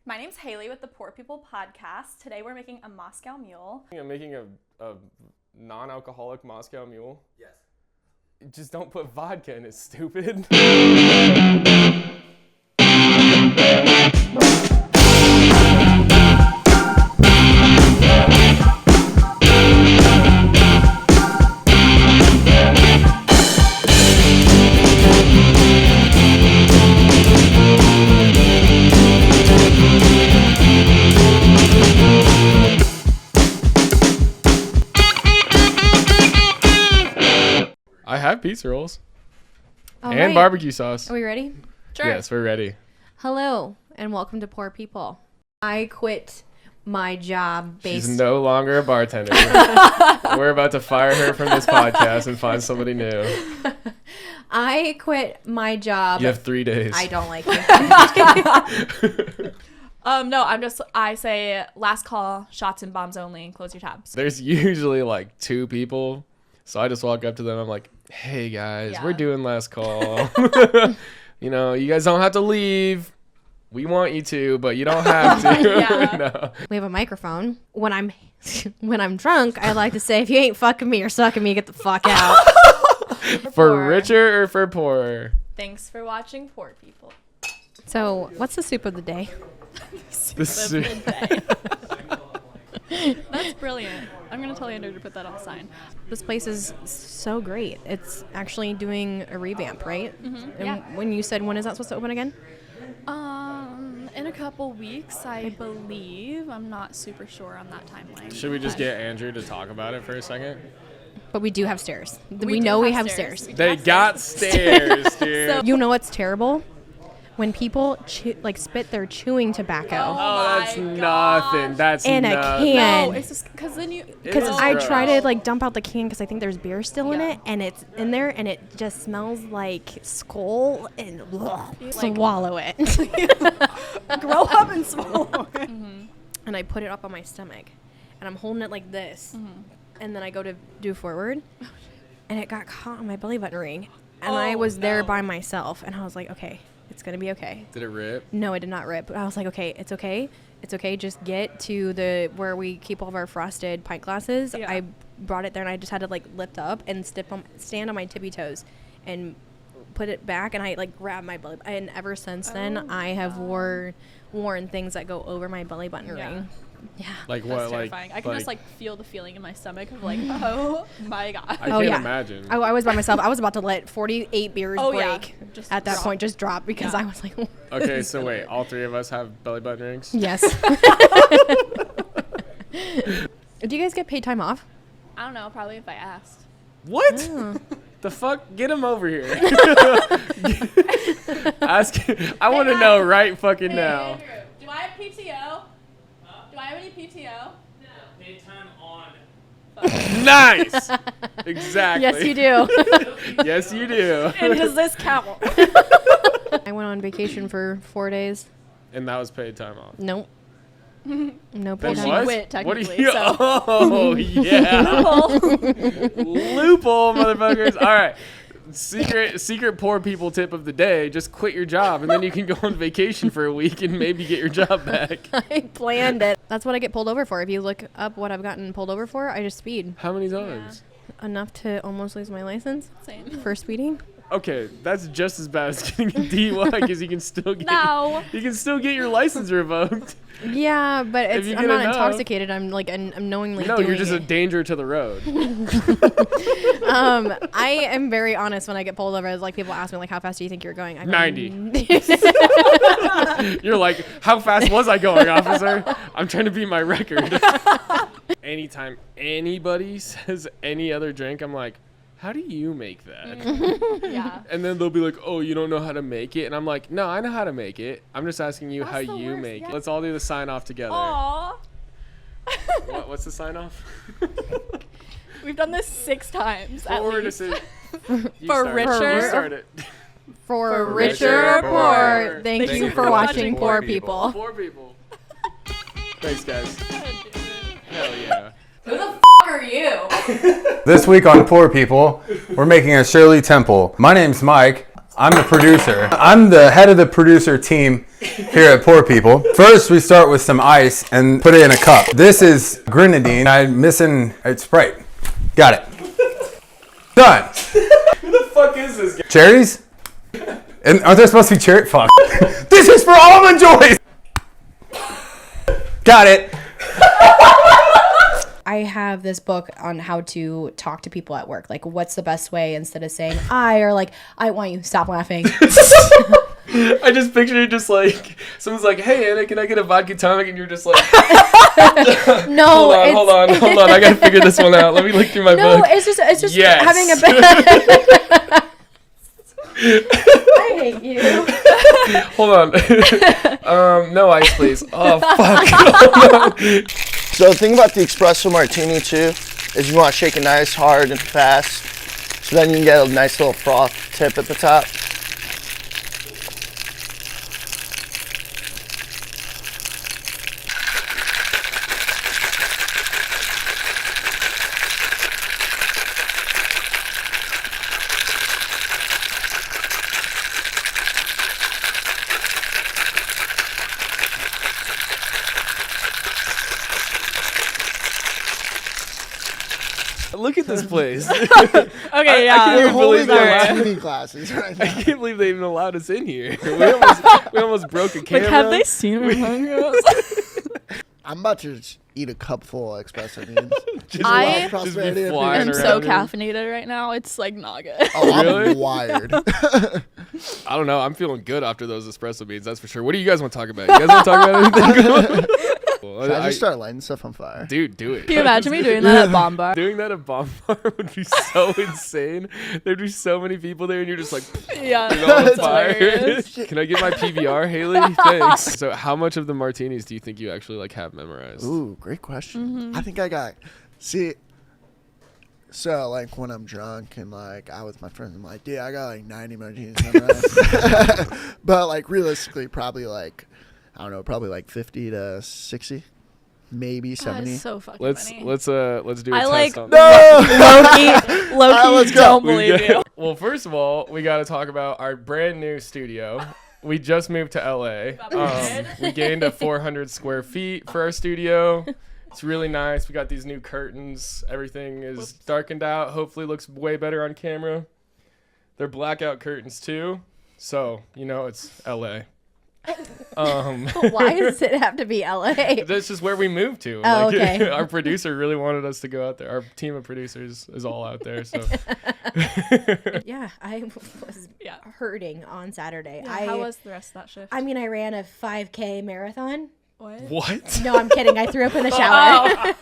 My name's Haley with the Poor People Podcast. Today we're making a Moscow Mule. I'm making a non-alcoholic Moscow Mule. Yes. Just don't put vodka in it, stupid. I have pizza rolls and barbecue sauce. Are we ready? Sure. Yes, we're ready. Hello, and welcome to Poor People. I quit my job She's no longer a bartender. We're about to fire her from this podcast and find somebody new. I quit my job. You have 3 days. I don't like you. No, I say last call, shots and bombs only, close your tabs. There's usually like 2 people. So I just walk up to them. I'm like, hey guys, we're doing last call. You know, you guys don't have to leave. We want you to, but you don't have to. Yeah. No. We have a microphone. When I'm drunk, I like to say, if you ain't fucking me or sucking me, get the fuck out. For richer or for poorer? Thanks for watching Poor People. So, what's the soup of the day? That's brilliant. I'm going to tell Andrew to put that on the sign. This place is so great. It's actually doing a revamp, right? Mm-hmm. And Yeah. when you said, when is that supposed to open again? In a couple weeks, I believe. I'm not super sure on that timeline. Should we just get Andrew to talk about it for a second? But we do have stairs. do We know we have stairs. We They have got stairs, dude. So- You know what's terrible? When people spit their chewing tobacco Oh, that's my nothing. gosh. That's in a nothing. can. No, it's just because then you... Because It is I gross. try to dump out the can because I think there's beer still in Yeah. it, and it's in there, and it just smells like skull and Like- swallow it. grow up and swallow it. And I put it up on my stomach, and I'm holding it like this, and then I go to do forward, and it got caught on my belly button ring, and I was there by myself, and I was like, okay, it's gonna be okay. Did it rip? No, it did not rip. But I was like, okay, it's okay. It's okay. Just get to where we keep all of our frosted pint glasses. Yeah. I brought it there, and I just had to lift up and stand on my tippy toes and put it back, and I grabbed my belly. And ever since then, I have worn things that go over my belly button ring. Yeah. Like That's what? terrifying. I can just feel the feeling in my stomach of oh my god. I can't imagine. I was by myself. I was about to let 48 beers Oh, yeah. break Just at that drop. point. Just drop because I was like, Okay, so wait, all 3 of us have belly button rings? yes. Do you guys get paid time off? I don't know, probably if I asked. What? The fuck? Get him over here. Ask. I want to know right fucking now. Andrew, do I have PTO? Do I have any PTO? Paid time on. Nice. Exactly. Yes, you do. Yes, you do. And does this count? I went on vacation for 4 days. And that was paid time off. Nope. No Then paid she time what? off. quit, What do technically, you? so. Oh yeah. Loophole, motherfuckers. All right. Secret poor people tip of the day: just quit your job, and then you can go on vacation for a week and maybe get your job back. I planned it. That's what I get pulled over for. If you look up what I've gotten pulled over for, I just speed. How many times? Enough to almost lose my license Same. for speeding. Okay, that's just as bad as getting a DUI because you can still get No. you can still get your license revoked. Yeah, but If you I'm get not enough. intoxicated. I'm I'm knowingly No, doing you're just a it. danger to the road. I am very honest when I get pulled over. It's like people ask me how fast do you think you're going? I go, 90. You're like, how fast was I going, officer? I'm trying to beat my record. Anytime anybody says any other drink, I'm like, how do you make that? Yeah. And then they'll be like, oh, you don't know how to make it? And I'm like, no, I know how to make it. I'm just asking you That's how the you worst, make yeah. it. Let's all do the sign off together. Aww. What's the sign off? We've done this 6 times at What word least. is it? You For start it. richer- You start it. For richer richer or or poor, poor. Thank you for watching Poor People. Poor people. Thanks, guys. Hell yeah. Who the f*** are you? This week on Poor People, we're making a Shirley Temple. My name's Mike. I'm the producer. I'm the head of the producer team here at Poor People. First, we start with some ice and put it in a cup. This is grenadine. I'm missing it's Sprite. Got it. Done. Who the fuck is this guy? Cherries? And aren't there supposed to be cherry? Fuck. This is for Almond Joys. Got it. I have this book on how to talk to people at work. Like, what's the best way instead of saying I or like, I want you. Stop laughing. I just picture you just like, someone's like, hey, Anna, can I get a vodka tonic? And you're just like, No. hold on. I got to figure this one out. Let me look through my No, book. it's just Yes. having a bad. I hate you. Hold on. No ice, please. Oh, fuck. Hold on. So the thing about the espresso martini too is you want to shake it nice, hard, and fast. So then you can get a nice little froth tip at the top. Look at this place. Okay, I yeah. can't We're even holding believe they our allowed, martini glasses right I now. can't believe they even allowed us in here. We almost broke a Like, camera. have they seen our photos? I'm about to just eat a cup full of espresso beans. I just be Prosperity and flying I'm peace. so around here. caffeinated right now. It's like not good. Oh, Really? I'm wired. I don't know. I'm feeling good after those espresso beans. That's for sure. What do you guys want to talk about? You guys want to talk about anything? Should I just start lighting stuff on fire? Dude, do it. Can you imagine me doing that at Bomb Bar? Doing that at Bomb Bar would be so insane. There'd be so many people there, and you're just like, Yeah, you know, on that's fire. hilarious. Can I get my PBR, Haley? Thanks. So, how much of the martinis do you think you actually like have memorized? Ooh, great question. I think I got. See. So like when I'm drunk and like out with my friends, I'm like, yeah, I got like 90 martinis memorized. But like realistically, probably like, I don't know, probably like 50 to 60, maybe That 70. is so fucking Let's funny. do a I test like on Loki. let's go. Don't believe you. Well, first of all, we got to talk about our brand new studio. We just moved to LA. We gained a 400 square feet for our studio. It's really nice. We got these new curtains. Everything is darkened out. Hopefully looks way better on camera. They're blackout curtains too. So, you know, it's LA. Why does it have to be LA? That's just where we moved to. Oh, okay. Our producer really wanted us to go out there. Our team of producers is all out there. So Yeah, I was hurting on Saturday. How was the rest of that shift? I mean, I ran a 5K marathon. what? No, I'm kidding. I threw up in the shower.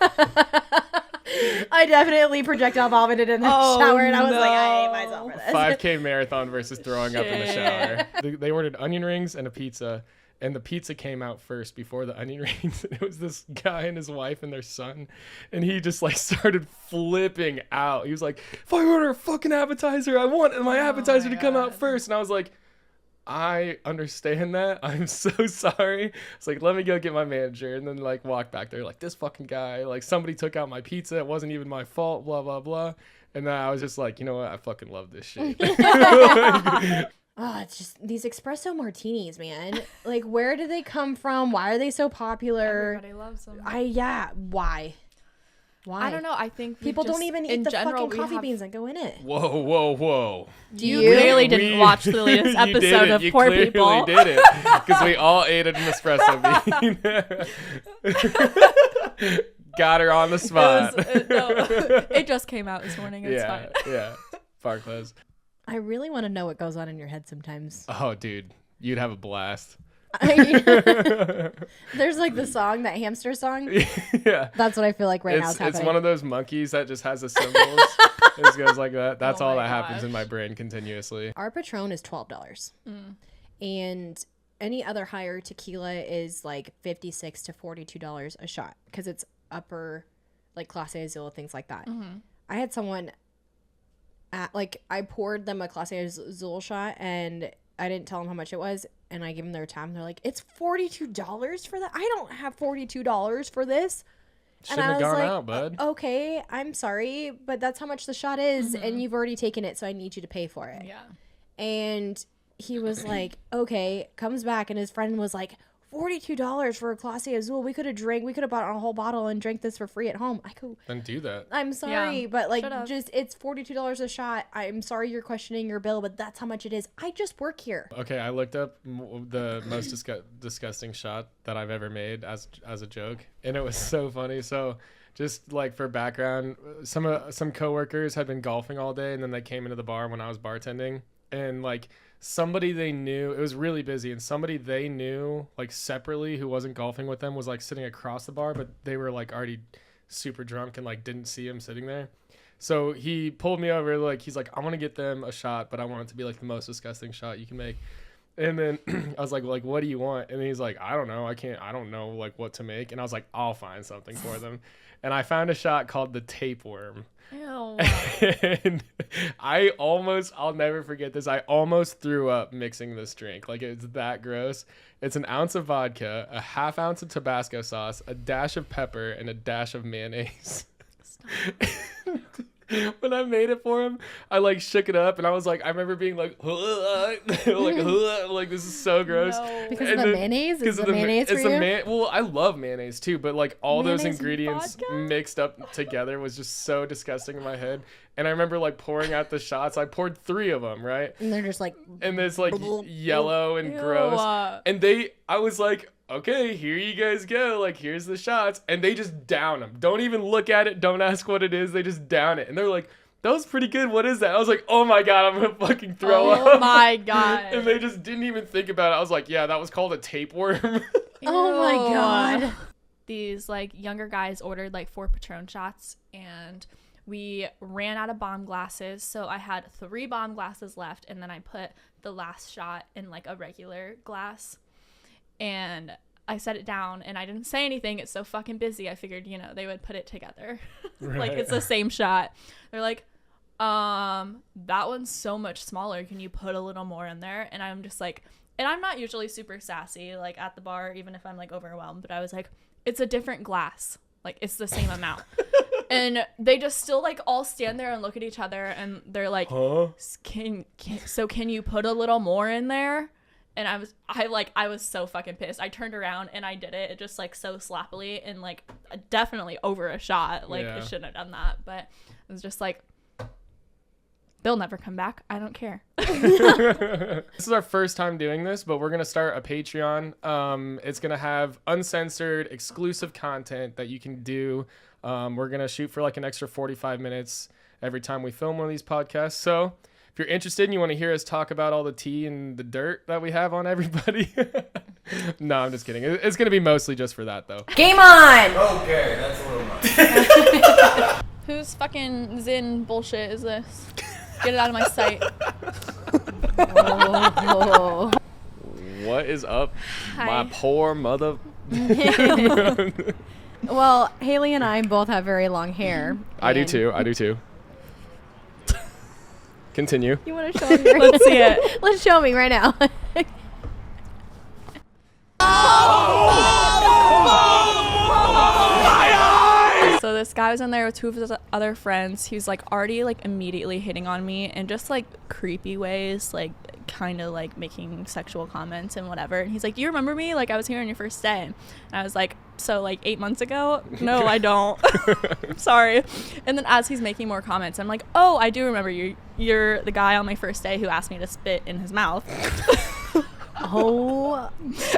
I definitely projectile vomited in the shower, and I was like, I hate myself for this. 5K marathon versus throwing up in the shower. They ordered onion rings and a pizza, and the pizza came out first before the onion rings. It was this guy and his wife and their son, and he just like started flipping out. He was like, if I order a fucking appetizer, I want my appetizer to come out first. And I was like, I understand that. I'm so sorry. It's like, let me go get my manager, and then like walk back there like, this fucking guy, like somebody took out my pizza. It wasn't even my fault, blah, blah, blah. And then I was just like, you know what? I fucking love this shit. Oh, it's just these espresso martinis, man. Like, where do they come from? Why are they so popular? Everybody loves them. Why? Why? I don't know. I think we People just, don't even in eat the general, fucking we coffee have- beans that go in it. Whoa. You you? clearly didn't watch the latest You episode didn't. of You Poor clearly People. didn't, because we all ate an espresso bean. Got her on the spot. It just came out this morning. It's fine. Yeah. Barclays. I really want to know what goes on in your head sometimes. Oh, dude, you'd have a blast. There's like the song, that hamster song. Yeah. That's what I feel like right now is It's happening. one of those monkeys that just has the symbols. It just goes like that. That's Oh all my that happens gosh. in my brain continuously. Our Patron is $12. And any other higher tequila is like $56 to $42 a shot because it's upper, like Clase Azul, things like that. I had someone I poured them a Clase Azul shot and I didn't tell them how much it was, and I gave them their tab, and they're like, "It's $42 for that? I don't have $42 for this." Shouldn't have gone out, bud. Okay, I'm sorry, but that's how much the shot is, and you've already taken it, so I need you to pay for it. Yeah. And he was like, okay, comes back, and his friend was like, $42 for a Clase Azul. We could have bought a whole bottle and drank this for free at home. I go, Then do that. I'm sorry, but like, should've. just it's $42 a shot. I'm sorry you're questioning your bill, but that's how much it is. I just work here. Okay, I looked up the most disgusting shot that I've ever made as a joke, and it was so funny. So, just like for background, some coworkers had been golfing all day, and then they came into the bar when I was bartending, and like somebody they knew, it was really busy, and somebody they knew like separately who wasn't golfing with them was like sitting across the bar, but they were like already super drunk and like didn't see him sitting there. So he pulled me over, like he's like, I want to get them a shot, but I want it to be like the most disgusting shot you can make. And then I was like, what do you want? And he's like, I don't know. I don't know like what to make. And I was like, I'll find something for them. And I found a shot called the tapeworm. Ew. And I'll never forget this. I almost threw up mixing this drink. Like, it's that gross. It's an ounce of vodka, a half ounce of Tabasco sauce, a dash of pepper, and a dash of mayonnaise. When I made it for him, I like shook it up, and I was like, I remember being like, like this is so gross. No. Because of the mayonnaise? Is the mayonnaise for you? Well, I love mayonnaise too, but like all those Mayonnaise and ingredients vodka? mixed up together was just so disgusting in my head. And I remember like pouring out the shots. I poured 3 of them, right? And they're just like, And it's like yellow and Ew. gross. And I was like, okay, here you guys go. Like, here's the shots. And they just down them. Don't even look at it. Don't ask what it is. They just down it. And they're like, that was pretty good. What is that? I was like, oh my God, I'm going to fucking throw up. Oh my God. And they just didn't even think about it. I was like, yeah, that was called a tapeworm. oh my Ew. God. These like younger guys ordered like 4 Patron shots, and we ran out of bomb glasses. So I had 3 bomb glasses left, and then I put the last shot in like a regular glass. And I set it down, and I didn't say anything. It's so fucking busy. I figured, they would put it together. Like, Right. it's the same shot. They're like, that one's so much smaller. Can you put a little more in there? And I'm just like, and I'm not usually super sassy, like at the bar, even if I'm like overwhelmed, but I was like, it's a different glass. Like, it's the same amount. And they just still like all stand there and look at each other, and they're like, Huh? can you put a little more in there? And I was so fucking pissed. I turned around and I did it just like so sloppily, and like definitely over a shot. Like, Yeah. I shouldn't have done that, but it was just like, they'll never come back. I don't care. This is our first time doing this, but we're going to start a Patreon. It's going to have uncensored, exclusive content that you can do. We're going to shoot for like an extra 45 minutes every time we film one of these podcasts. So if you're interested and you want to hear us talk about all the tea and the dirt that we have on everybody. No, I'm just kidding. It's going to be mostly just for that, though. game on! Okay, that's a little much. Whose fucking Zin bullshit is this? Get it out of my sight. Oh. What is up, Hi. my poor mother? Well, Haley and I both have very long hair. I do and- too. Continue. You want to show me? Let's see it. Let's show me right now. So this guy was in there with 2 of his other friends. He was like already like immediately hitting on me in just like creepy ways, like kind of like making sexual comments and whatever. And he's like, you remember me? Like, I was here on your first day. And I was like, so like 8 months ago? No, I don't. Sorry. And then as he's making more comments, I'm like, oh, I do remember you. You're the guy on my first day who asked me to spit in his mouth. Oh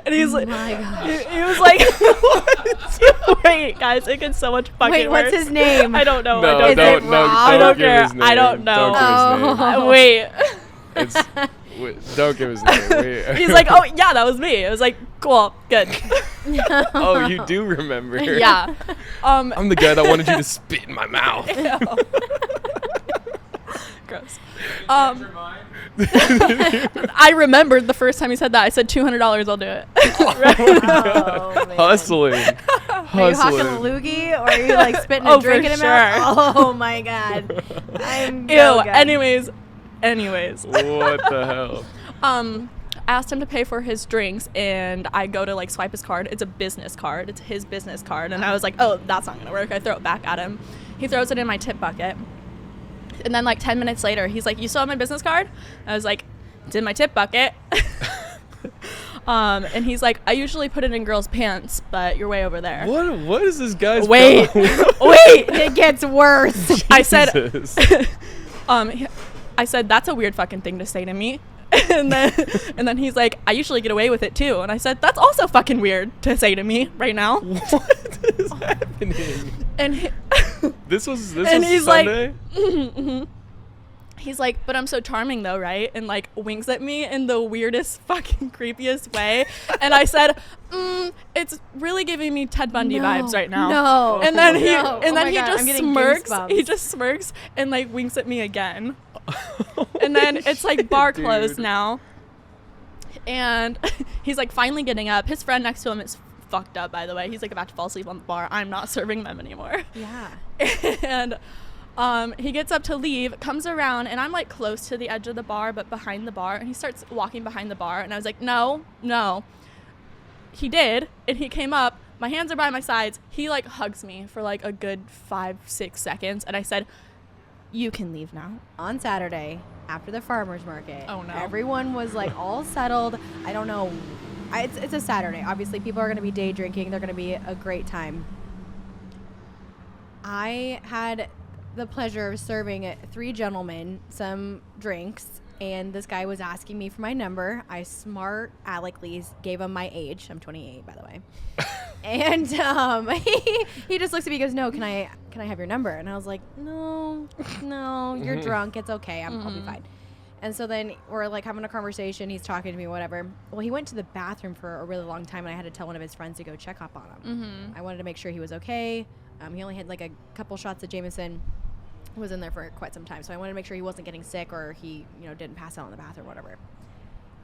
And he's like, my God. he was like, what? Wait, guys, it gets so much fucking Wait, what's worse. his name? I don't know. No, I don't don't, know. no, I don't give care. his name. I don't know. Don't give his name. Oh. Wait. Don't give his name. He's like, oh, yeah, that was me. I was like, cool, good. Oh, you do remember. Yeah. I'm the guy that wanted you to spit in my mouth. Gross. I remembered the first time he said that. I said $200, I'll do it. Oh, man. Hustling. Are you hawking a loogie, or are you like spitting Oh, a drink for in his mouth? sure. Oh my God. I'm Ew. so good. Anyways. What the hell? I asked him to pay for his drinks, and I go to like swipe his card. It's a business card. It's his business card. And I was like, oh, that's not gonna work. I throw it back at him. He throws it in my tip bucket. And then like 10 minutes later, he's like, you still have my business card? I was like, did my tip bucket. And he's like, I usually put it in girls' pants, but you're way over there. What is this guy's Wait, problem? wait. It gets worse. I said, Jesus. I said, that's a weird fucking thing to say to me. and then he's like, I usually get away with it too. And I said, that's also fucking weird to say to me right now. What is happening? And This was he's Sunday? like, he's like, but I'm so charming though, right? And like winks at me in the weirdest fucking creepiest way. And I said, it's really giving me Ted Bundy vibes right now. No. And then he No. and Oh then my he God, I'm just getting smirks. goosebumps. He just smirks and like winks at me again. And then it's like bar closed Dude. now. And he's like finally getting up. His friend next to him is fucked up, by the way. He's like about to fall asleep on the bar. I'm not serving them anymore. Yeah. And he gets up to leave, comes around, and I'm like close to the edge of the bar, but behind the bar. And he starts walking behind the bar. And I was like, no. He did. And he came up. My hands are by my sides. He like hugs me for like a good 5-6 seconds. And I said, you can leave now. On Saturday, after the farmer's market, Oh, no. everyone was like all settled. I don't know. It's a Saturday. Obviously, people are going to be day drinking. They're going to be a great time. I had the pleasure of serving 3 gentlemen some drinks, and this guy was asking me for my number. I smart aleckly gave him my age. I'm 28, by the way. And he just looks at me and goes, no, can I have your number? And I was like, no, you're drunk. It's okay. I'll be fine. And so then we're like having a conversation. He's talking to me, whatever. Well, he went to the bathroom for a really long time, and I had to tell one of his friends to go check up on him. I wanted to make sure he was okay. He only had like a couple shots of Jameson. Was in there for quite some time, so I wanted to make sure he wasn't getting sick or he, didn't pass out in the bath or whatever.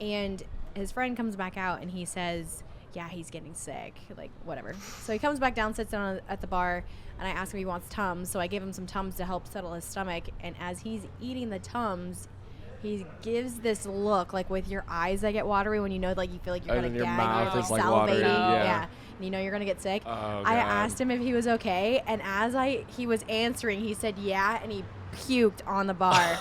And his friend comes back out and he says, yeah, he's getting sick, like whatever. So he comes back down, sits down at the bar, and I ask him if he wants Tums. So I gave him some Tums to help settle his stomach. And as he's eating the Tums, he gives this look like with your eyes that get watery when like you feel like you're And gonna your gag, mouth you're is, like like, salivating, watery, yeah. and you're gonna get sick. Oh, I God. asked him if he was okay, and as he was answering, he said yeah, and he puked on the bar.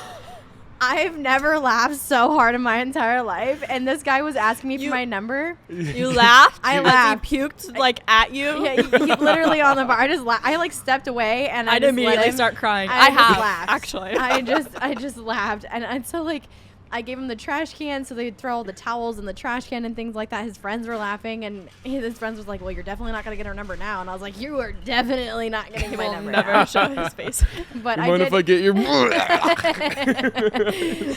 I've never laughed so hard in my entire life, and this guy was asking me for my number. You laughed? I As laughed. he puked like at you? Yeah, he literally on the bar. I just I like stepped away and I I'd just let immediately him. start crying. I I just have, laughed. actually. I just laughed, and so like I gave him the trash can so they'd throw all the towels in the trash can and things like that. His friends were laughing, and his friends was like, well, you're definitely not gonna get her number now. And I was like, you are definitely not getting He my will number never now. show his face. But Mind if I get your...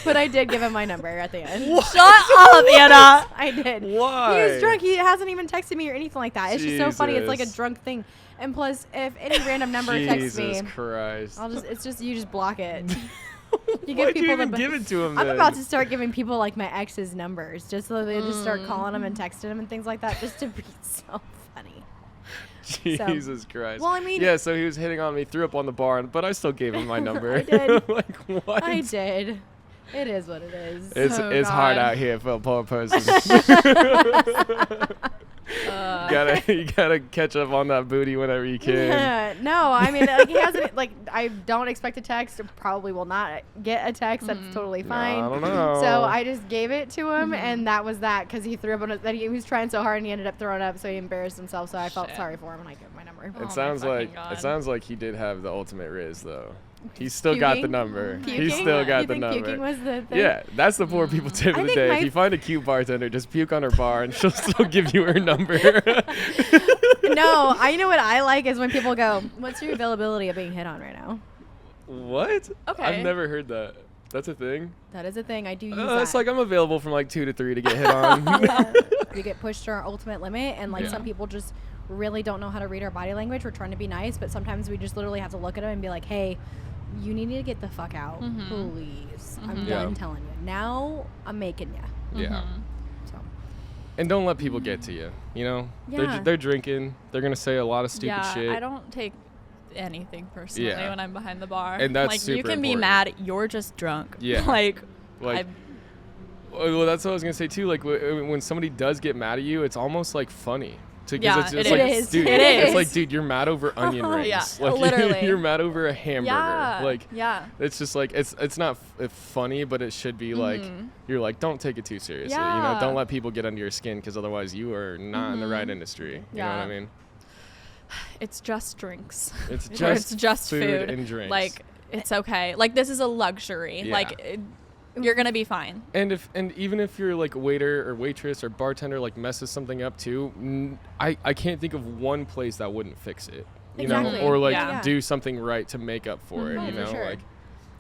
but I did give him my number at the end. Shut up, Anna. I did. Why? He was drunk. He hasn't even texted me or anything like that. It's just so funny. It's like a Jesus. drunk thing. And plus, if any random number texts me, Jesus Christ. you just block it. You Why'd you the even give it to him I'm then? about to start giving people like my ex's numbers just so they just start calling them and texting them and things like that just to be so funny. Jesus Christ. Well, I mean- yeah, so he was hitting on me, threw up on the bar, but I still gave him my number. I did. Like, what? I did. It is what it is. It's Oh, it's hard God. out here for a poor person. You gotta catch up on that booty whenever you can. No, I mean, like, he hasn't, like, I don't expect a text. Probably will not get a text. That's totally fine. I don't know. So I just gave it to him, and that was that because he threw up on it. That he was trying so hard and he ended up throwing up, so he embarrassed himself. So I felt Shit. sorry for him, and I gave him my number. Oh my It sounds fucking like God. it sounds like he did have the ultimate Riz though. He's still got the Puking? number. Puking? He's still got You the think number. puking was the thing? Yeah, that's the poor people tip I of the think day. my- If you find a cute bartender, just puke on her bar and she'll still give you her number. No, I know what I like is when people go, "What's your availability of being hit on right now?" What? Okay. I've never heard that. That's a thing? That is a thing. I do use that. It's like I'm available from like 2 to 3 to get hit on. We get pushed to our ultimate limit, and like Yeah. some people just really don't know how to read our body language. We're trying to be nice, but sometimes we just literally have to look at them and be like, "Hey, you need to get the fuck out, please. I'm Yeah. done telling you. Now I'm making you." Yeah. So And don't let people get to you. You know, Yeah. they're drinking. They're gonna say a lot of stupid Yeah, shit. I don't take anything personally Yeah. when I'm behind the bar. And that's like you super can be important. mad, you're just drunk. Yeah. like Like, I well, that's what I was gonna say too. Like when somebody does get mad at you, it's almost like funny. Yeah, it's it like, is. dude, It it's is. like, dude, you're mad over onion rings. Yeah, Like, literally. you're mad over a hamburger. Yeah. Like, yeah. it's just like it's not funny, but it should be like you're like, don't take it too seriously. You know, Yeah. don't let people get under your skin, because otherwise you are not in the right industry. You know what I Yeah. mean? It's just drinks. It's Or just it's just food and drinks. Like, it's okay. Like, this is a luxury. Yeah. Like, you're gonna be fine. And even if you're like waiter or waitress or bartender like messes something up too, I can't think of one place that wouldn't fix it. You know, Exactly. or like Yeah. do something right to make up for it. Mhm. You For know, sure. like,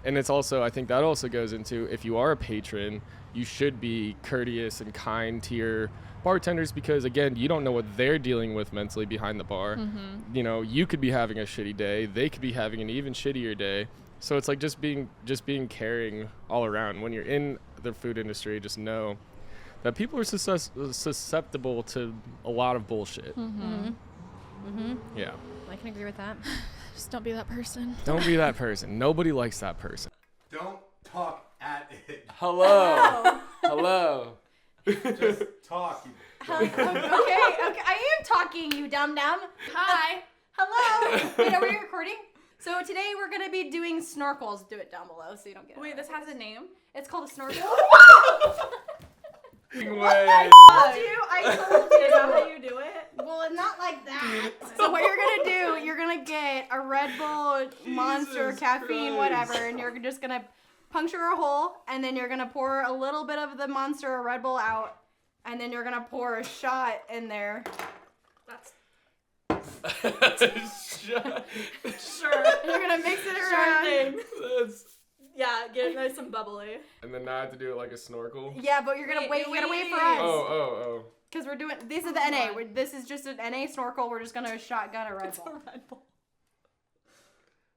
and it's also, I think that also goes into, if you are a patron, you should be courteous and kind to your bartenders, because again, you don't know what they're dealing with mentally behind the bar. You know, you could be having a shitty day, they could be having an even shittier day. So it's like just being caring all around. When you're in the food industry, just know that people are susceptible to a lot of bullshit. Yeah. I can agree with that. Just don't be that person. Don't be that person. Nobody likes that person. Don't talk at it. Hello. Hello. Just talk. Okay, I am talking, you dum dum. Hi. Hello. Wait, are we recording? So today we're gonna be doing snorkels. Do it down below so you don't get. Wait, this has a name? It's called a snorkel. Way. I told you. Is that how you do it? Well, not like that. So what you're gonna do? You're gonna get a Red Bull, Monster, caffeine, whatever, and you're just gonna puncture a hole, and then you're gonna pour a little bit of the Monster or Red Bull out, and then you're gonna pour a shot in there. That's Sure. you're gonna mix it around. Yeah, get it nice and bubbly. And then now I have to do it like a snorkel. Yeah, but you're gonna wait. You gotta wait for us. Oh. Because we're doing. This is the NA. This is just an NA snorkel. We're just gonna shotgun a Red Bull. Red Bull.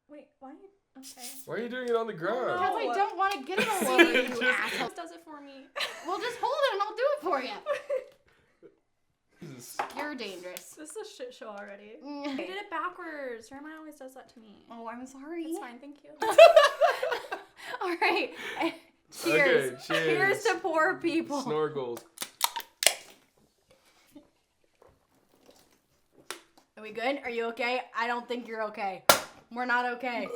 Wait, why? Okay. Why are you doing it on the ground? Because I don't want to get it all over you, Just asshole. does it for me. Well, just hold it and I'll do it for you. You're dangerous. This is a shit show already. Mm. You did it backwards. Jeremiah always does that to me. Oh, I'm sorry. It's fine, thank you. All right. Cheers. Okay, cheers. To poor people. Snorkels. Are we good? Are you okay? I don't think you're okay. We're not okay.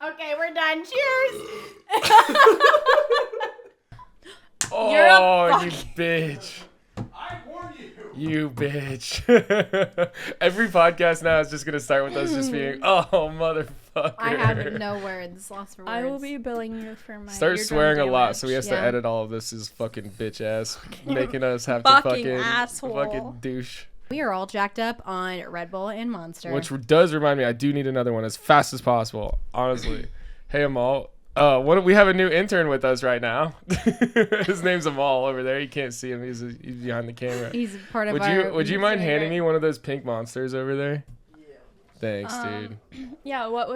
Okay, we're done. Cheers. Oh, you bitch. I warned you. You bitch. Every podcast now is just going to start with us just being, oh, motherfucker. I have no words. Lost for words. I will be billing you for my Start eardrum swearing a lot, damage. so he has to Yeah. edit all of this. Is fucking bitch ass, making us have Fucking to fucking asshole. fucking douche. We are all jacked up on Red Bull and Monster. Which does remind me, I do need another one as fast as possible. Honestly, hey Amal, we have a new intern with us right now. His name's Amal over there. You can't see him. He's behind the camera. He's part of Would you mind handing me one of those pink monsters over there? Thanks, dude. Yeah, what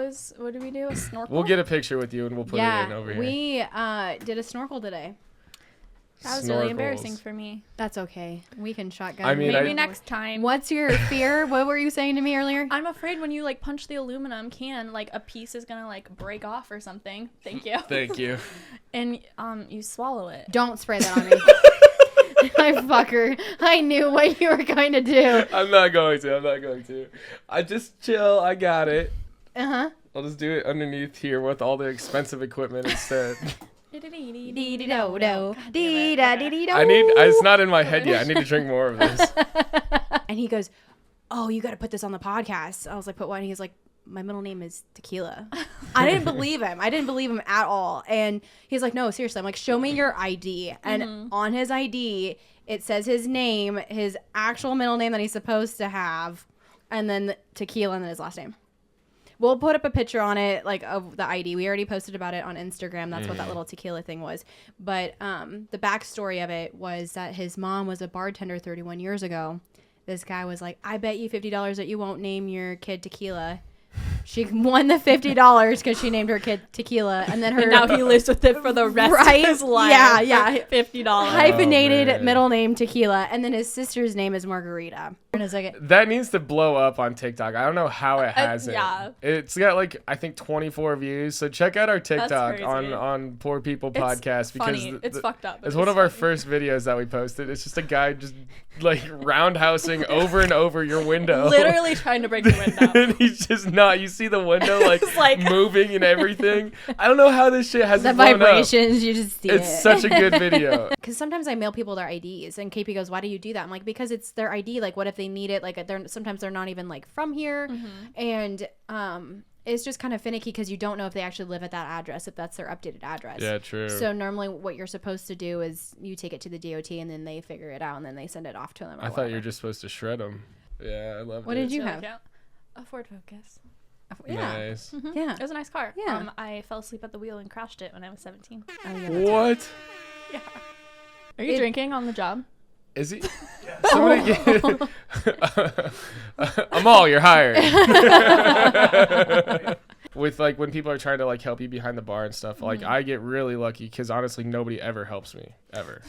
did we do? A snorkel? We'll get a picture with you and we'll put it in over here. we did a snorkel today. That was really Snorkels. embarrassing for me. That's okay. We can shotgun. I mean, Maybe I- next time. What's your fear? What were you saying to me earlier? I'm afraid when you like punch the aluminum can, like a piece is gonna like break off or something. Thank you. Thank you. And you swallow it. Don't spray that on me. I fucker. I knew what you were going to do. I'm not going to. I just chill. I got it. Uh-huh. I'll just do it underneath here with all the expensive equipment instead. Dee-dee-do-do. Dee-da-dee-dee-do. It's not in my head yet. I need to drink more of this. And he goes, oh, you got to put this on the podcast. I was like, put what? And he's like, my middle name is Tequila. I didn't believe him. I didn't believe him at all. And he's like, no, seriously. I'm like, show me your ID. And on his ID, it says his name, his actual middle name that he's supposed to have, and then Tequila and then his last name. We'll put up a picture on it, like, of the ID. We already posted about it on Instagram. That's what that little tequila thing was. But the backstory of it was that his mom was a bartender 31 years ago. This guy was like, I bet you $50 that you won't name your kid Tequila. She won the $50 because she named her kid Tequila. And then her... And now he lives with it for the rest Right? of his life. Yeah. $50. hyphenated Oh, man. middle name Tequila. And then his sister's name is Margarita. in a second. That needs to blow up on TikTok. I don't know how it hasn't. Yeah. It's got like I think 24 views. So check out our TikTok crazy. on Poor People It's Podcast because funny. It's fucked up. It's one of our first videos that we posted. It's just a guy just like roundhousing over and over your window. Literally trying to break the window. And he's just not. You see the window like, It's like- moving and everything. I don't know how this shit The hasn't blown up. vibrations, you just see It's it. such a good video. Because sometimes I mail people their IDs, and KP goes, "Why do you do that?" I'm like, "Because it's their ID. Like, what if they need it? Like, sometimes they're not even like from here, and it's just kind of finicky because you don't know if they actually live at that address, if that's their updated address. Yeah, true. So normally, what you're supposed to do is you take it to the DOT, and then they figure it out, and then they send it off to them. I thought you were just supposed to shred them. Yeah, I love it. What did you So, have? yeah. A Ford Focus. Yeah. Nice. Yeah. It was a nice car. Yeah. I fell asleep at the wheel and crashed it when I was 17. What? Yeah. Are you drinking on the job? Is he? Somebody get Amal, you're hired. With like when people are trying to like help you behind the bar and stuff, like I get really lucky because honestly nobody ever helps me ever.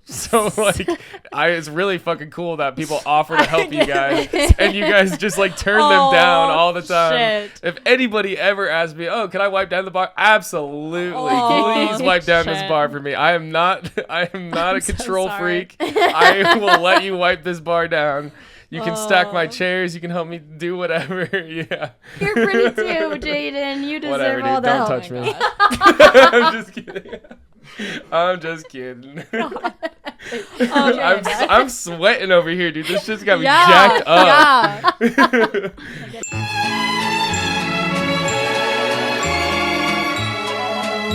So like it's really fucking cool that people offer to help you guys and you guys just like turn them down all the time. Shit. If anybody ever asks me, "Oh, can I wipe down the bar?" Absolutely. Oh, Please wipe down this shit. bar for me. I am not a so control sorry. freak. I will let you wipe this bar down. You can stack my Oh. chairs. You can help me do whatever. Yeah. You're pretty too, Jaden. You deserve Whatever, all dude. the Don't help. touch me. God. I'm just kidding. I'm just kidding. Oh, I'm sweating over here, dude. This shit's got me Yeah, jacked up.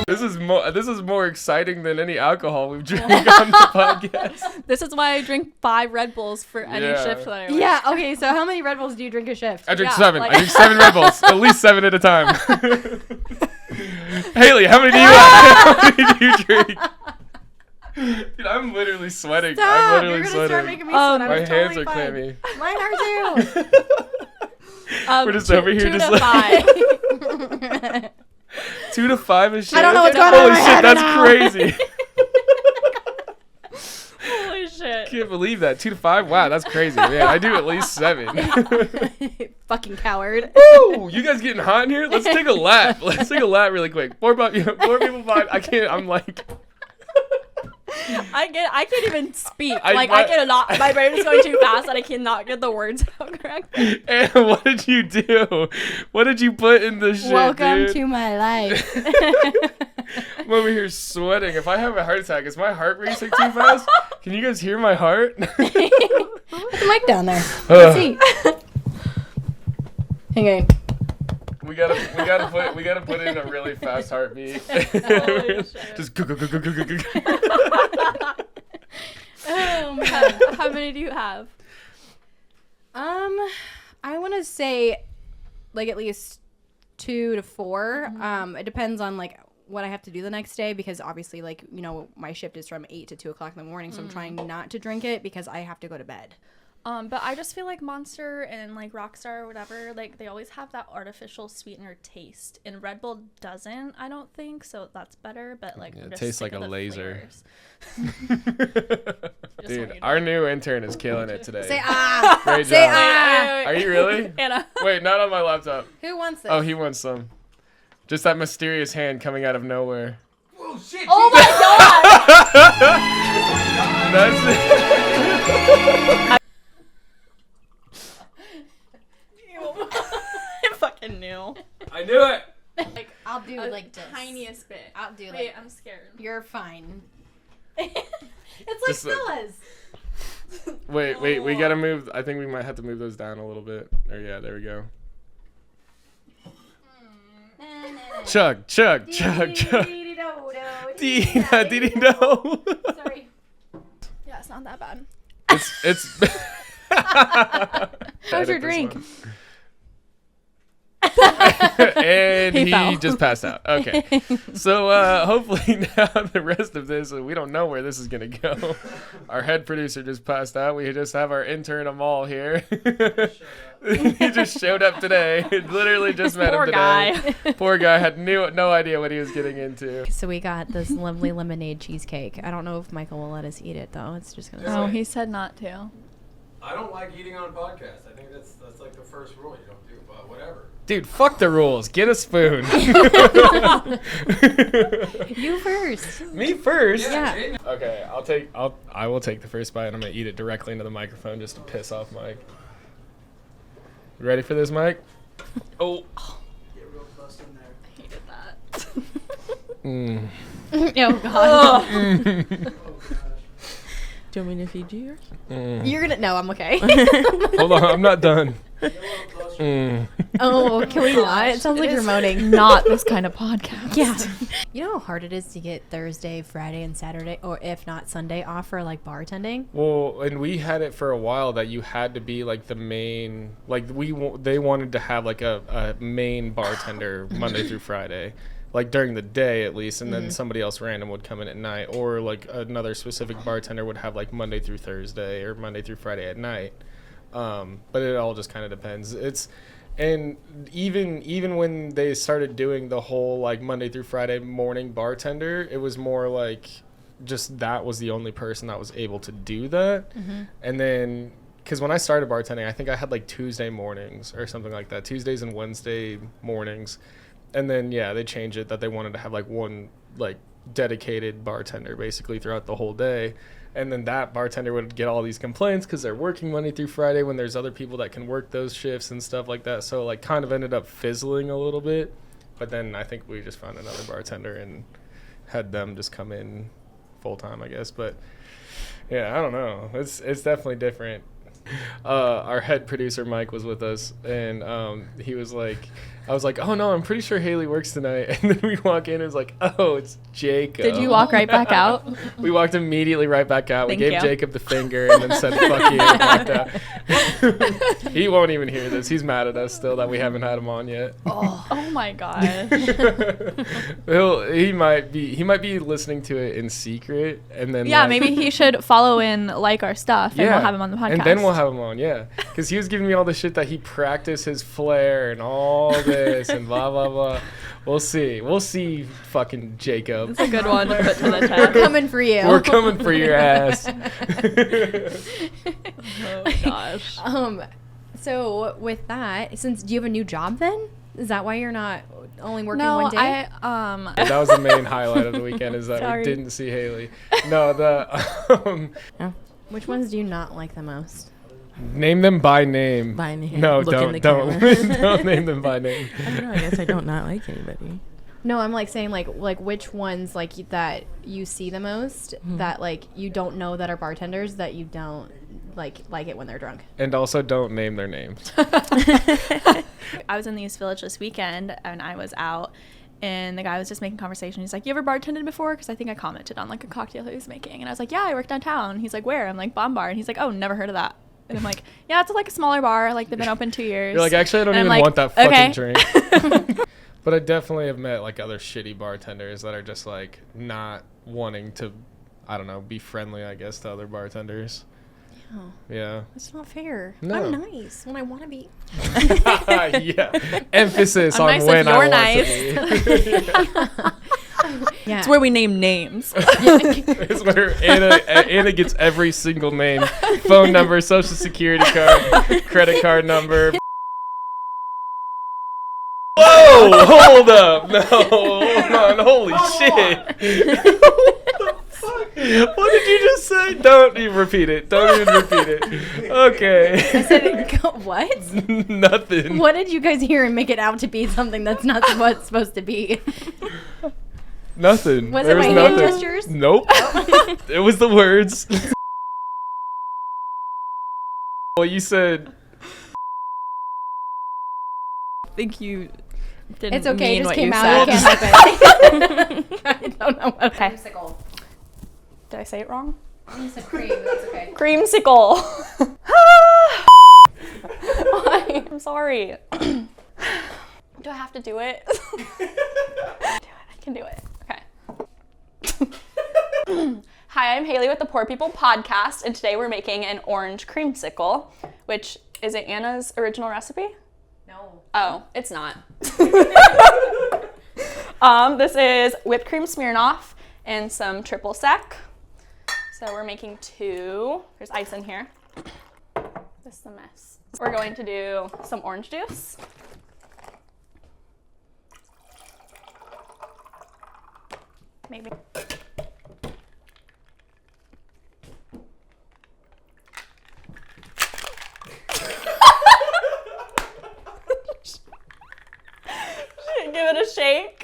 This is more exciting than any alcohol we've drank on the podcast. This is why I drink 5 Red Bulls for any Yeah. shift that I work. Yeah. Okay. So how many Red Bulls do you drink a shift? I drink Yeah, 7. like- I drink 7 Red Bulls, at least 7 at a time. Haley, how many do you have? How many do you drink? Dude, I'm literally sweating. I'm Stop! literally You're gonna sweating. start making me sweat. My I'm hands totally are fine. clammy. Mine are too. We're just over here 2 just to like 5. 2 to 5 is shit. I don't know what's going on in Holy my shit, head that's now. crazy. Holy shit. Can't believe that. 2 to 5? Wow, that's crazy. Man, I do at least 7. Fucking coward. Woo! You guys getting hot in here? Let's take a lap. Let's take a lap really quick. More people find. I can't. I'm like. I can't even speak. I cannot. My brain is going too fast that I cannot get the words out correctly. And what did you do? What did you put in the shit, Welcome dude? to my life. I'm over here sweating. If I have a heart attack, is my heart racing too fast? Can you guys hear my heart? Put the mic down there. Let's see. Okay. We gotta put in a really fast heartbeat. Holy shit. Just go. Oh man. How many do you have? I want to say like at least 2 to 4. It depends on like what I have to do the next day because obviously like, you know, my shift is from 8 to 2 o'clock in the morning. So I'm trying not to drink it because I have to go to bed. But I just feel like Monster and like Rockstar or whatever, like they always have that artificial sweetener taste, and Red Bull doesn't. I don't think so. That's better, but like Yeah, I'm it just tastes sick like of a the laser. flavors. Dude, you our new intern is killing it today. Say ah. Great Say job. ah. Are you really? Anna. Wait, not on my laptop. Who wants this? Oh, he wants some. Just that mysterious hand coming out of nowhere. Oh my god! That's it. I fucking knew. I knew it. Like I'll do the like this. tiniest bit. I'll do Wait, like I'm scared. You're fine. It's like Just like- Stella's. Wait, we gotta move. I think we might have to move those down a little bit. Or yeah, there we go. Chug. Dee-dee-do. Sorry. Yeah, it's not that bad. It's. How's your drink? And He he fell. just passed out. Okay. So hopefully now the rest of this, we don't know where this is going to go. Our head producer just passed out. We just have our intern Amal here. He just showed up today. Literally just met Poor him today. guy. Poor guy had no idea what he was getting into. So we got this lovely lemonade cheesecake. I don't know if Michael will let us eat it though. It's just gonna. Oh, he said not to. I don't like eating on podcasts. I think that's like the first rule you don't do, but whatever. Dude, fuck the rules. Get a spoon. You first. Me first. Yeah. Jaden. Okay, I will take the first bite and I'm gonna eat it directly into the microphone just to piss off Mike. You ready for this, Mike? Oh. Get real close in there. Hated that. Mm. Oh God. Do you want me to feed you yours? Mm. You're gonna. No, I'm okay. Hold on, I'm not done. Get a little closer. Mm. Oh, can we not? It sounds like you're moaning. Not this kind of podcast. Yeah. You know how hard it is to get Thursday, Friday, and Saturday, or if not Sunday, off for like bartending? Well, and we had it for a while that you had to be like the main, like they wanted to have like a main bartender Monday through Friday, like during the day at least, and then somebody else random would come in at night, or like another specific bartender would have like Monday through Thursday or Monday through Friday at night. But it all just kind of depends. And even when they started doing the whole like Monday through Friday morning bartender, it was more like just that was the only person that was able to do that. And then because when I started bartending, I think I had like Tuesday mornings or something like that, Tuesdays and Wednesday mornings. And then they changed it that they wanted to have like one like dedicated bartender basically throughout the whole day. And then that bartender would get all these complaints because they're working Monday through Friday when there's other people that can work those shifts and stuff like that. So like kind of ended up fizzling a little bit. But then I think we just found another bartender and had them just come in full time, I guess. But yeah, I don't know. It's definitely different. Our head producer Mike was with us, and he was like, I was like, oh no, I'm pretty sure Haley works tonight. And then we walk in and it's like, oh, it's Jacob. Did you walk right back out? We walked immediately right back out. Thank We gave you. Jacob the finger and then said fuck you and walked out. He won't even hear this. He's mad at us still that we haven't had him on yet. Oh my gosh. He might be listening to it in secret, and then Yeah, maybe he should follow and like our stuff, and we'll have him on the podcast. And then we'll have him on, because he was giving me all the shit that he practiced his flair and all this and blah blah blah. We'll see, fucking Jacob. It's a good one to put to the We're test. coming for you. We're coming for your ass. Oh gosh. So with that, do you have a new job then? Is that why you're not only working No, one day? That was the main highlight of the weekend, is that Sorry. we didn't see Haley. No, the Which ones do you not like the most? name them by name. By name. No, Look in the don't camera. don't name them by name. I don't know. I guess I don't not like anybody. No, I'm like saying like which ones like that you see the most that like you don't know that are bartenders that you don't like it when they're drunk. And also don't name their names. I was in the East Village this weekend, and I was out, and the guy was just making conversation. He's like, you ever bartended before? Because I think I commented on like a cocktail he was making, and I was like, yeah, I work downtown. He's like, where? I'm like, Bomb Bar. And he's like, oh, never heard of that. And I'm like, yeah, it's like a smaller bar. Like, they've been open 2 years. You're like, actually, I don't And even I'm like, want that fucking okay. drink. But I definitely have met like other shitty bartenders that are just like not wanting to, I don't know, be friendly, I guess, to other bartenders. Oh, Yeah. that's not fair. No. I'm nice when I want to be. Yeah. Emphasis I'm on nice if when I you're want to be. Yeah. It's where we name names. It's where Anna gets every single name, phone number, social security card, credit card number. Whoa! Hold up! No, hold on! Holy shit! What did you just say? Don't even repeat it. Don't even repeat it. Okay. I said, what? Nothing. What did you guys hear and make it out to be something that's not what it's supposed to be? Nothing. Was There it my nothing. hand gestures? Nope. It was the words. Well, you said. I think you didn't It's okay. mean It just what came you out. said. I can't help it. I don't know what. Okay. Creamsicle. Did I say it wrong? You said cream. That's okay. Creamsicle. I'm sorry. Do I have to do it? I can do it. Okay. Hi, I'm Haley with the Poor People Podcast, and today we're making an orange creamsicle, which is it Anna's original recipe? No. Oh, it's not. This is whipped cream Smirnoff and some triple sec. So we're making 2. There's ice in here. This is a mess. We're going to do some orange juice. Maybe. Give it a shake.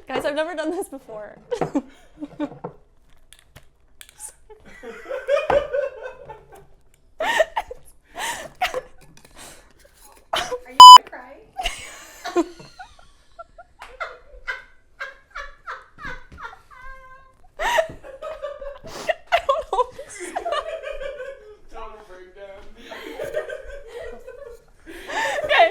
Guys, I've never done this before. Are you gonna cry? I don't know. Total breakdown. Okay.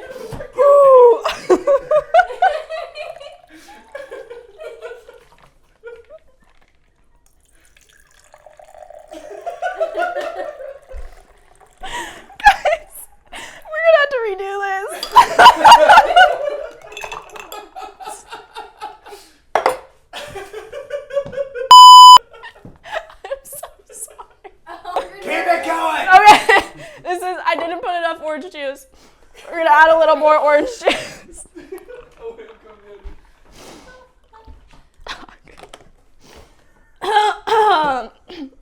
Guys, we're gonna have to redo this. I'm so sorry. Keep it going. Okay, I didn't put enough orange juice. We're gonna add a little more orange juice.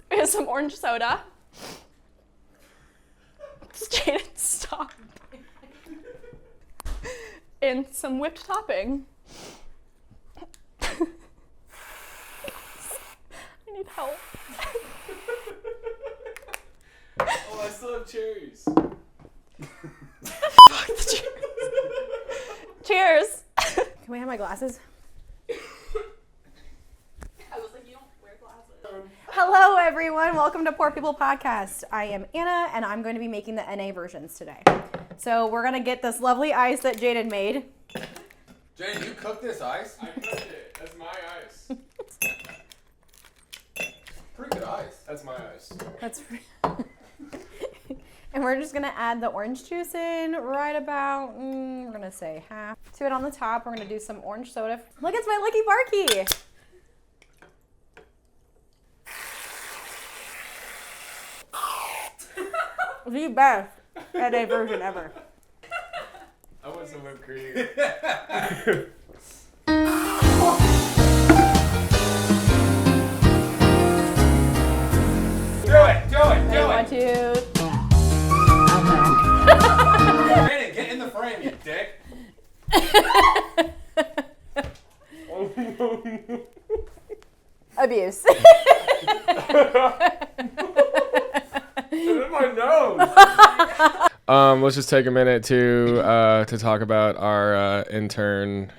Here's some orange soda. Jaden, stop. And some whipped topping. I need help. Oh, I still have cherries. Fuck the cheers. Cheers. Can we have my glasses? I was like, you don't wear glasses. Hello, everyone. Welcome to Poor People Podcast. I am Anna, and I'm going to be making the NA versions today. So we're going to get this lovely ice that Jaden made. Jane, you cooked this ice? I cooked it. That's my ice. Pretty good ice. That's my ice. That's And we're just going to add the orange juice in right about, we're going to say half to it on the top. We're going to do some orange soda. Look, it's my Licky Barky. The best NA version ever. I want some whipped cream. Do it. One, two. Brandon, get in the frame, you dick. Abuse. It's in my nose. Let's just take a minute to talk about our intern.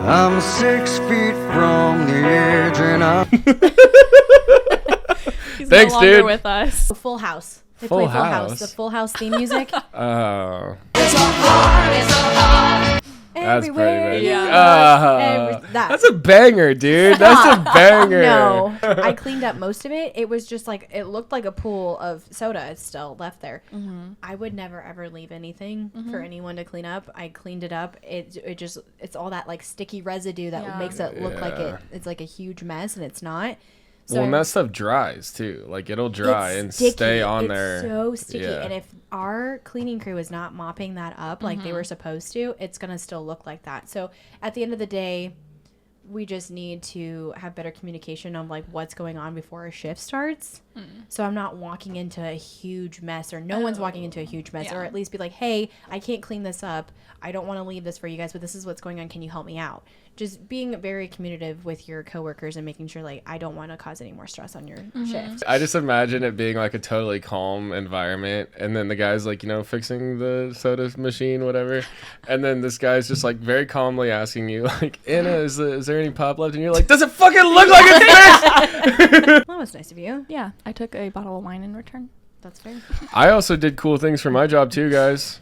I'm 6 feet from the edge and I'm He's Thanks, no longer dude. with us. Full House. They Full play Full House? House. The Full House theme music. Oh, that's Everywhere pretty you bad. look, that. That's a banger, dude. That's a banger. No, I cleaned up most of it. It was just like, it looked like a pool of soda still left there. I would never ever leave anything for anyone to clean up. I cleaned it up. It's all that like sticky residue that makes it look like it's like a huge mess, and it's not. So Well, and that stuff dries too. Like it'll dry it's and sticky. stay on it's there. so sticky. Yeah. And if our cleaning crew is not mopping that up like they were supposed to, it's going to still look like that. So at the end of the day, we just need to have better communication on like what's going on before a shift starts. So I'm not walking into a huge mess, or no one's walking into a huge mess, or at least be like, hey, I can't clean this up. I don't want to leave this for you guys, but this is what's going on. Can you help me out? Just being very communicative with your coworkers and making sure like I don't want to cause any more stress on your shift. I just imagine it being like a totally calm environment, and then the guy's like, fixing the soda machine, whatever, and then this guy's just like very calmly asking you, like, Anna, is there any pop left? And you're like, does it fucking look like it's fixed? Well, that was nice of you. Yeah, I took a bottle of wine in return. That's fair. I also did cool things for my job too, guys.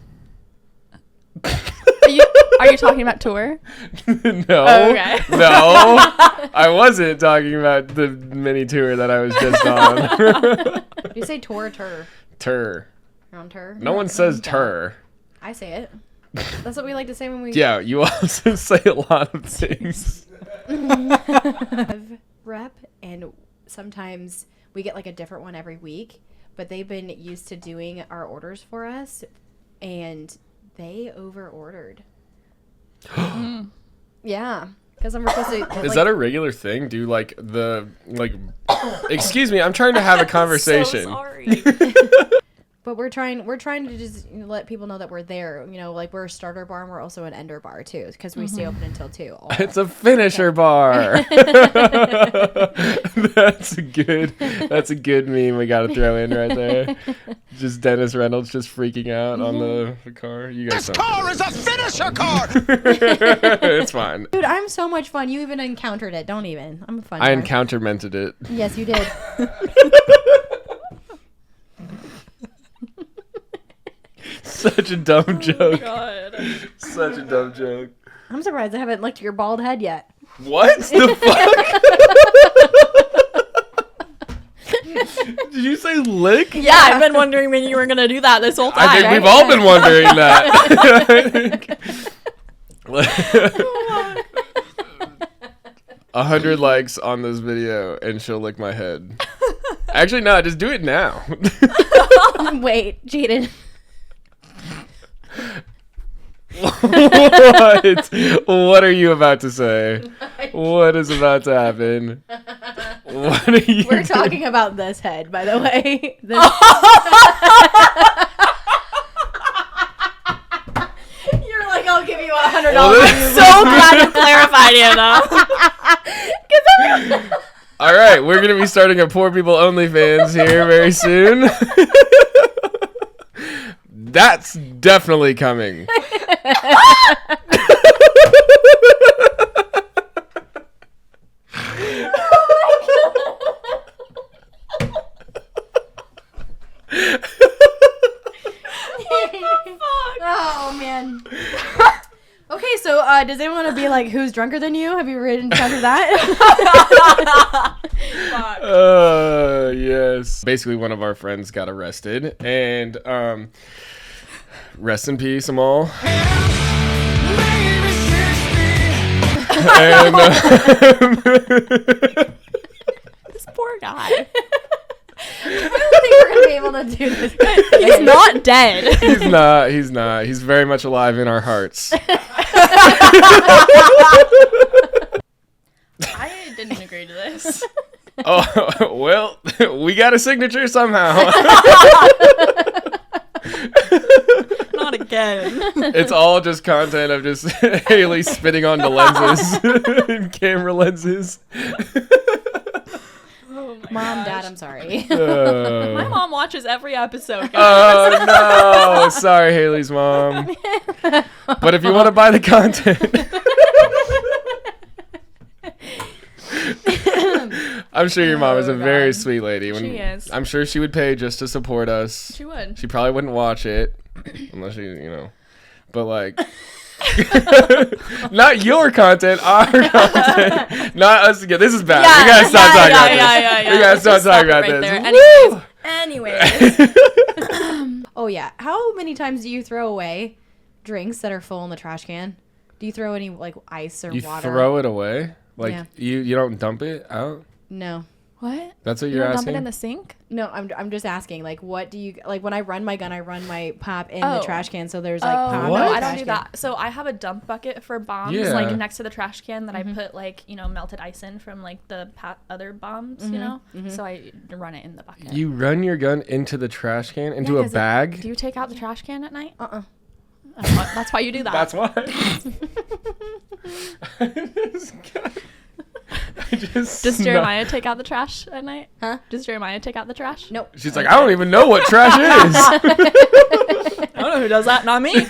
Are you talking about tour? No, Oh, okay. no, I wasn't talking about the mini tour that I was just on. Do you say tour or tur? Tur. You're on tur? No one says tur. I say it. That's what we like to say when we Yeah, you also say a lot of things. rep, and sometimes we get like a different one every week, but they've been used to doing our orders for us, and they over ordered. Yeah, because I'm supposed to. Is that a regular thing? Do like excuse me, I'm trying to have a conversation. So sorry. But we're trying to just let people know that we're there. You know, like we're a starter bar and we're also an ender bar too, because we stay open until 2. It's a finisher bar. That's a good meme we gotta throw in right there. Just Dennis Reynolds just freaking out on the car. You guys This car is a finisher car! It's fine. Dude, I'm so much fun. You even encountered it. Don't even. I'm a fun. I guy. encountermented it. Yes, you did. Such a dumb joke. God. Such a dumb joke. I'm surprised I haven't licked your bald head yet. What the fuck? Did you say lick? Yeah, I've been wondering when you were gonna do that this whole time. I think we've all been wondering that. 100 likes on this video and she'll lick my head. Actually, no, just do it now. Wait, Jaden. What are you about to say? What is about to happen? What are you We're talking about this head, by the way. You're like, I'll give you $100. I'm so glad you clarified, Anna. All right, we're going to be starting a Poor People OnlyFans here very soon. That's definitely coming. Oh, man. Okay, so does anyone want to be like, who's drunker than you? Have you ever encountered that? Yes. Basically, one of our friends got arrested, and rest in peace, Amal. And, This poor guy. I don't think we're going to be able to do this. He's not dead. He's not. He's very much alive in our hearts. I didn't agree to this. Oh, well, we got a signature somehow. Not again. It's all just content of just Haley spitting on the lenses, camera lenses. Oh my Mom, gosh. Dad, I'm sorry. My mom watches every episode, guys. Oh no! Sorry, Haley's mom. But if you want to buy the content, I'm sure your mom is a very sweet lady. She is. I'm sure she would pay just to support us. She would. She probably wouldn't watch it unless she, but like. Not your content, our content. Not us again. This is bad. We gotta stop talking about this. We gotta stop talking about this. Anyways. Oh, yeah. How many times do you throw away drinks that are full in the trash can? Do you throw any, like, ice or You water? throw it away? Like, Yeah. you don't dump it out? No. What? That's what You you're don't asking? dump it in the sink? No, I'm just asking, like, what do you, like, when I run my gun, I run my pop in Oh. the trash can, so there's, like, pop What? No, in the I don't trash do can. that. So I have a dump bucket for bombs, Yeah. like next to the trash can that I put like melted ice in from like the other bombs, you know. So I run it in the bucket. You run your gun into the trash can, into a 'cause bag? Do you take out the trash can at night? Uh-uh. That's why you do that. That's why. Does Jeremiah take out the trash at night? Huh? Does Jeremiah take out the trash? Nope. She's like, I don't even know what trash is. I don't know who does that. Not me. No,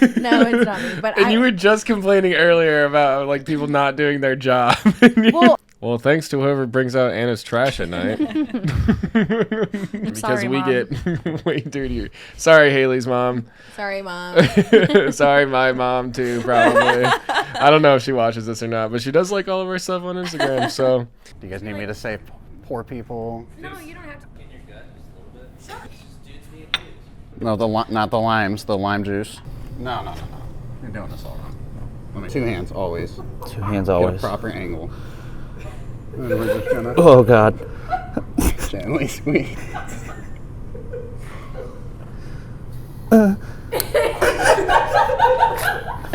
it's not me. But And you were just complaining earlier about like people not doing their job. Well, thanks to whoever brings out Anna's trash at night. Because sorry, we Mom. get way dirtier. Sorry, Haley's mom. sorry, Mom. Sorry, my mom too, probably. I don't know if she watches this or not, but she does like all of our stuff on Instagram, so. Do you guys need me to say poor people? No, you don't have to. No, not the limes, the lime juice. No. You're doing this all wrong. Let me, 2 hands always. 2 hands Get a always. proper angle. We're just gonna Oh God. gently squeeze.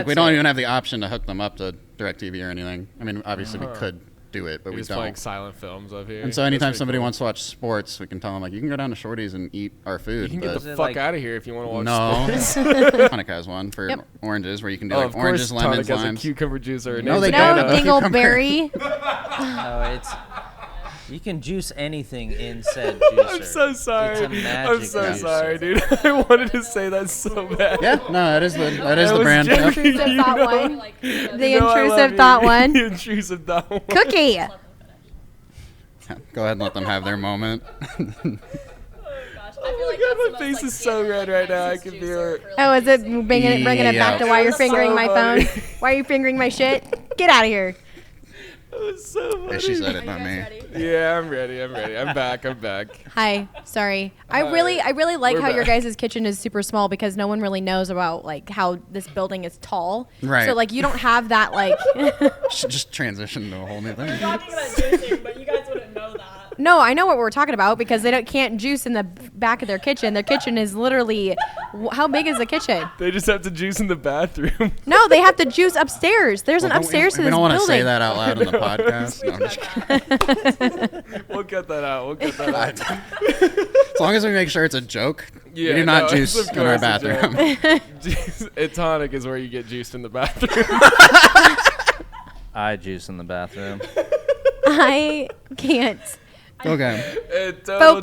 We don't even have the option to hook them up to DirecTV or anything. I mean, obviously we could do it, but We're we just don't. playing silent films up here. And so That's anytime pretty somebody cool. wants to watch sports, we can tell them, like, you can go down to Shorty's and eat our food. You can get but the fuck out of here if you want to watch no. sports. Tonic has one for Yep. oranges where you can do Oh, like of oranges, course, lemons, Tonic has limes. a cucumber juice or a No, they banana. don't. No, dingleberry. No, it's you can juice anything in said juicer. I'm so sorry. It's a magic I'm so juicer. sorry, dude. I wanted to say that so bad. Yeah, no, that is the was brand. Yep. joking. Intrusive You thought know- one. you The know I love intrusive you. thought one. The intrusive thought one. Cookie. Go ahead and let them have their moment. Oh my god, my face is so red right now. I can feel it. Oh, is it bringing it back to why you're fingering my phone? Why are you fingering my shit? Get out of here. That was so funny. Yeah, she said it, not me. Yeah, I'm ready. I'm back. Hi, sorry. I really like We're how your back. guys' kitchen is super small because no one really knows about like how this building is tall. Right. So like you don't have that like. Should just transition to a whole new thing. but you guys wouldn't know that. No, I know what we're talking about because they can't juice in the back of their kitchen. Their kitchen is literally, how big is the kitchen? They just have to juice in the bathroom. No, they have to juice upstairs. There's an upstairs to we this don't want to building. say that out loud on the podcast. No, I'm just kidding. We'll cut that out. As long as we make sure it's a joke, Yeah, we do not no, juice it's of in our course a joke. bathroom. Tonic is where you get juiced in the bathroom. I juice in the bathroom. I can't. Okay. Total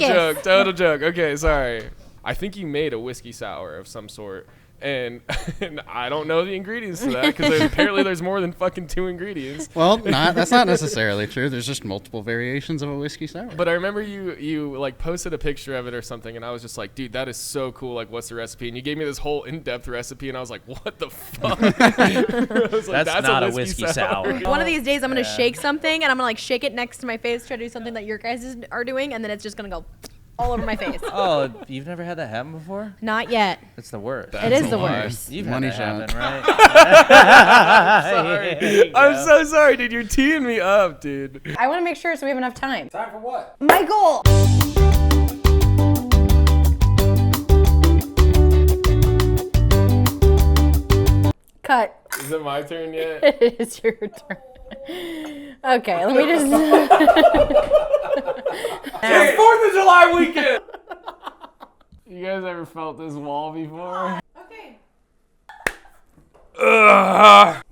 joke. Okay, sorry. I think you made a whiskey sour of some sort, and I don't know the ingredients to that because apparently there's more than fucking 2 ingredients. Well, that's not necessarily true. There's just multiple variations of a whiskey sour. But I remember you like posted a picture of it or something, and I was just like, dude, that is so cool. Like, what's the recipe? And you gave me this whole in-depth recipe, and I was like, what the fuck? I was like, That's not a whiskey sour. One of these days, I'm gonna shake something and I'm gonna like shake it next to my face, try to do something that your guys are doing, and then it's just gonna go all over my face. Oh, you've never had that happen before? Not yet. It's the worst. It is the worst. You've Money had that shot. happen, right? Sorry. I'm so sorry, dude. You're teeing me up, dude. I want to make sure so we have enough time. Time for what? Michael. Cut. Is it my turn yet? It is your turn. Okay, let me just. It's 4th of July weekend! You guys ever felt this wall before? Okay. Ugh.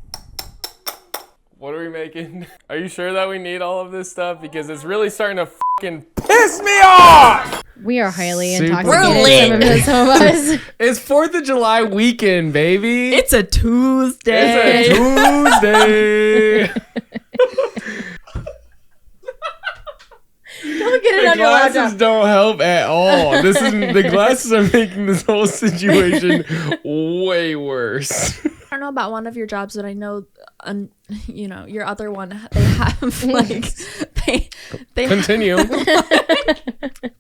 What are we making? Are you sure that we need all of this stuff? Because it's really starting to fucking piss me off! We are highly Super intoxicated. Some of us. It's 4th of July weekend, baby. It's a Tuesday. It's a Tuesday. Don't get it The on your glasses laptop. don't help at all. The glasses are making this whole situation way worse. I don't know about one of your jobs, but I know, your other one. They have like they Continue.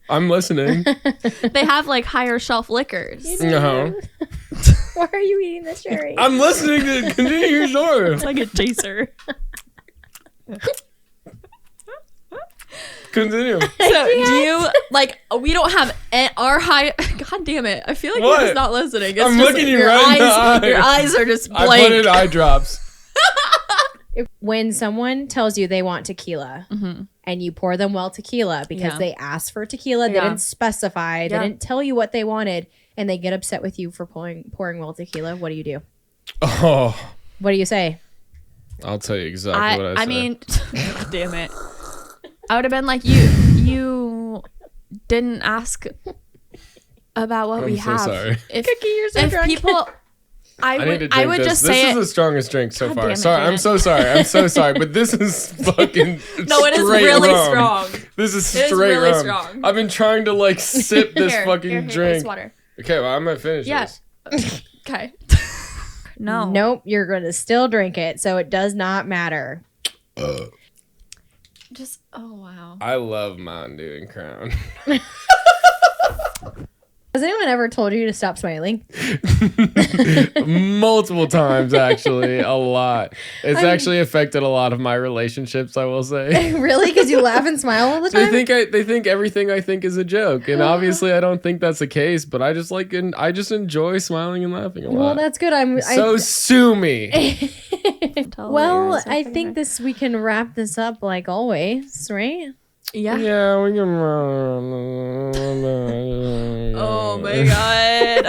I'm listening. they have like higher shelf liquors. Uh-huh. Why are you eating this cherry? I'm listening to continue your story. It's like a chaser. Continue. So do you like? We don't have our high. God damn it! I feel like What? you're just not listening. It's I'm just looking you your right in the eyes. Your eye. eyes are just I blank. put in eye drops. When someone tells you they want tequila and you pour them well tequila because Yeah. they asked for tequila, they Yeah. didn't specify, they Yeah. didn't tell you what they wanted, and they get upset with you for pouring well tequila, what do you do? Oh, What do you say? I'll tell you exactly what I I said. mean, God damn it. I would have been like, you didn't ask about what we I'm so have. sorry. If, Cookie, you're so if drunk. people, I need to drink I would this. just This say is it. the strongest drink so God far. damn it, Sorry, I'm Dan. so sorry. I'm so sorry, but this is fucking No, it is straight really rum. strong. This is It is straight really rum. strong. I've been trying to like sip this Here, fucking here, this drink. water. Okay, well I'm gonna finish Yeah. this. Okay. No. Nope, you're going to still drink it, so it does not matter. Just oh wow. I love Mountain Dew and Crown. Does Has anyone ever told you to stop smiling? Multiple times, actually, a lot. It's actually affected a lot of my relationships, I will say. Really? Because you laugh and smile all the time? They think everything I think is a joke, and obviously I don't think that's the case. But I just enjoy smiling and laughing a lot. Well, that's good. Sue me. Well, I think we can wrap this up like always, right? Yeah. Yeah, we can. Oh my god.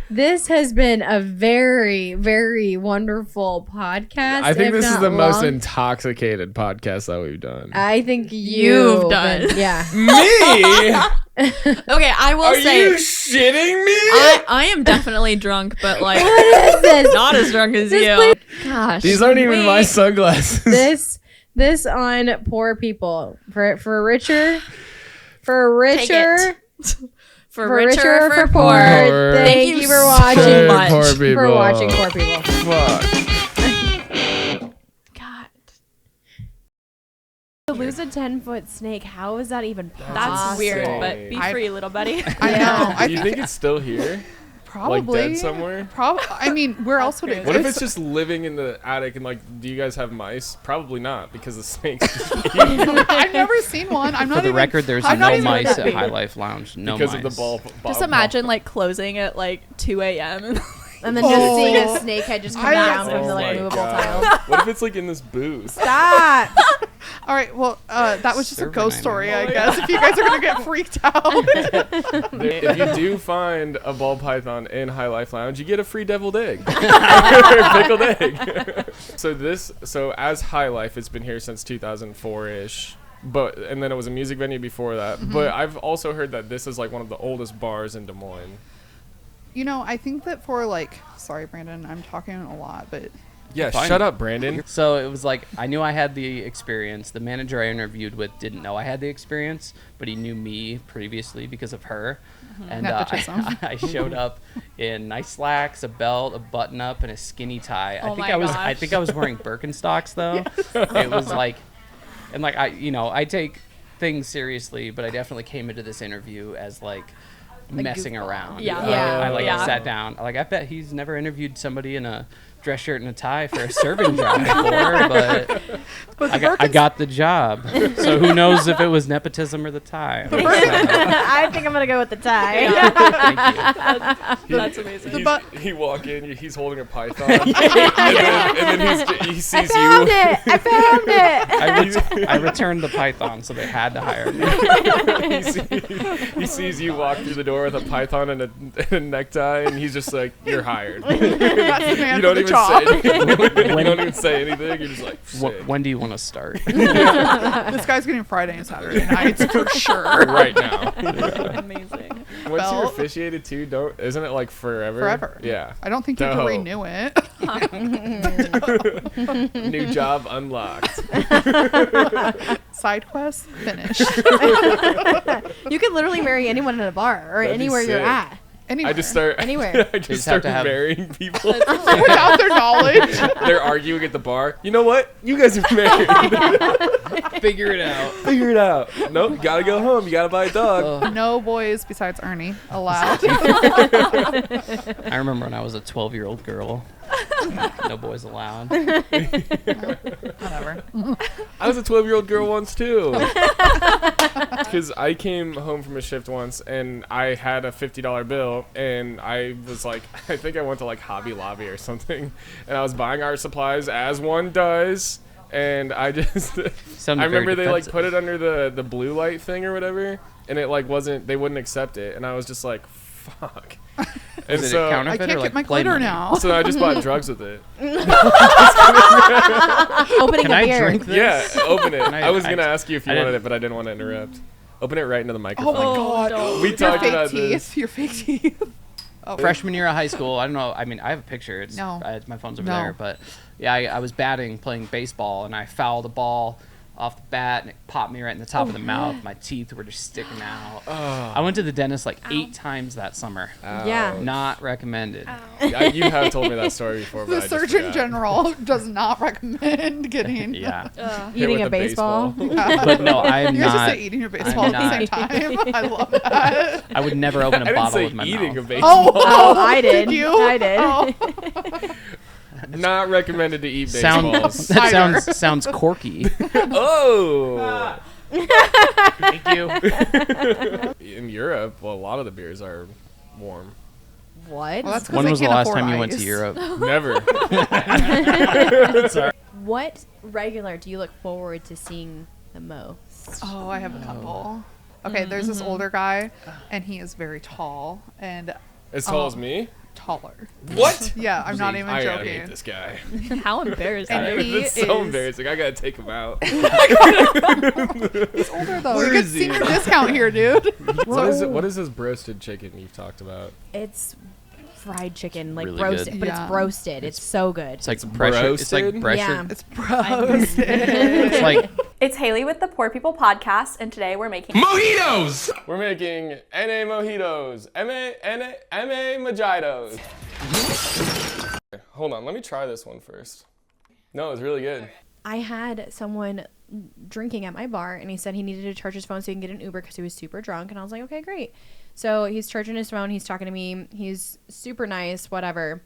This has been a very, very wonderful podcast. I think if this is not the most long. intoxicated podcast that we've done. I think You've done. Yeah. Me? Okay, I will Are say. you shitting me? I am definitely drunk, but like What is this? not as drunk as This you. place- Gosh. These aren't even my wait. sunglasses. This on poor people. For richer. Take it. For richer or for poor. poor. Thank you for watching. so much. Poor people. For watching Poor People. Fuck. God. To lose a 10-foot snake, how is that even possible? That's weird, insane. but be free, little buddy. I know. Do you think it's still here? Probably. Like dead somewhere? I mean, where else would it What if exist? it's just living in the attic and like, do you guys have mice? Probably not, because the snakes just I've never seen one. I'm For not the even, record, there's I'm not no even- mice at High Life Lounge. No because mice. of the ball. Just imagine like closing at like 2 a.m. And then just seeing a snake head just come down from the like my movable God. tile. What if it's like in this booth? Stop! All right, well, that was just a Server ghost nightmare. story, I guess. If you guys are gonna get freaked out. If you do find a ball python in High Life Lounge, you get a free deviled egg, pickled egg. So as High Life, it's been here since 2004-ish. And then it was a music venue before that. Mm-hmm. But I've also heard that this is like one of the oldest bars in Des Moines. You know, I think that for like, sorry, Brandon, I'm talking a lot, but Yeah, Fine. shut up, Brandon. So it was like, I knew I had the experience. The manager I interviewed with didn't know I had the experience, but he knew me previously because of her. And Nepotism. I showed up in nice slacks, a belt, a button up, and a skinny tie. Oh my I gosh. think I was wearing Birkenstocks though. It was like, and like I take things seriously, but I definitely came into this interview as like messing around. Yeah. I sat down. Like I bet he's never interviewed somebody in a dress shirt and a tie for a serving job before, but I got the job. So who knows if it was nepotism or the tie? I think I'm gonna go with the tie. Thank you. That's amazing. He walk in, he's holding a python, and then he sees you. I found it. I returned the python, so they had to hire me. He sees you walk through the door with a python and a necktie, and he's just like, "You're hired." that's the man You for don't the even job. say anything. You don't even say anything. You're just like, "Sick." When do you want to start? This guy's getting Friday and Saturday nights for sure. right now. Amazing. Once you're Well- officiated too, isn't it like forever? Forever. Yeah. I don't think you have to No. renew it. New job unlocked. Side quest finished. You could literally marry anyone in a bar or That'd be anywhere you're sick. at. Anywhere. I just start Anywhere. I just just have start to have- marrying people. without their knowledge. They're arguing at the bar. You know what? You guys are married. Figure it out. Figure it out. Nope. You gotta go home. You gotta buy a dog. No boys besides Ernie allowed. I remember when I was a 12-year-old girl. No boys allowed. Whatever. I was a 12-year-old girl once too. Because I came home from a shift once and I had a $50 bill and I was like, I think I went to like Hobby Lobby or something, and I was buying art supplies as one does, and I just Sounded I remember very they like defensive. put it under the blue light thing or whatever, and it like they wouldn't accept it, and I was just like, fuck. And Is it so a counterfeit I or can't like get my play glitter money? now. so I just bought drugs with it. Opening Can a I beer. drink this? Yeah, open it. I was I- gonna ask you if you I wanted didn't- it, but I didn't want to interrupt. Open it right into the Oh microphone. my god. don't. We Your talked fake about teeth. this. Your fake teeth. Oh, Freshman year of high school, I don't know. I mean, I have a picture. It's No. my phone's over No. there, but yeah, I was batting, playing baseball, and I fouled a ball off the bat, and it popped me right in the top of the mouth. My teeth were just sticking out. I went to the dentist like 8 times that summer. Yeah. Not recommended. You have told me that story before, but The I just Surgeon forgot. General does not recommend getting. Yeah. Hit Eating with a baseball. But no, I am You guys just not. say eating a baseball I'm at the same time. I love that. I would never open I a didn't bottle say with my eating mouth. a baseball. Oh, I did. you? I did. Oh. Not recommended to eat Sound, baseballs. that sounds corky. Oh. Thank you. In Europe, well, a lot of the beers are warm. What? Well, that's 'cause When they was the can't last afford time you went to ice. Europe? Never. What regular do you look forward to seeing the most? Oh, I have a couple. Okay, there's this older guy, and he is very tall and As tall as me? taller. What? Yeah, I'm not even I gotta joking. hate this guy. How embarrassing. And he It's so is- embarrassing. I gotta take him out. He's older though. Where You get is he? senior discount here, dude. What is this roasted chicken you've talked about? It's fried chicken, like Really roasted, good. but Yeah. it's roasted. It's so good. It's like pressure. It's like roasted? pressure. Yeah. It's roasted. It's like It's Haley with the Poor People Podcast, and today we're making Mojitos! We're making NA mojitos. MA mojitos. Hold on, let me try this one first. No, it's really good. I had someone drinking at my bar, and he said he needed to charge his phone so he can get an Uber because he was super drunk. And I was like, okay, great. So he's charging his phone. He's talking to me. He's super nice, whatever.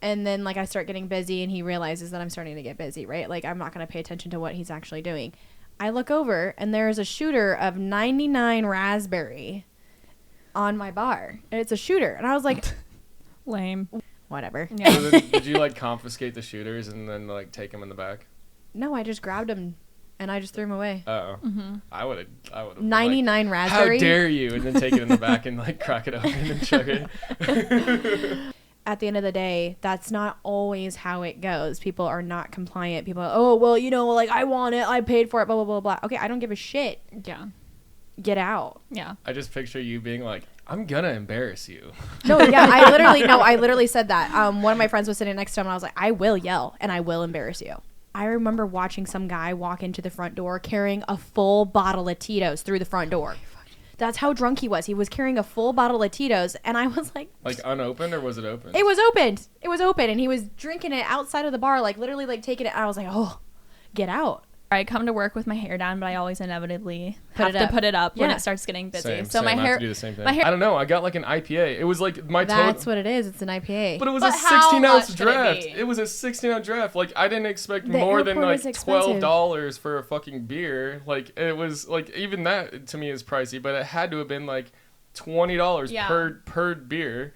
And then, like, I start getting busy, and he realizes that I'm starting to get busy, right? Like, I'm not going to pay attention to what he's actually doing. I look over, and there's a shooter of 99 raspberry on my bar. And it's a shooter. And I was like, lame. whatever. Yeah. So then, did you like confiscate the shooters and then like take them in the back? No, I just grabbed him, and I just threw him away. Oh, I would have. 99 raspberry. How dare you? And then take it in the back and like crack it open and chug it. At the end of the day, that's not always how it goes. People are not compliant. People are, oh, well, you know, like, I want it. I paid for it, blah, blah, blah, blah. Okay, I don't give a shit. Yeah. Get out. Yeah. I just picture you being like, I'm gonna embarrass you. No, yeah, I literally said that. One of my friends was sitting next to him, and I was like, I will yell, and I will embarrass you. I remember watching some guy walk into the front door carrying a full bottle of Tito's through the front door. That's how drunk he was. He was carrying a full bottle of Tito's, and I was like... Like unopened, or was it open? It was opened. It was open, and he was drinking it outside of the bar, like literally like taking it. And I was like, oh, get out. I come to work with my hair down, but I always inevitably Put have it to up. put it up when Yeah. it starts getting busy. Same, so same. my I have hair, to do the same thing. my hair. I don't know. I got like an IPA. It was like my That's total. what it is. It's an IPA. But it was But a how 16 much ounce could it draft. be? It was a 16 ounce draft. Like I didn't expect The more than airport like is expensive. $12 for a fucking beer. Like it was like even that to me is pricey, but it had to have been like $20 Yeah. per beer.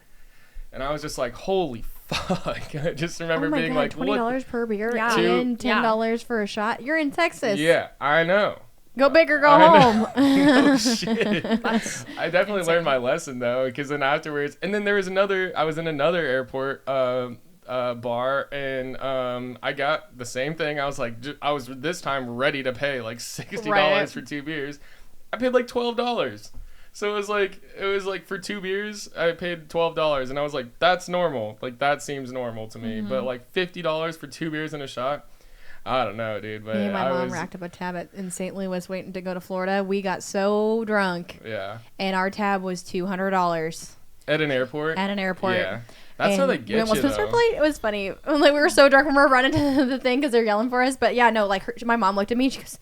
And I was just like, holy fuck. I just remember oh my being God, like, $20 what? per beer Yeah. and $10 for a shot. You're in Texas. Yeah, I know. Go big or go I home. know. No shit. I definitely learned my lesson though, because then afterwards, and then there was another. I was in another airport bar, and I got the same thing. I was like, I was this time ready to pay like $60 Right. for 2 beers. I paid like $12. So it was like for 2 beers, I paid $12, and I was like, that's normal. Like that seems normal to me. But like $50 for 2 beers and a shot. I don't know, dude, but Me and my I mom was, racked up a tab in St. Louis waiting to go to Florida. We got so drunk, yeah, and our tab was $200 at an airport. at an airport. Yeah, that's how And they we get almost you missed our though. flight. It was funny. Like we were so drunk when we were running to the thing because they're yelling for us. But yeah, no, like my mom looked at me. She goes,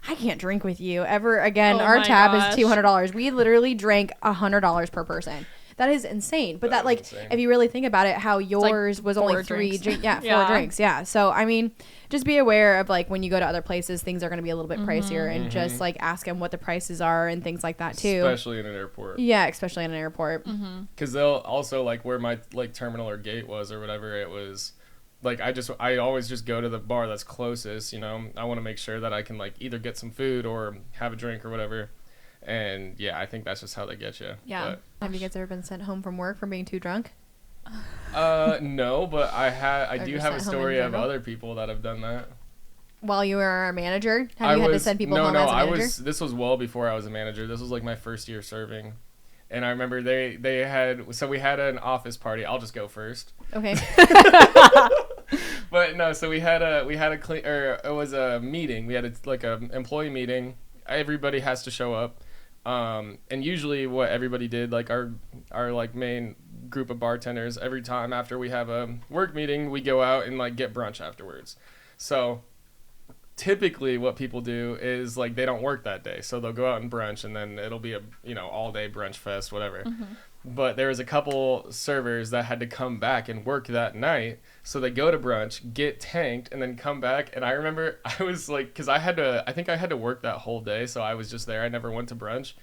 "I can't drink with you ever again. Oh Our my tab gosh. is $200. We literally drank $100 per person. That is insane. But that is like, insane. if you really think about it, how yours was only 4 three, drinks. yeah, 4 Yeah. drinks, yeah. So I mean, just be aware of like when you go to other places, things are going to be a little bit pricier, and just like ask them what the prices are and things like that too. Especially in an airport. Yeah, especially in an airport. Because they'll also like where my like terminal or gate was or whatever it was. Like I always just go to the bar that's closest. You know, I want to make sure that I can like either get some food or have a drink or whatever. And yeah, I think that's just how they get you. Yeah. Have you guys ever been sent home from work for being too drunk? No, but I Or do just have a at home in story of general? other people that have done that. While you were a manager, have you had to send people home as a manager? This was well before I was a manager. This was like my first year serving. And I remember we had an office party. I'll just go first. Okay. But no, so we had a clean, or it was a meeting. We had a employee meeting. Everybody has to show up. And usually what everybody did, like our like main group of bartenders, every time after we have a work meeting, we go out and like get brunch afterwards. So typically what people do is like they don't work that day, so they'll go out and brunch, and then it'll be a all day brunch fest, whatever. But there was a couple servers that had to come back and work that night, so they go to brunch, get tanked, and then come back. And I remember I was like, because I think I had to work that whole day, so I was just there. I never went to brunch.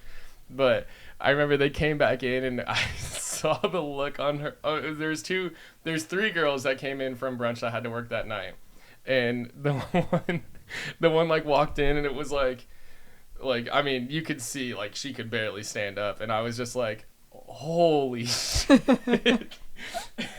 But I remember they came back in, and I saw the look on her. Oh, there's 3 girls that came in from brunch that had to work that night, and the one like walked in, and it was like I mean, you could see like she could barely stand up, and I was just like, holy shit.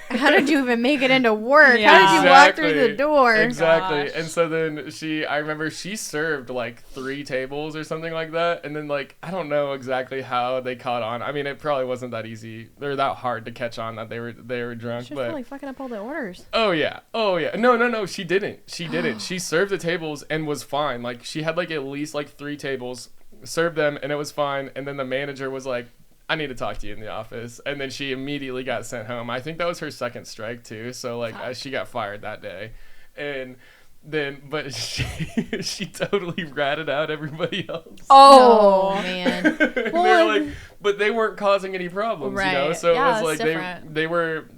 How did you even make it into work? Yeah. How did you walk through the door? Exactly. Gosh. And so then I remember she served like 3 tables or something like that. And then like, I don't know exactly how they caught on. I mean, it probably wasn't that easy. They're that hard to catch on that they were drunk. She's but probably fucking up all the orders. Oh yeah. No, she didn't. She served the tables and was fine. Like she had like at least like 3 tables, served them, and it was fine. And then the manager was like, I need to talk to you in the office. And then she immediately got sent home. I think that was her second strike too. So like she got fired that day. And then, but she totally ratted out everybody else. Oh man. They're like, but they weren't causing any problems, Right. So Yeah, it was it's like different.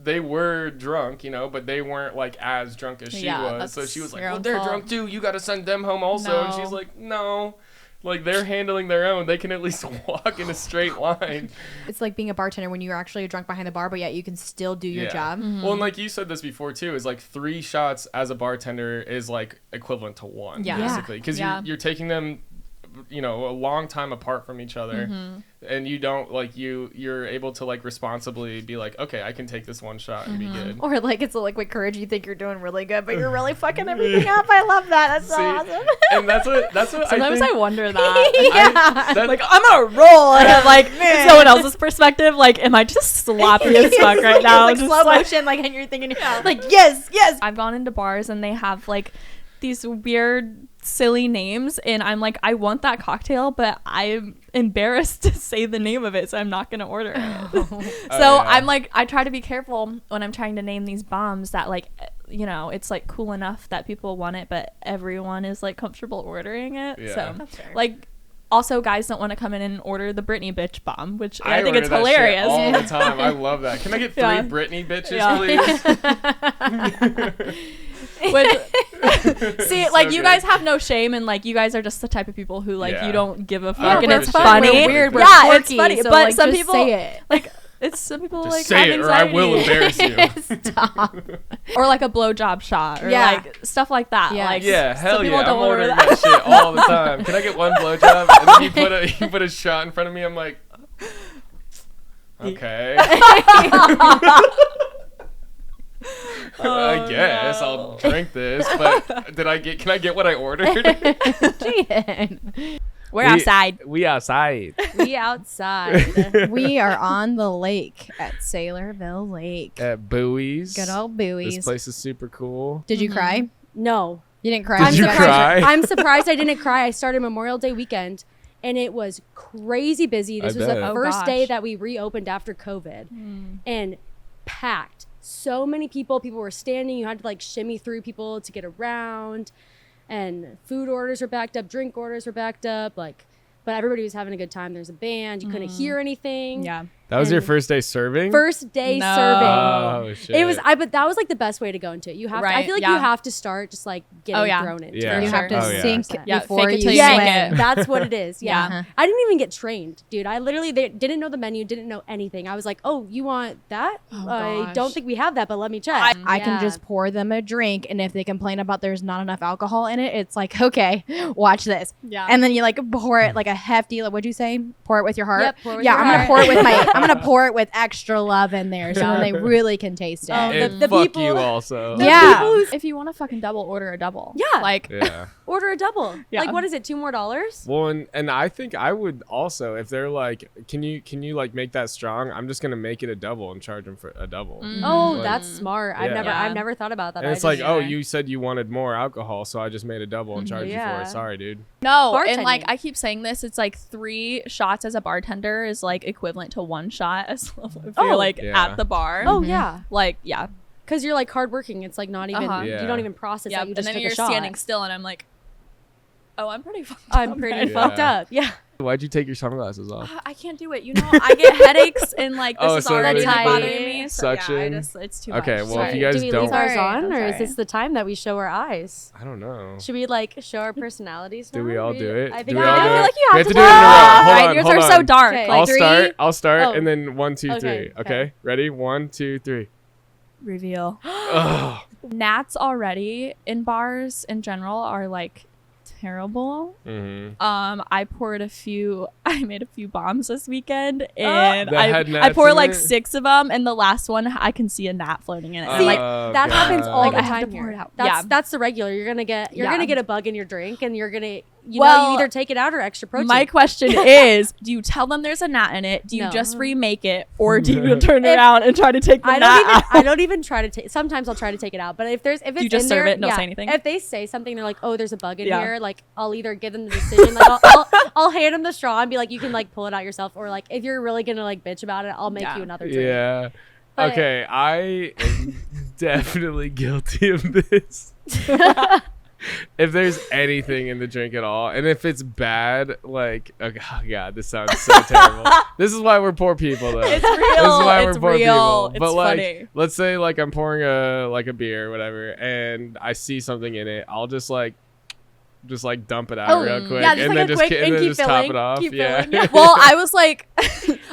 they were drunk, but they weren't like as drunk as she Yeah, was. So that's she was like, your well, own they're fault. drunk too. You got to send them home also. And she's No. like, no. Like, they're handling their own. They can at least walk in a straight line. It's like being a bartender when you're actually drunk behind the bar, but yet you can still do your job. Well, and like you said this before too, is like 3 shots as a bartender is like equivalent to 1, Yeah. basically, because Yeah. you're taking them, a long time apart from each other, and you don't like you're able to like responsibly be like, okay, I can take this 1 shot and be good. Or like it's like with courage, you think you're doing really good, but you're really fucking everything up. I love that. That's so See, awesome. And that's what Sometimes I I wonder that. Yeah. Like, I'm on a roll, and I'm like, in someone else's perspective, like, am I just sloppy as fuck right now? Like Just slow like- motion, like, and you're thinking, like, yes. I've gone into bars and they have like these weird silly names, and I'm like, I want that cocktail, but I'm embarrassed to say the name of it, so I'm not gonna order it. So I'm like, I try to be careful when I'm trying to name these bombs that like, it's like cool enough that people want it, but everyone is like comfortable ordering it. Yeah. So That's fair. like, also guys don't want to come in and order the Britney bitch bomb, which I think order it's that shit hilarious. all the time. I love that. Can I get 3 Yeah. Britney bitches, Yeah. please? See, So like, you good. guys have no shame, and like, you guys are just the type of people who like, Yeah. you don't give a I fuck, don't and give it's a shit. funny. We're weird, we're Yeah, quirky, it's funny, so, but like, some just people say it. like, it's some people Just like say have it, or I anxiety. will embarrass you. Stop. Or like a blowjob shot, or Yeah. like stuff like that. Yeah. Like, Yeah, some hell people yeah. I'm don't order ordering that shit all the time. Can I get 1 blowjob? And then you put a shot in front of me. I'm like, okay. I guess I'll drink this, but can I get what I ordered? Jaden. We're outside. We outside. We outside. We are on the lake at Sailorville Lake. At Buoys. Good old buoys. This place is super cool. Did you cry? No. You didn't cry? Did I'm you surprised. cry? I'm surprised I didn't cry. I started Memorial Day weekend, and it was crazy busy. This I was bet. the Oh, first day gosh. that we reopened after COVID, and packed. So many people. People were standing. You had to like shimmy through people to get around, and food orders were backed up. Drink orders were backed up. But everybody was having a good time. There's a band. You couldn't hear anything. Yeah. That was your And first day serving? First day No. serving. Oh, shit. It was but that was like the best way to go into it. You have to, I Right, feel like yeah. you have to start just like getting Oh, yeah. thrown into Yeah. it. You have to Oh, yeah. sink Yeah, before fake it you till you Yes, make it. that's what it is. Yeah. Yeah. I didn't even get trained, dude. I literally didn't know the menu, didn't know anything. I was like, oh, you want that? Oh, I gosh. don't think we have that, but let me check. I can Yeah. just pour them a drink, and if they complain about there's not enough alcohol in it, it's like, okay, watch this. Yeah. And then you like pour it like a hefty, like, what'd you say? Pour it with your heart? Yep, pour it with yeah, your I'm gonna heart. pour it with I'm gonna pour it with extra love in there, so then they really can taste it. Oh, And the fuck people- you also. Yeah. people who- If you want to fucking double, order a double. Yeah. Like, Yeah. Order a double. Yeah. Like, what is it? $2 more? Well, and I think I would also, if they're like, can you like make that strong? I'm just gonna make it a double and charge them for a double. Oh, Like, that's smart. yeah. I've never thought about that. and it's I like, just- oh, you said you wanted more alcohol, so I just made a double and charged you for Yeah. it. Sorry, dude. No, and like Bartending. I keep saying this, it's like 3 shots as a bartender is like equivalent to 1 shot as if you're like Yeah. at the bar. Oh yeah, Like yeah. because you're like hardworking. It's like not even Uh-huh. you Yeah. don't even process Yeah. that. You And just then took you're a shot. standing still and I'm like, oh, I'm pretty fucked I'm up pretty right fucked Yeah. up. Yeah. Why'd you take your sunglasses off? I can't do it. You know, I get headaches and like this Oh, is so already it's like, like bothering me. So yeah, suction? it's too Okay, much. well, if Sorry. you guys do we don't, leave ours Sorry, on, I'm or is sorry. this the time that we show our eyes? I don't know. Should we like show our personalities? Do now? we all do it? I Do think we I all do feel it? like you We have have to to do it in a row. Hold Right, on, yours hold are on. so dark. Okay. Like I'll start, Oh. and then 1, 2, 3. Okay, Okay, ready? 1, 2, 3. Reveal. Ugh. Gnats already in bars in general are like terrible. Mm-hmm. I made a few bombs this weekend and That had I gnats poured in like it? 6 of them and the last one I can see a gnat floating in it. And I'm See, like, that happens all Like, the I have time to pour here. it out. That's Yeah. that's the regular. You're gonna get a bug in your drink, and you're gonna you Well, either take it out or extra protein. my question is, do you tell them there's a gnat in it? Do you No. just remake it, or do you turn around and try to take the I gnat out? don't even try to take. Sometimes I'll try to take it out, but if it's You just in serve there, it, don't say anything? If they say something, they're like, "Oh, there's a bug in Yeah. here." Like, I'll either give them the decision, like I'll hand them the straw and be like, "You can like pull it out yourself," or like if you're really gonna like bitch about it, I'll make you another drink. Yeah. But- Okay, I am definitely guilty of this. If there's anything in the drink at all, and if it's bad, like, oh god, this sounds so terrible. This is why we're poor people, though. It's This is real. why It's we're poor real. people. But It's like, funny. let's say like I'm pouring a beer or whatever, and I see something in it, I'll just dump it out real quick, yeah, just and like then a quick and and then keep just top filling, it off. keep Yeah. filling, yeah. Well, I was like,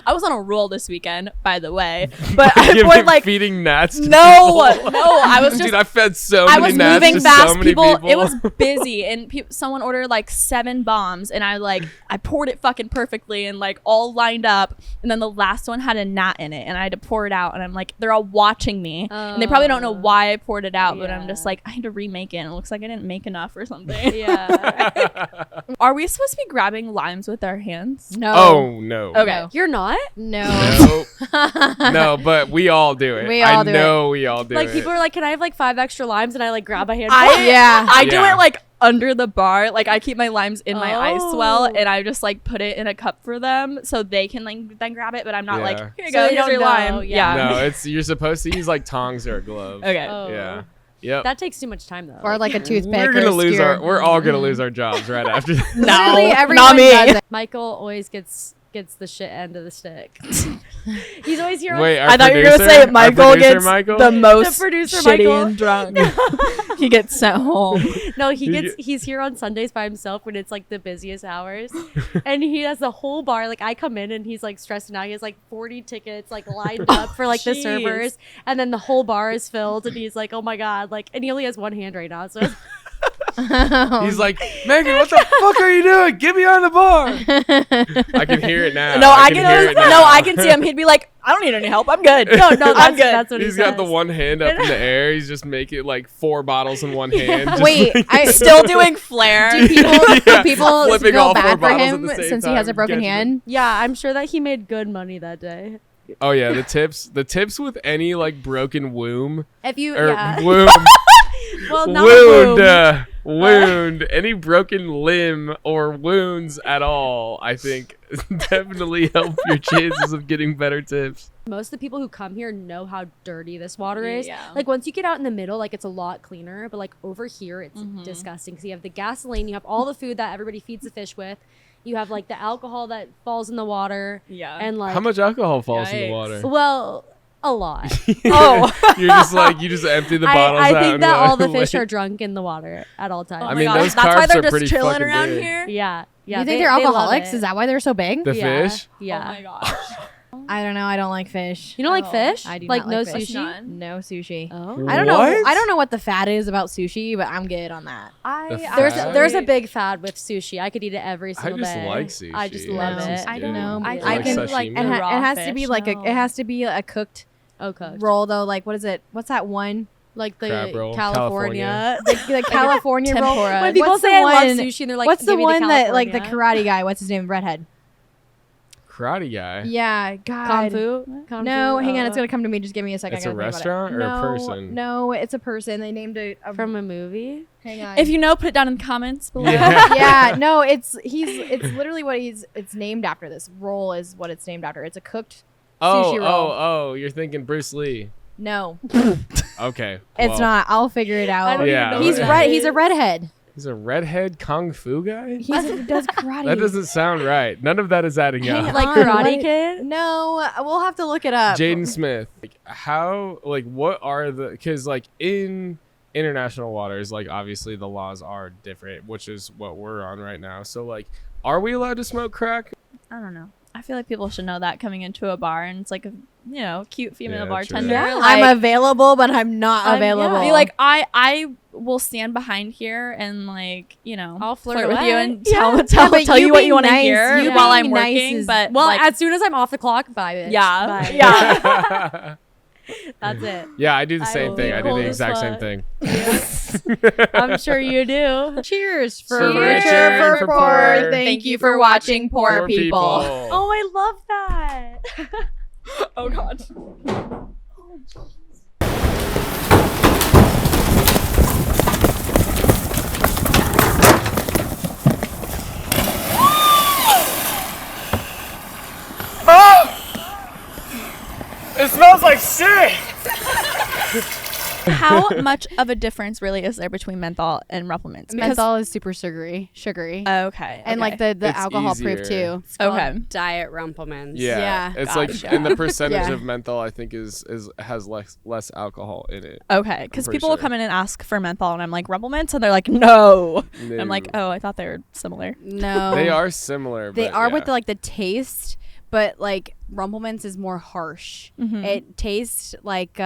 I was on a roll this weekend, by the way, but I Giving- poured like feeding gnats. To no, people. no, I was just. Dude, I fed so I many was gnats moving to fast. so many people. It was busy, and someone ordered like 7 bombs, and I poured it fucking perfectly and like all lined up, and then the last one had a gnat in it, and I had to pour it out, and I'm like, they're all watching me, and they probably don't know why I poured it out, but I'm just like, I had to remake it, and it looks like I didn't make enough or something. Yeah. Are we supposed to be grabbing limes with our hands? No. Oh no. Okay. You're not? No. No, but we all do it. We all do I know we all do Like it. people are like, "Can I have like 5 extra limes?" And I like grab a handful. I do Yeah. it like under the bar. Like I keep my limes in my ice well, Oh. and I just like put it in a cup for them so they can like then grab it. But I'm not like, Yeah. here you So go, they here's don't your know, lime. yeah. Yeah. No, you're supposed to use like tongs or a glove. Okay. Oh. Yeah. Yep. That takes too much time though. Or like a toothpick. We're or gonna a lose skewer. we're all gonna lose our jobs right after this. Literally No, everyone not me. does it. Michael always gets the shit end of the stick. He's always here. Wait, our I thought you were producer- gonna say our Michael producer gets Michael? the most The producer shitty Michael. and drunk. He gets sent home. No, he's here on Sundays by himself when it's like the busiest hours, and he has the whole bar. Like I come in and he's like stressing out. He has like 40 tickets like lined up for like the Jeez. servers, and then the whole bar is filled, and he's like, "Oh my god!" Like, and he only has one hand right now, so. He's like, Megan, what the fuck are you doing? Get me on the bar. I can hear it now. No, I hear it now. no, I can see him. He'd be like, I don't need any help. I'm good. No, I'm that's good. that's what He's he got the says. one hand up in the air. He's just making like 4 bottles in one hand. just Wait, like- I Still doing flair. do people, Yeah, do people flipping feel all 4 bad for bottles at him the same since he has time a broken catching them. hand? Yeah, I'm sure that he made good money that day. Oh yeah, the tips with any like broken womb If you, or yeah. womb Well, not wound, a womb. wound, any broken limb or wounds at all, I think definitely help your chances of getting better tips. Most of the people who come here know how dirty this water is. Yeah. Like once you get out in the middle, like it's a lot cleaner, but like over here it's disgusting because you have the gasoline, you have all the food that everybody feeds the fish with, you have like the alcohol that falls in the water, Yeah. and like How much alcohol falls in the Yikes. water? well, a lot. Oh. You're just like you just empty the bottles I out. think and that all the like- fish are drunk in the water at all times. Oh I my mean, gosh, those that's why carbs they're are just pretty chilling fucking around big. here. yeah, yeah. You think they they're love alcoholics? it. Is that why they're so big? The Yeah, fish? Yeah. Oh my gosh. I don't know. I don't like fish. You don't like Oh, fish? I do like not no like fish. sushi? None. No sushi. Oh. I don't know. What? I don't know what the fat is about sushi, but I'm good on that. There's a big fad with sushi. I could eat it every I single just day. like sushi. I just Yeah, love it's it. just I don't good. know. You I like can sashimi? like, the raw it has to fish, be like no. it has to be a cooked Oh, cooked. roll though. Like what is it? What's that one? Like the Crab roll, California. The California roll. tempura. When people What's say the I love one- sushi and they're like, what's the "Give me one that like the California." karate guy? What's his name? Redhead. Karate guy. Yeah, God. Kung Fu? Kung No, Fu? hang on. It's gonna come to me. Just give me a second. It's I a gotta think restaurant or about a it. person? No, it's a person. They named it From a movie. Hang on. If you know, put it down in the comments below. Yeah, no, it's literally what it's named after. This roll is what it's named after. It's a cooked sushi roll. Oh, you're thinking Bruce Lee. No, Okay. it's well, not. I'll figure it out. Yeah. He's red. He's a redhead. He's a redhead kung fu guy? He does karate. That doesn't sound right. None of that is adding up. Like Karate Kid? No, we'll have to look it up. Jaden Smith. What are the, because like in international waters, like obviously the laws are different, which is what we're on right now. So like, are we allowed to smoke crack? I don't know. I feel like people should know that coming into a bar and it's like a cute female Yeah, bartender. true. Yeah, Like, I'm available, but I'm not available. Be like, I will stand behind here and like, I'll flirt with you and Yeah. tell but you what being you want to nice- hear you while being I'm nice working. is- But Well, like, as soon as I'm off the clock, bye, bitch. yeah, Bye. yeah, that's it. Yeah, I do the I same will thing. be I do cold the as exact same fuck. thing. I'm sure you do. Cheers for For richer, richer, for for poor. poor. Thank you for watching Poor People. Oh, I love that. Oh God. It smells like shit. How much of a difference really is there between menthol and Rumplemint's? Menthol is super sugary. Okay. And like the It's alcohol proof easier. too. Okay. Diet Rumplemans. Yeah, Yeah. it's Gotcha. like, and the percentage Yeah. of menthol I think has less alcohol in it. Okay, because pretty people will sure. come in and ask for menthol, and I'm like Rumplemint's, and they're like, no. No. I'm like, oh, I thought they were similar. No, They are similar. They but are yeah. with the like the taste, but like Rumplemints is more harsh. Mhm. It tastes like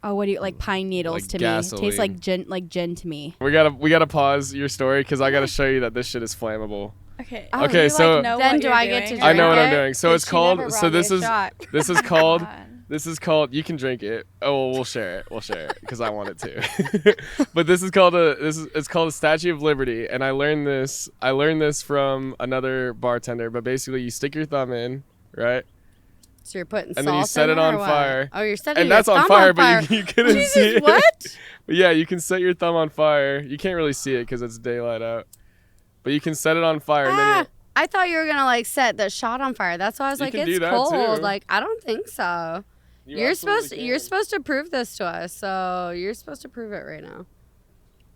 what do you like pine needles Like to me. It tastes gasoline. like gin to me. We gotta pause your story because I gotta show you that this shit is flammable. Okay. Oh, Okay, you, so- like, know Then what do you're I get to doing? drink I know what I'm it? doing. So 'Cause it's she called. never So brought me this a is shot. this is called. This is called. You can drink it. Oh, well, we'll share it. We'll share it because I want it to. But this is called it's called a Statue of Liberty, and I learned this from another bartender. But basically, you stick your thumb in, right? So you're putting And salt then you set in it it on or what? fire. Oh, you're setting And your that's on thumb fire, fire. but you couldn't Jesus, see it. what? But yeah, you can set your thumb on fire. You can't really see it because it's daylight out. But you can set it on fire. And then I thought you were gonna like set the shot on fire. That's why I was You like, can do it's that, cold. too. Like, I don't think so. You're supposed to prove this to us. So you're supposed to prove it right now.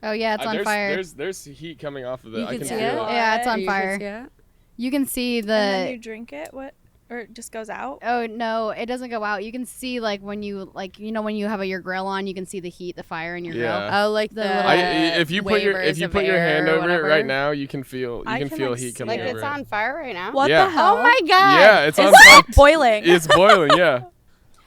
Oh yeah, it's on fire. There's heat coming off of it. You I can can see feel it? it. Yeah, it's on You can fire. see it? You can see And then you the. drink it. What? Or it just goes out. Oh no, it doesn't go out. You can see like when you when you have your grill on, you can see the heat, the fire in your Yeah. grill. Oh, like The the little- If you put your waivers of hand air or over it whatever. right now, you can feel I can, feel like, heat see coming like over it's it. on fire right now. What Yeah. the hell? Oh my god! Yeah, it's on It's fire. boiling. It's boiling. Yeah.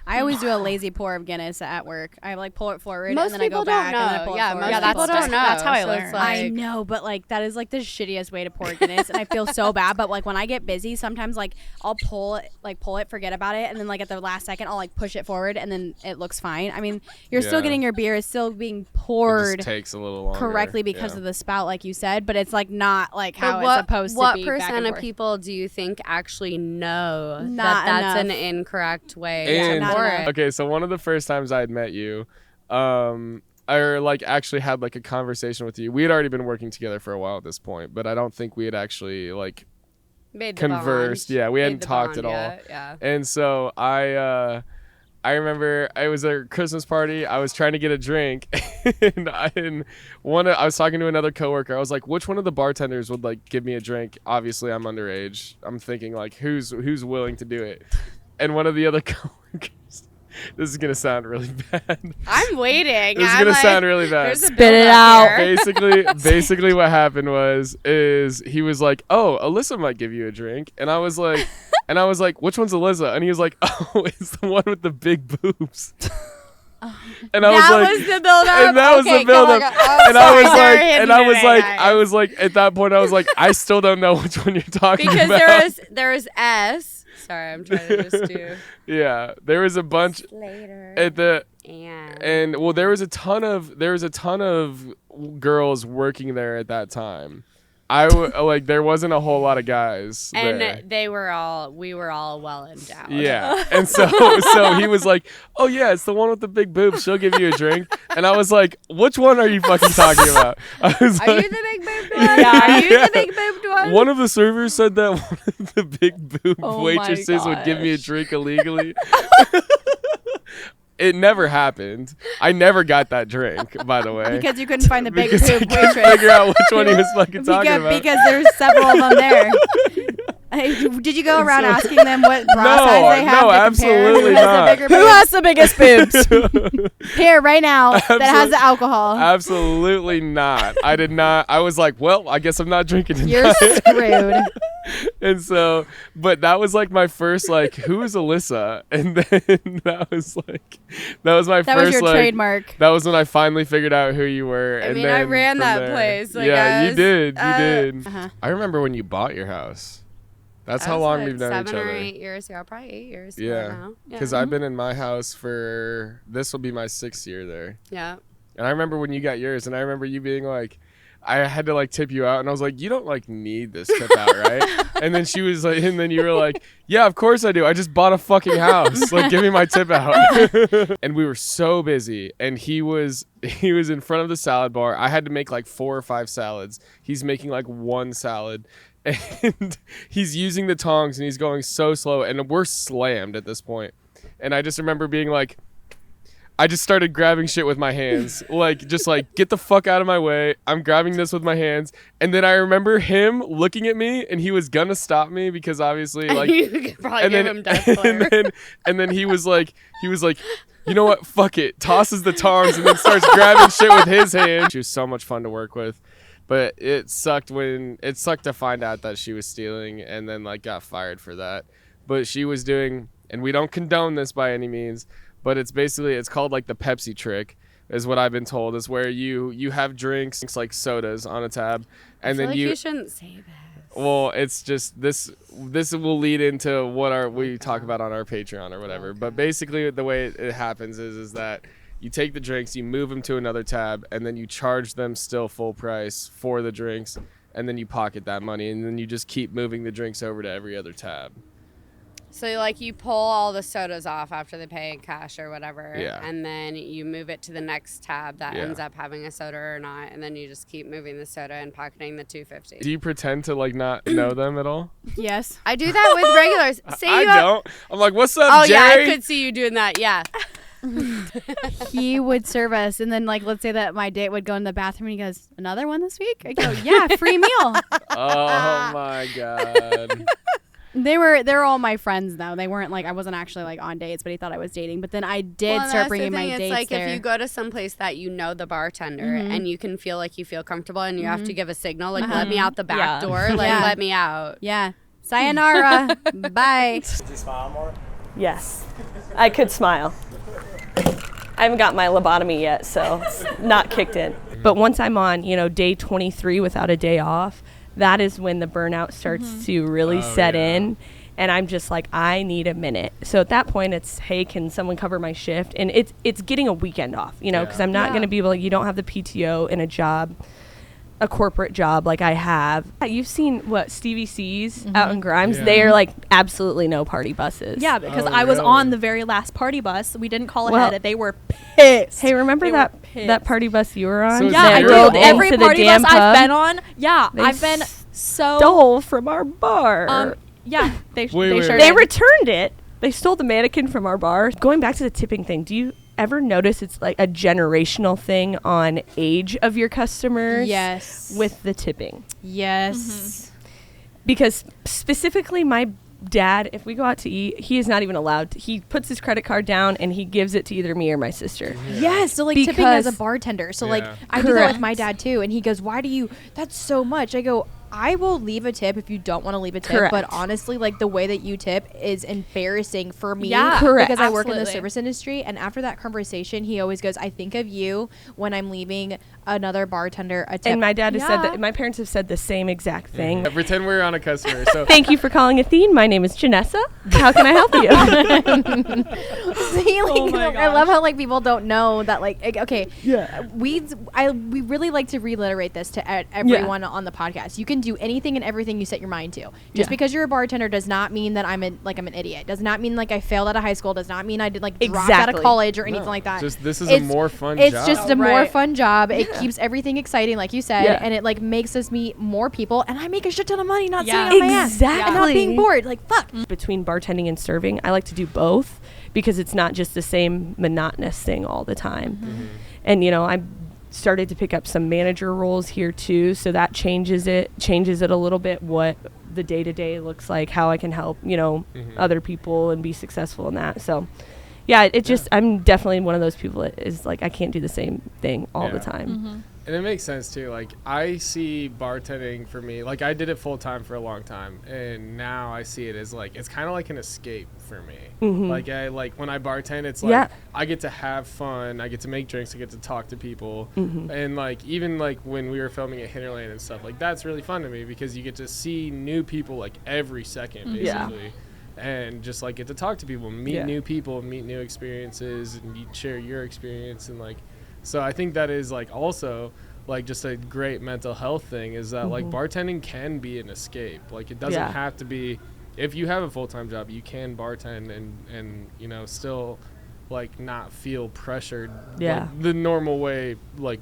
I always do a lazy pour of Guinness at work. I like pull it forward Most and then I people go back don't and then I know. pull Yeah, it forward. most Yeah, people that's don't know. that's how I So it's learned. I like- know, but like that is like the shittiest way to pour Guinness, and I feel so bad. But like when I get busy, sometimes like I'll pull it, forget about it, and then like at the last second I'll like push it forward, and then it looks fine. I mean, you're still Yeah. getting your beer, it's still being It poured just takes a little longer. correctly because yeah. of the spout, like you said, but it's like not like But how what, it's supposed what to be. back percent and of forth. people do you think actually know Not that that's an enough. incorrect way And to pour enough. it? okay, so one of the first times I had met you, I like actually had like a conversation with you. We had already been working together for a while at this point, but I don't think we had actually like Made the conversed. bond. Yeah, we Made hadn't the talked at bond all. yet, yeah. And so I remember it was a Christmas party. I was trying to get a drink, and I was talking to another coworker. I was like, "Which one of the bartenders would like give me a drink?" Obviously, I'm underage. I'm thinking like, who's willing to do it? And one of the other coworkers. This is gonna sound really bad. I'm waiting. This is I'm gonna like, sound really bad. there's a Spit it build-up out. here. Basically what happened is he was like, "Oh, Alyssa might give you a drink," and I was like, "Which one's Alyssa?" And he was like, "Oh, it's the one with the big boobs." And I was That like, was the build-up? and that was Okay, the build-up. go on, go on. Oh, And I sorry, was they're like, and into I was it, like, guys. I was like, at that point, I was like, I still don't know which one you're talking Because about. there was S, Sorry, I'm trying to just do. Yeah, there was a bunch Later. at the And well, there was a ton of girls working there at that time. Like there wasn't a whole lot of guys and there. we were all well endowed. Yeah, and so he was like, "Oh yeah, it's the one with the big boobs. She'll give you a drink." And I was like, "Which one are you fucking talking about?" I was Are like, you the big boobed one? Yeah, are you the big boobed one? One of the servers said that one of the big boob Oh my waitresses would give me a gosh. drink illegally. It never happened. I never got that drink, by the way. Because you couldn't find the big Because I boob couldn't waitress. figure out which one he was fucking talking about. Because there's several of them there. Did you go around asking them what bra size they have? No, to absolutely compare? not. Who has the biggest boobs? Here, right now, that has the alcohol. Absolutely not. I did not. I was like, well, I guess I'm not drinking tonight. You're screwed. And so, but that was like my first, like, who is Alyssa? And then that was my That first, was your like, trademark. That was when I finally figured out who you were. I And mean, then I ran from that there- place, like, yeah, I you was, did. You did. uh-huh. I remember when you bought your house. That's That how was, long what, we've known each 7 or other. 8 years ago, probably 8 years ago Yeah, now. because I've been in my house for this will be my 6th year there. Yeah. And I remember when you got yours, and I remember you being like, I had to like tip you out, and I was like, you don't like need this tip out, right? And then she was like, and then you were like, yeah, of course I do. I just bought a fucking house. Like, give me my tip out. And we were so busy, and he was in front of the salad bar. I had to make like 4 or 5 salads. He's making like 1 salad. And he's using the tongs, and he's going so slow, and we're slammed at this point. And I just remember being like, I just started grabbing shit with my hands, like just like get the fuck out of my way. I'm grabbing this with my hands, and then I remember him looking at me, and he was gonna stop me because obviously like, You could probably give him death glare. and then he was like, you know what? Fuck it. Tosses the tongs and then starts grabbing shit with his hand. She was so much fun to work with. But it sucked to find out that she was stealing and then like got fired for that. But she was doing, and we don't condone this by any means, but it's called like the Pepsi trick is what I've been told, is where you have drinks like sodas on a tab, and then you shouldn't say that. Well, it's just this will lead into what we talk about on our Patreon or whatever. But basically the way it happens is that you take the drinks, you move them to another tab, and then you charge them still full price for the drinks, and then you pocket that money, and then you just keep moving the drinks over to every other tab. So like you pull all the sodas off after they pay in cash or whatever, Yeah. and then you move it to the next tab that Yeah. ends up having a soda or not, and then you just keep moving the soda and pocketing the $2.50. Do you pretend to like not know them at all? Yes. I do that with regulars. Say I you have- don't. I'm like, what's up, Oh Jerry? yeah, I could see you doing that. Yeah. He would serve us, and then like let's say that my date would go in the bathroom, and he goes, "Another one this week?" I go, "Yeah, free meal." Oh my god. They're all my friends though. They weren't like I wasn't actually like on dates, but he thought I was dating. But then I did Well, start that's the bringing my thing. dates It's like there. if you go to some place that you know the bartender Mhm. and you can feel like you feel comfortable and you have to Mhm. give a signal like Uh-huh. let me out the back Yeah. door, like Yeah. let me out. Yeah. Sayonara. Bye. Do you smile more? Yes, I could smile. I haven't got my lobotomy yet, so it's not kicked in. But once I'm on, day 23 without a day off, that is when the burnout starts to really set in. And I'm just like, I need a minute. So at that point, it's, hey, can someone cover my shift? And it's getting a weekend off, because I'm not going to be able. You don't have the PTO in a job, a corporate job like I have. You've seen what Stevie C's out in Grimes. Yeah. They are like absolutely no party buses. Yeah, because Oh, I was really? on the very last party bus. We didn't call Well, ahead. They were pissed. Hey, remember They were that pissed. party bus you were on? So Yeah, I Zero do. Bowl? Every Into the party bus damn I've pub? been on. Yeah, They I've been so stole from our bar. Yeah, they Wait, sure They did. returned it. They stole the mannequin from our bar. Going back to the tipping thing, do you ever notice it's like a generational thing on age of your customers? Yes. With the tipping. Yes. Because specifically my dad, if we go out to eat, he is not even allowed to. He puts his credit card down and he gives it to either me or my sister. Yes, so like tipping as a Because- bartender. So like Yeah. I do that Correct. with my dad too, and he goes, "Why do you? That's so much." I go, "I will leave a tip if you don't want to leave a tip." Correct. But honestly, like the way that you tip is embarrassing for me. Yeah, Correct. Because I work in the absolutely. service industry, and after that conversation, he always goes, "I think of you when I'm leaving another bartender a tip. And my dad has said that. My parents have said the same exact thing. Yeah, pretend we're on a customer. So thank you for calling Athene. My name is Janessa. How can I help you? See, like, my I love how like people don't know that like okay. Yeah. We really like to reiterate this to everyone on the podcast. You can do anything and everything you set your mind to. Just because you're a bartender does not mean that I'm an idiot. Does not mean like I failed out of high school. Does not mean I did like dropped out of college or anything like that. Just this is a more fun job. It's just a more fun job. It keeps everything exciting, like you said, and it like makes us meet more people. And I make a shit ton of money not sitting on my ass and not being bored. Like fuck. Between bartending and serving, I like to do both because it's not just the same monotonous thing all the time. And I started to pick up some manager roles here too, so that changes it a little bit, what the day-to-day looks like, how I can help other people and be successful in that. So I'm definitely one of those people that is like, I can't do the same thing all the time. And it makes sense too. Like I see bartending for me, like I did it full time for a long time, and now I see it as like it's kind of like an escape for me. Like when I bartend, it's like I get to have fun, I get to make drinks, I get to talk to people, and like even like when we were filming at Hinterland and stuff, like that's really fun to me because you get to see new people like every second basically. And just like get to talk to people, meet new people, meet new experiences, and you share your experience. And like, so I think that is like also like just a great mental health thing is that like bartending can be an escape. Like it doesn't have to be, if you have a full-time job, you can bartend and still like not feel pressured like, the normal way, like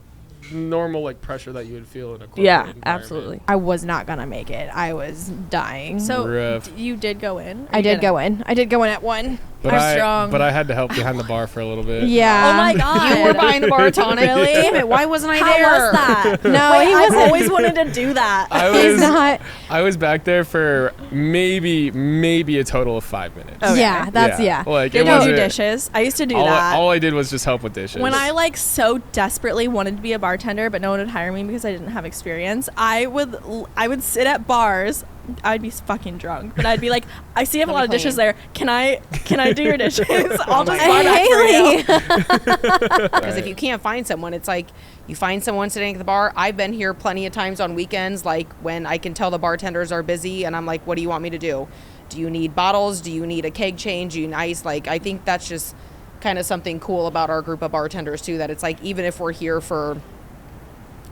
pressure that you would feel in a corporate environment. Absolutely. I was not gonna make it. I was dying. So you did go in? I did go in at 1. But I'm strong. But I had to help behind the bar for a little bit. Yeah. Oh my god. You were behind the bar tonic. Really? Damn it! Why wasn't I there? How was that? No, Wait, I've always wanted to do that. I was back there for maybe a total of 5 minutes. Okay. Yeah, that's Like did you do dishes? I used to do that. All I did was just help with dishes. When I like so desperately wanted to be a bartender, but no one would hire me because I didn't have experience, I would sit at bars. I'd be fucking drunk, but I'd be like, I see you have a lot of dishes there. Can I do your dishes? I'll just bar back for you. Because if you can't find someone, it's like you find someone sitting at the bar. I've been here plenty of times on weekends, like when I can tell the bartenders are busy and I'm like, what do you want me to do? Do you need bottles? Do you need a keg change? Do you need ice? Like, I think that's just kind of something cool about our group of bartenders too, that it's like, even if we're here for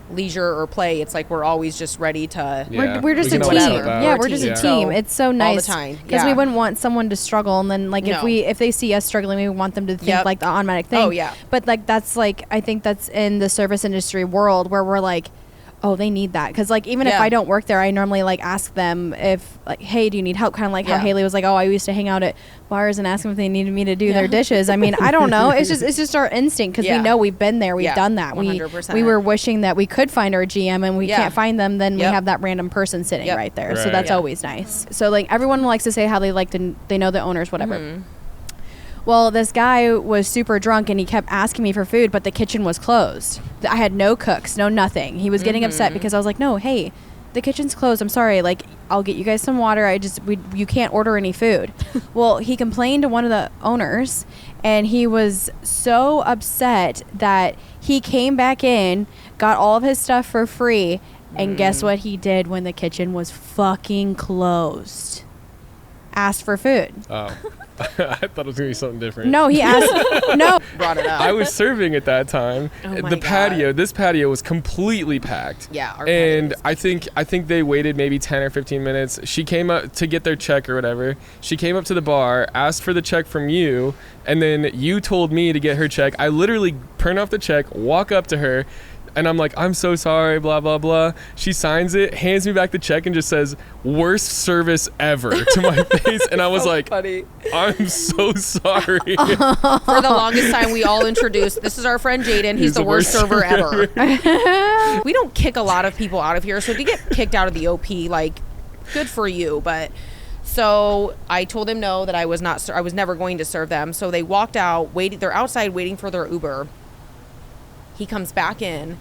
leisure or play, it's like we're always just ready to we're just a team. We're just a team. It's so nice all the time because we wouldn't want someone to struggle, and then like if they see us struggling, we want them to think like the automatic thing. But like that's like, I think that's in the service industry world where we're like, oh, they need that. Because like even if I don't work there, I normally like ask them if like, hey, do you need help? Kind of like how Haley was like, oh, I used to hang out at bars and ask them if they needed me to do their dishes. I mean, I don't know. It's just our instinct because we know we've been there, we've done that. 100%. We were wishing that we could find our GM and we can't find them. Then we have that random person sitting right there. Right. So that's always nice. So like everyone likes to say how they know the owners, whatever. Well, this guy was super drunk and he kept asking me for food, but the kitchen was closed. I had no cooks, no nothing. He was getting upset because I was like, no, hey, the kitchen's closed. I'm sorry. Like, I'll get you guys some water. You can't order any food. Well, he complained to one of the owners and he was so upset that he came back in, got all of his stuff for free. And guess what he did when the kitchen was fucking closed? Asked for food. Oh. I thought it was going to be something different. No, he asked. No. Brought it up. I was serving at that time. Oh This patio was completely packed. Yeah. And I think they waited maybe 10 or 15 minutes. She came up to get their check or whatever. She came up to the bar, asked for the check from you, and then you told me to get her check. I literally print off the check, walk up to her, and I'm like, I'm so sorry, blah, blah, blah. She signs it, hands me back the check, and just says, worst service ever to my face. And I was like, funny. I'm so sorry. For the longest time, we all introduced, this is our friend Jaden. He's the worst server ever. We don't kick a lot of people out of here. So if you get kicked out of the OP, like, good for you. But so I told him no, that I was never going to serve them. So they walked out, they're outside waiting for their Uber. He comes back in,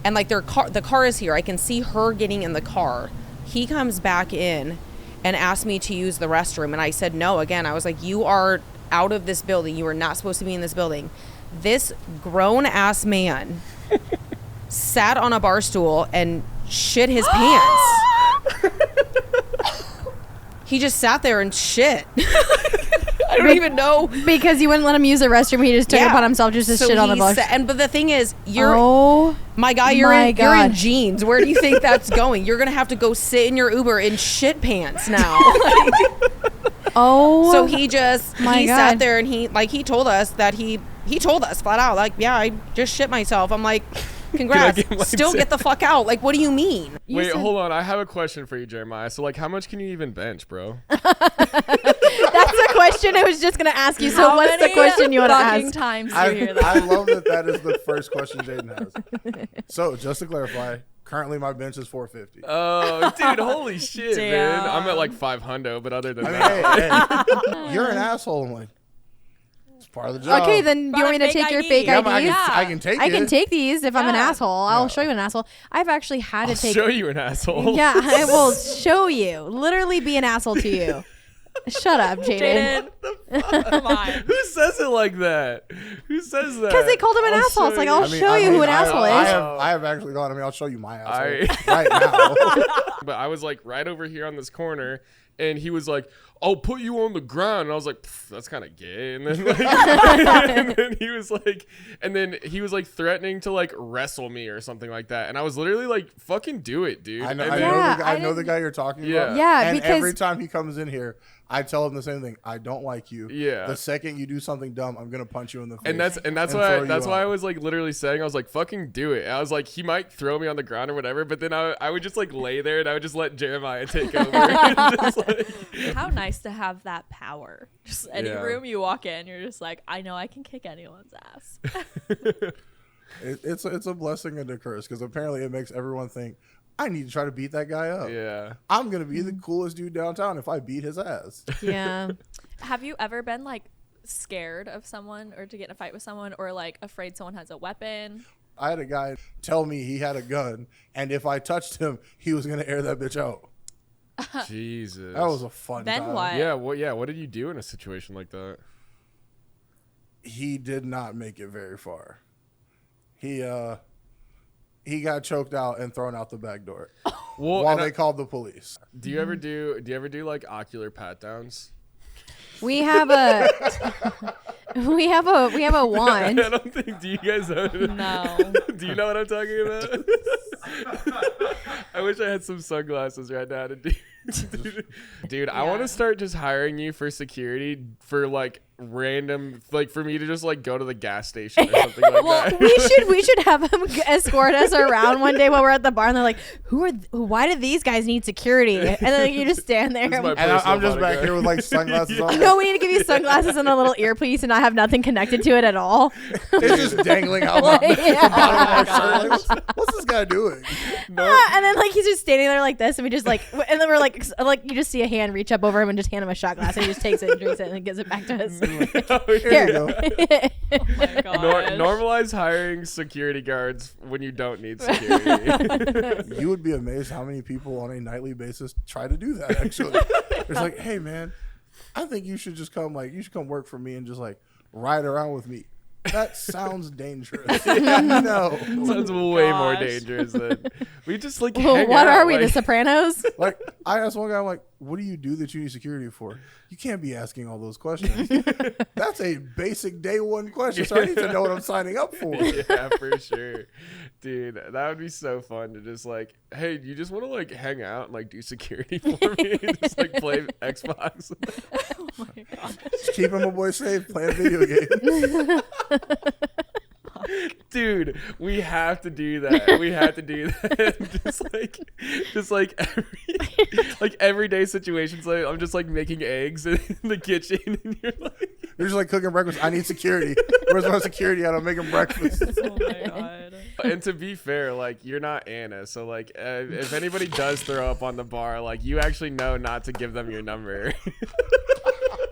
and like the car is here. I can see her getting in the car. He comes back in and asked me to use the restroom, and I said no again. I was like, you are out of this building. You are not supposed to be in this building. This grown ass man sat on a bar stool and shit his pants. He just sat there and shit. I don't even know. Because you wouldn't let him use the restroom, he just took it upon himself just to shit on the bar. But the thing is, you're you're in jeans. Where do you think that's going? You're gonna have to go sit in your Uber in shit pants now. So he sat there and he told us that he told us flat out, like, yeah, I just shit myself. I'm like, congrats. Still get the fuck out. Like, what do you mean? Wait, hold on. I have a question for you, Jeremiah. So, like, how much can you even bench, bro? That's the question I was just going to ask you. So what's the question you want to ask? Times do you hear that? I love that is the first question Jaden has. So, just to clarify, currently my bench is 450. Oh, dude, holy shit, man. I'm at like 500, but other than that. Hey, you're an asshole. I'm like, it's part of the job. Okay, then do you want me to take your fake IDs? I can take it. I can take these if I'm an asshole. I'll show you an asshole. I've actually had to take. Show you an asshole. Yeah, I will show you. Literally be an asshole to you. Shut up, Jaden. Come on. Who says it like that? Who says that? Because they called him an asshole. It's like, I'll show you who an asshole is. I have actually gone. I mean, I'll show you my asshole right now. But I was like right over here on this corner, and he was like, "I'll put you on the ground," and I was like, "That's kind of gay." And then, like, and then he was like threatening to like wrestle me or something like that, and I was literally like, "Fucking do it, dude." I know the guy you're talking about. Yeah, and because every time he comes in here, I tell him the same thing. I don't like you. Yeah. The second you do something dumb, I'm gonna punch you in the face. And that's why I was like literally saying, I was like, "Fucking do it." I was like, he might throw me on the ground or whatever, but then I would just like lay there and I would just let Jeremiah take over. Just, like, how nice to have that power. Just any room you walk in, you're just like, I know I can kick anyone's ass. It's a blessing and a curse, because apparently it makes everyone think, I need to try to beat that guy up. Yeah. I'm going to be the coolest dude downtown if I beat his ass. Yeah. Have you ever been like scared of someone or to get in a fight with someone or like afraid someone has a weapon? I had a guy tell me he had a gun, and if I touched him, he was going to air that bitch out. Jesus. That was a fun then time. What? Yeah, what did you do in a situation like that? He did not make it very far. He got choked out and thrown out the back door while they called the police. Do you ever do like ocular pat downs? We have a wand. I don't think. Do you guys know? No. Do you know what I'm talking about? I wish I had some sunglasses right now to do. Dude, I want to start just hiring you for security for like random, like for me to just like go to the gas station or something like that. we should have him escort us around one day while we're at the bar, and they're like, why do these guys need security? And then you just stand there. And I'm just back here with like sunglasses on. No, we need to give you sunglasses and a little earpiece and not have nothing connected to it at all. It's just dangling out my bottom of my shirt. Like, what's this guy doing? And then like he's just standing there like this, and we just like, and then we're like you just see a hand reach up over him and just hand him a shot glass, and he just takes it and drinks it and gives it back to us. Here you go. Oh my gosh. Normalize hiring security guards when you don't need security. You would be amazed how many people on a nightly basis try to do that. Actually, it's like, hey man, I think you should just come work for me and just like ride around with me. That sounds dangerous. No. Sounds way more dangerous than we just like. Well, what are we, the Sopranos? Like, I asked one guy, I'm like, what do you do that you need security for? You can't be asking all those questions. That's a basic day one question, so I need to know what I'm signing up for. Yeah, for sure. Dude, that would be so fun to just like, hey, you just want to like hang out and like do security for me and just like play Xbox. Oh my gosh. Just keeping my boy safe playing video games. Dude, we have to do that. We have to do that. just like everyday situations. Like I'm just like making eggs in the kitchen, and you're just like cooking breakfast. I need security. Where's my security at? I'm making breakfast. Oh my god. And to be fair, like you're not Anna, so like if anybody does throw up on the bar, like you actually know not to give them your number.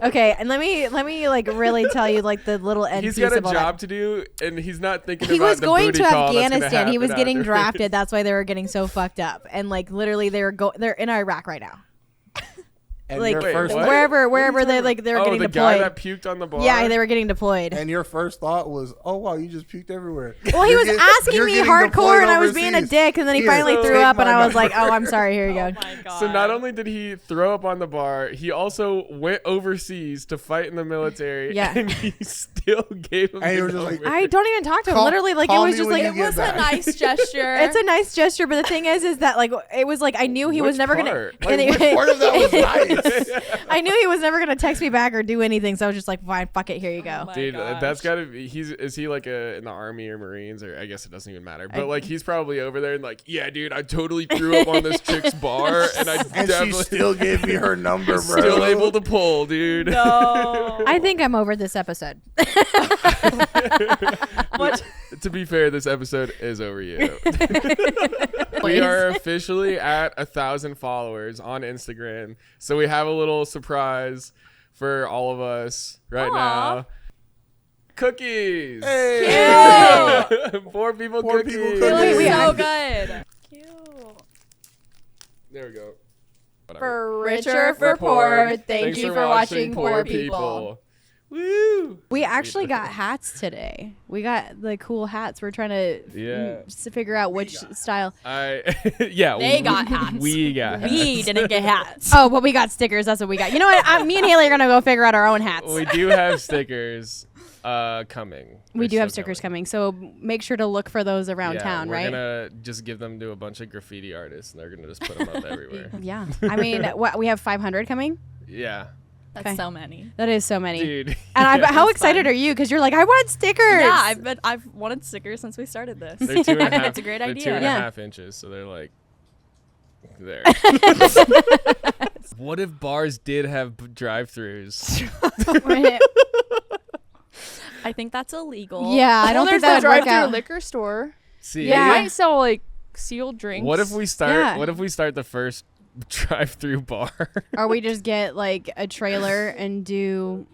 Okay, and let me like really tell you like the little end. He's piece got a of all job that. to do, and he's not thinking He about was the going booty to call that's gonna Afghanistan. He was happen getting afterwards. drafted. That's why they were getting so fucked up. And like literally, they're in Iraq right now. And like your first- Wait, wherever they like they were Oh, getting the deployed. guy that puked on the bar? Yeah, they were getting deployed. And your first thought was, "Oh wow, you just puked everywhere." Well, he was asking you're me getting hardcore, deployed and I was being a overseas. dick, and then he Here, finally threw take up, and my I was like, number. "Oh, I'm sorry. Here you go." So not only did he throw up on the bar, he also went overseas to fight in the military. Yeah. And he still gave him And the he was just like, number. I don't even talk to him. Call- Literally, like it call was me just when like you get back. Nice gesture. It's a nice gesture, but the thing is that like it was like I knew he was Which never part? gonna. Like, which part of that was nice? I knew he was never gonna text me back or do anything, so I was just like, "Fine, fuck it, here you go." Dude, that's gotta be. Is he like in the army or Marines, or I guess it doesn't even matter. But like he's probably over there and like, yeah, dude, I totally threw up on this chick's bar, and I And she definitely still gave me her number, bro. still able to pull, dude. No. I think I'm over this episode. To be fair, this episode is over you. We are officially at 1,000 followers on Instagram, so we have a little surprise for all of us right now. Cookies. Hey. Poor people Poor cookies. people They cookies. look so good. Cute. There we go. Whatever. For richer, for poor. Thank you for watching Poor People. Woo! We actually got hats today. We got the cool hats. We're trying to figure out which style. Yeah. They got hats. We got hats. We didn't get hats. Oh, but we got stickers. That's what we got. You know what? Me and Haley are gonna go figure out our own hats. We do have stickers coming. We They're do have still stickers coming, so make sure to look for those around town, we're right? gonna just give them to a bunch of graffiti artists, and they're gonna just put them up everywhere. Yeah. I mean, what we have 500 coming. Yeah. That's Okay. so many. That is so many. Dude. And how It's excited fun. are you? Because you're like, I want stickers. Yeah, I've wanted stickers since we started this. They're 2.5. It's a great they're idea. 2.5 inches, so they're like there. What if bars did have drive-throughs? I think that's illegal. Yeah, I don't There's think that the would work drive-through out. liquor store. See, They might sell like sealed drinks. what if we start? Yeah. What if we start the first drive-through bar? Or we just get like a trailer and do.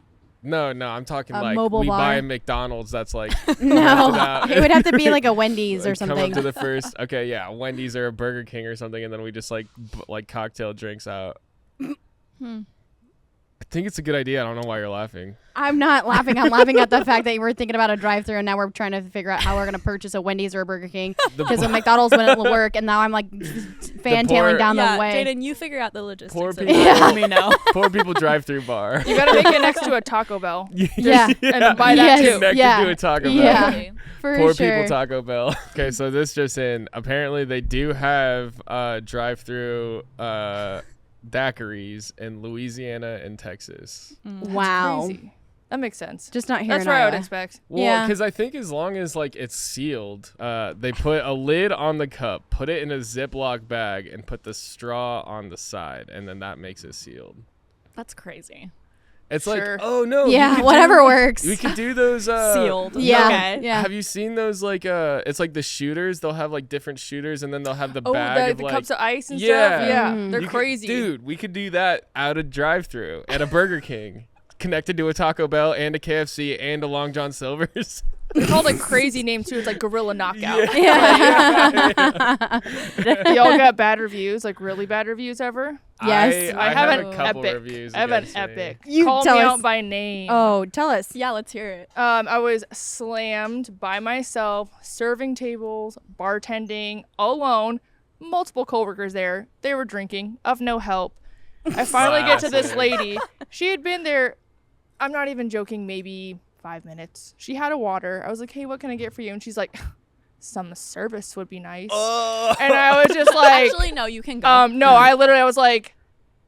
No, I'm talking A like mobile we bar? buy a McDonald's that's like No, it would have to be like a Wendy's or Come something. up to the first, okay, yeah, Wendy's or a Burger King or something, and then we just like like cocktail drinks out. I think it's a good idea. I don't know why you're laughing. I'm not laughing. I'm laughing at the fact that you were thinking about a drive-through, and now we're trying to figure out how we're going to purchase a Wendy's or a Burger King because a McDonald's wouldn't work, and now I'm like fantailing down yeah, the way. Jaden, you figure out the logistics. Poor of people. that. Let me know. Poor people drive-through bar. You gotta make it next to a Taco Bell. Yeah. And buy that too. Connected Yeah. to a Taco Bell. Yeah. For Poor sure. people Taco Bell. Okay, so this just in. Apparently, they do have drive-through daiquiris in Louisiana and Texas. Wow. Crazy. That makes sense. Just not here That's in what I would Iowa. expect. Well, Yeah. because I think as long as like it's sealed, they put a lid on the cup, put it in a Ziploc bag, and put the straw on the side, and then that makes it sealed. That's crazy. It's Sure. like, oh no, Yeah, we could whatever do- works. We could do those Sealed. Yeah. Okay. Yeah. Have you seen those like it's like the shooters? They'll have like different shooters, and then they'll have the Oh, bag of the like cups of ice and Yeah. stuff. Yeah, Mhm. they're You could- crazy. dude, we could do that out of drive-through at a Burger King, connected to a Taco Bell and a KFC and a Long John Silver's. They're called like crazy names too. It's like Gorilla Knockout. Yeah. Y'all got bad reviews, like really bad reviews ever? Yes. I have have an a couple epic. reviews. I have an against me. epic. You Call tell me us. out by name. Oh, tell us. Yeah, let's hear it. I was slammed by myself, serving tables, bartending, alone. Multiple coworkers there. They were drinking, of no help. I finally get to this Classic. lady. She had been there, I'm not even joking, maybe 5 minutes. She had a water. I was like, hey, what can I get for you? And she's like, some service would be nice. And I was just like, Actually, no, you can go. no, I was like,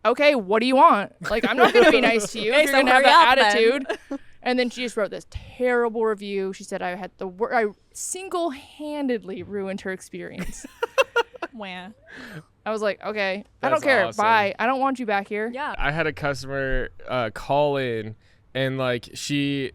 okay, what do you Like, I'm not going to be nice to you Okay, if so you're going to have hurry that up then. attitude. And then she just wrote this terrible review. She said I had I single-handedly ruined her experience. Wah. I was like, okay, I That's don't care. awesome. Bye. I don't want you back here. Yeah. I had a customer call in, and like she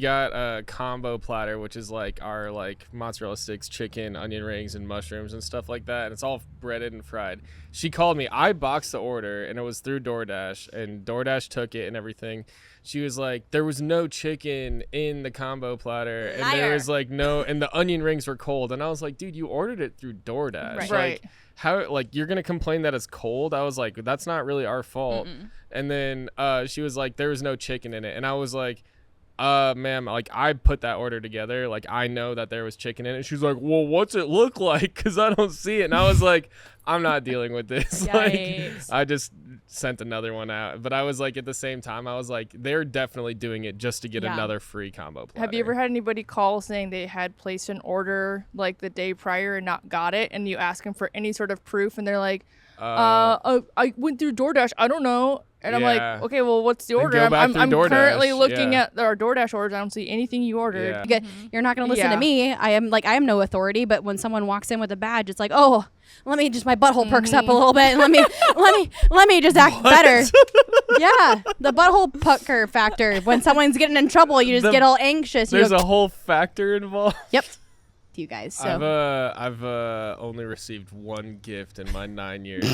got a combo platter, which is like our like mozzarella sticks, chicken, onion rings, and mushrooms and stuff like that, and it's all breaded and fried. She called me. I boxed the order, and it was through DoorDash, and DoorDash took it and everything. She was like, there was no chicken in the combo platter, and there Liar. was like no, and the onion rings were cold, and I was like, dude, you ordered it through DoorDash. Right. Like, Right. how, like, you're gonna complain that it's cold? I was like, that's not really our fault. And then she was like, there was no chicken in it, and I was like, ma'am, like, I put that order together, like, I know that there was chicken in it. She's like, well, what's it look like, because I don't see it. And I was like, I'm not dealing with this. Like, I just sent another one out. But I was like, at the same time, I was like, they're definitely doing it just to get another free combo platter. Have you ever had anybody call saying they had placed an order like the day prior and not got it, and you ask them for any sort of proof, and they're like, I went through DoorDash, I don't know. And I'm like, okay, well, what's the order? I'm currently looking at our DoorDash orders. I don't see anything you ordered. You're not going to listen to me. I am no authority, but when someone walks in with a badge, it's like, oh, let me just, my butthole perks up a little bit, and let me just act better. Yeah, the butthole pucker factor. When someone's getting in trouble, you just get all anxious. There's a whole factor involved. Yep. You guys. So I've only received one gift in my 9 years.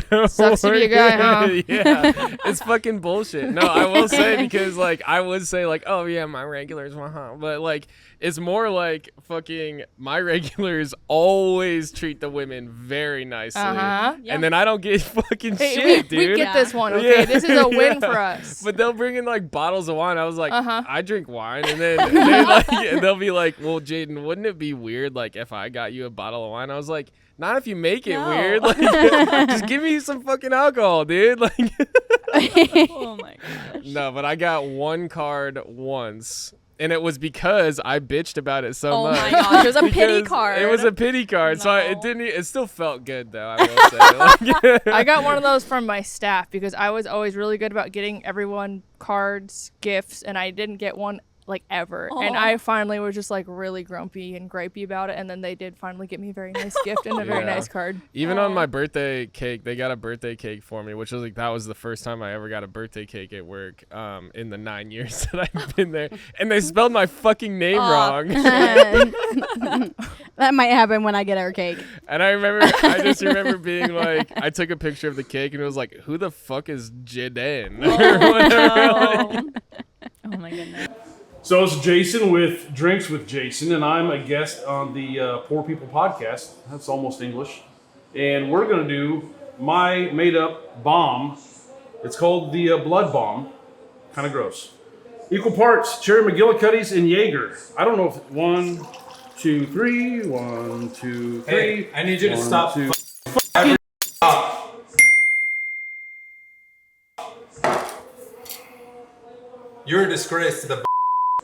Of Sucks to be a guy, huh? Yeah, it's fucking bullshit. No, I will say, because like I would say like, oh yeah, my regulars, but like it's more like fucking my regulars always treat the women very nicely, and then I don't get fucking shit, dude. We get this one, okay? This is a win for us. But they'll bring in like bottles of wine. I was like, I drink wine, and then they'll be like, well, Jaden, wouldn't it be weird like if I got you a bottle of wine? I was like, not if you make it weird. Like, just give me some fucking alcohol, dude. Like, Oh my gosh. no, but I got one card once. And it was because I bitched about it so much. Oh my gosh, it was a pity card. It was a pity card, so it still felt good though, I will say. Like, I got one of those from my staff because I was always really good about getting everyone cards, gifts, and I didn't get one like ever. And I finally was just like really grumpy and gripey about it, and then they did finally get me a very nice gift and a very nice card. Even on my birthday cake, they got a birthday cake for me, which was like, that was the first time I ever got a birthday cake at work in the 9 years that I've been there. And they spelled my fucking name wrong. That might happen when I get our cake. And I just remember being like, I took a picture of the cake and it was like, who the fuck is Jaden? Or whatever. Oh my goodness. So it's Jason with Drinks with Jason, and I'm a guest on the Poor People podcast. That's almost English. And we're going to do my made-up bomb. It's called the Blood Bomb. Kind of gross. Equal parts Cherry McGillicuddy's and Jaeger. I don't know if 1, 2, 3, 1, 2, 3. Hey, I need you to stop. You're a disgrace to the.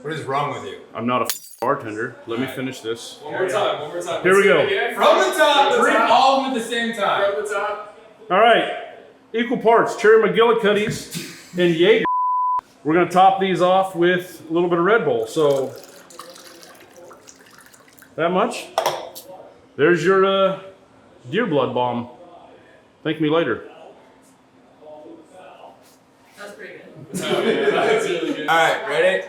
What is wrong with you? I'm not a bartender. Let me finish this. One more time. Here we go. From the top. Drink all of them at the same time. From the top. All right. Equal parts Cherry McGillicuddy's and Jaeger. We're going to top these off with a little bit of Red Bull. So, that much. There's your deer blood bomb. Thank me later. That's pretty good. That's really good. All right, ready?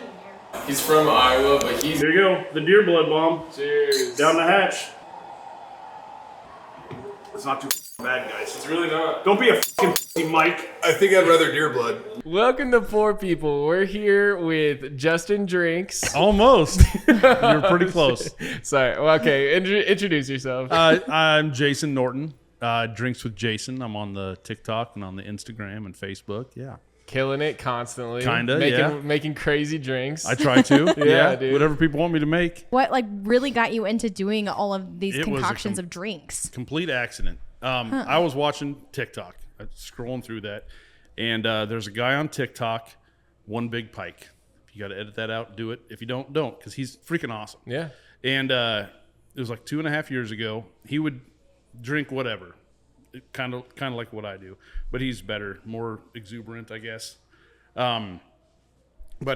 He's from Iowa, but he's... Here you go. The deer blood bomb. Cheers. Down the hatch. It's not too bad, guys. It's really not. Don't be a fucking Mike. I think I'd rather deer blood. Welcome to Poor People. We're here with Justin Drinks. Almost. You're pretty close. Sorry. Well, okay. Introduce yourself. I'm Jason Norton. Drinks with Jason. I'm on the TikTok and on the Instagram and Facebook. Yeah. Killing it constantly. Kinda, Making crazy drinks. I try to. Yeah, dude. Whatever people want me to make. What like really got you into doing all of these concoctions of drinks? Complete accident. I was watching TikTok, scrolling through that, and there's a guy on TikTok, One Big Pike. If you got to edit that out, do it. If you don't, because he's freaking awesome. Yeah. And it was like 2.5 years ago. He would drink whatever. Kind of like what I do, but he's better, more exuberant, I guess. But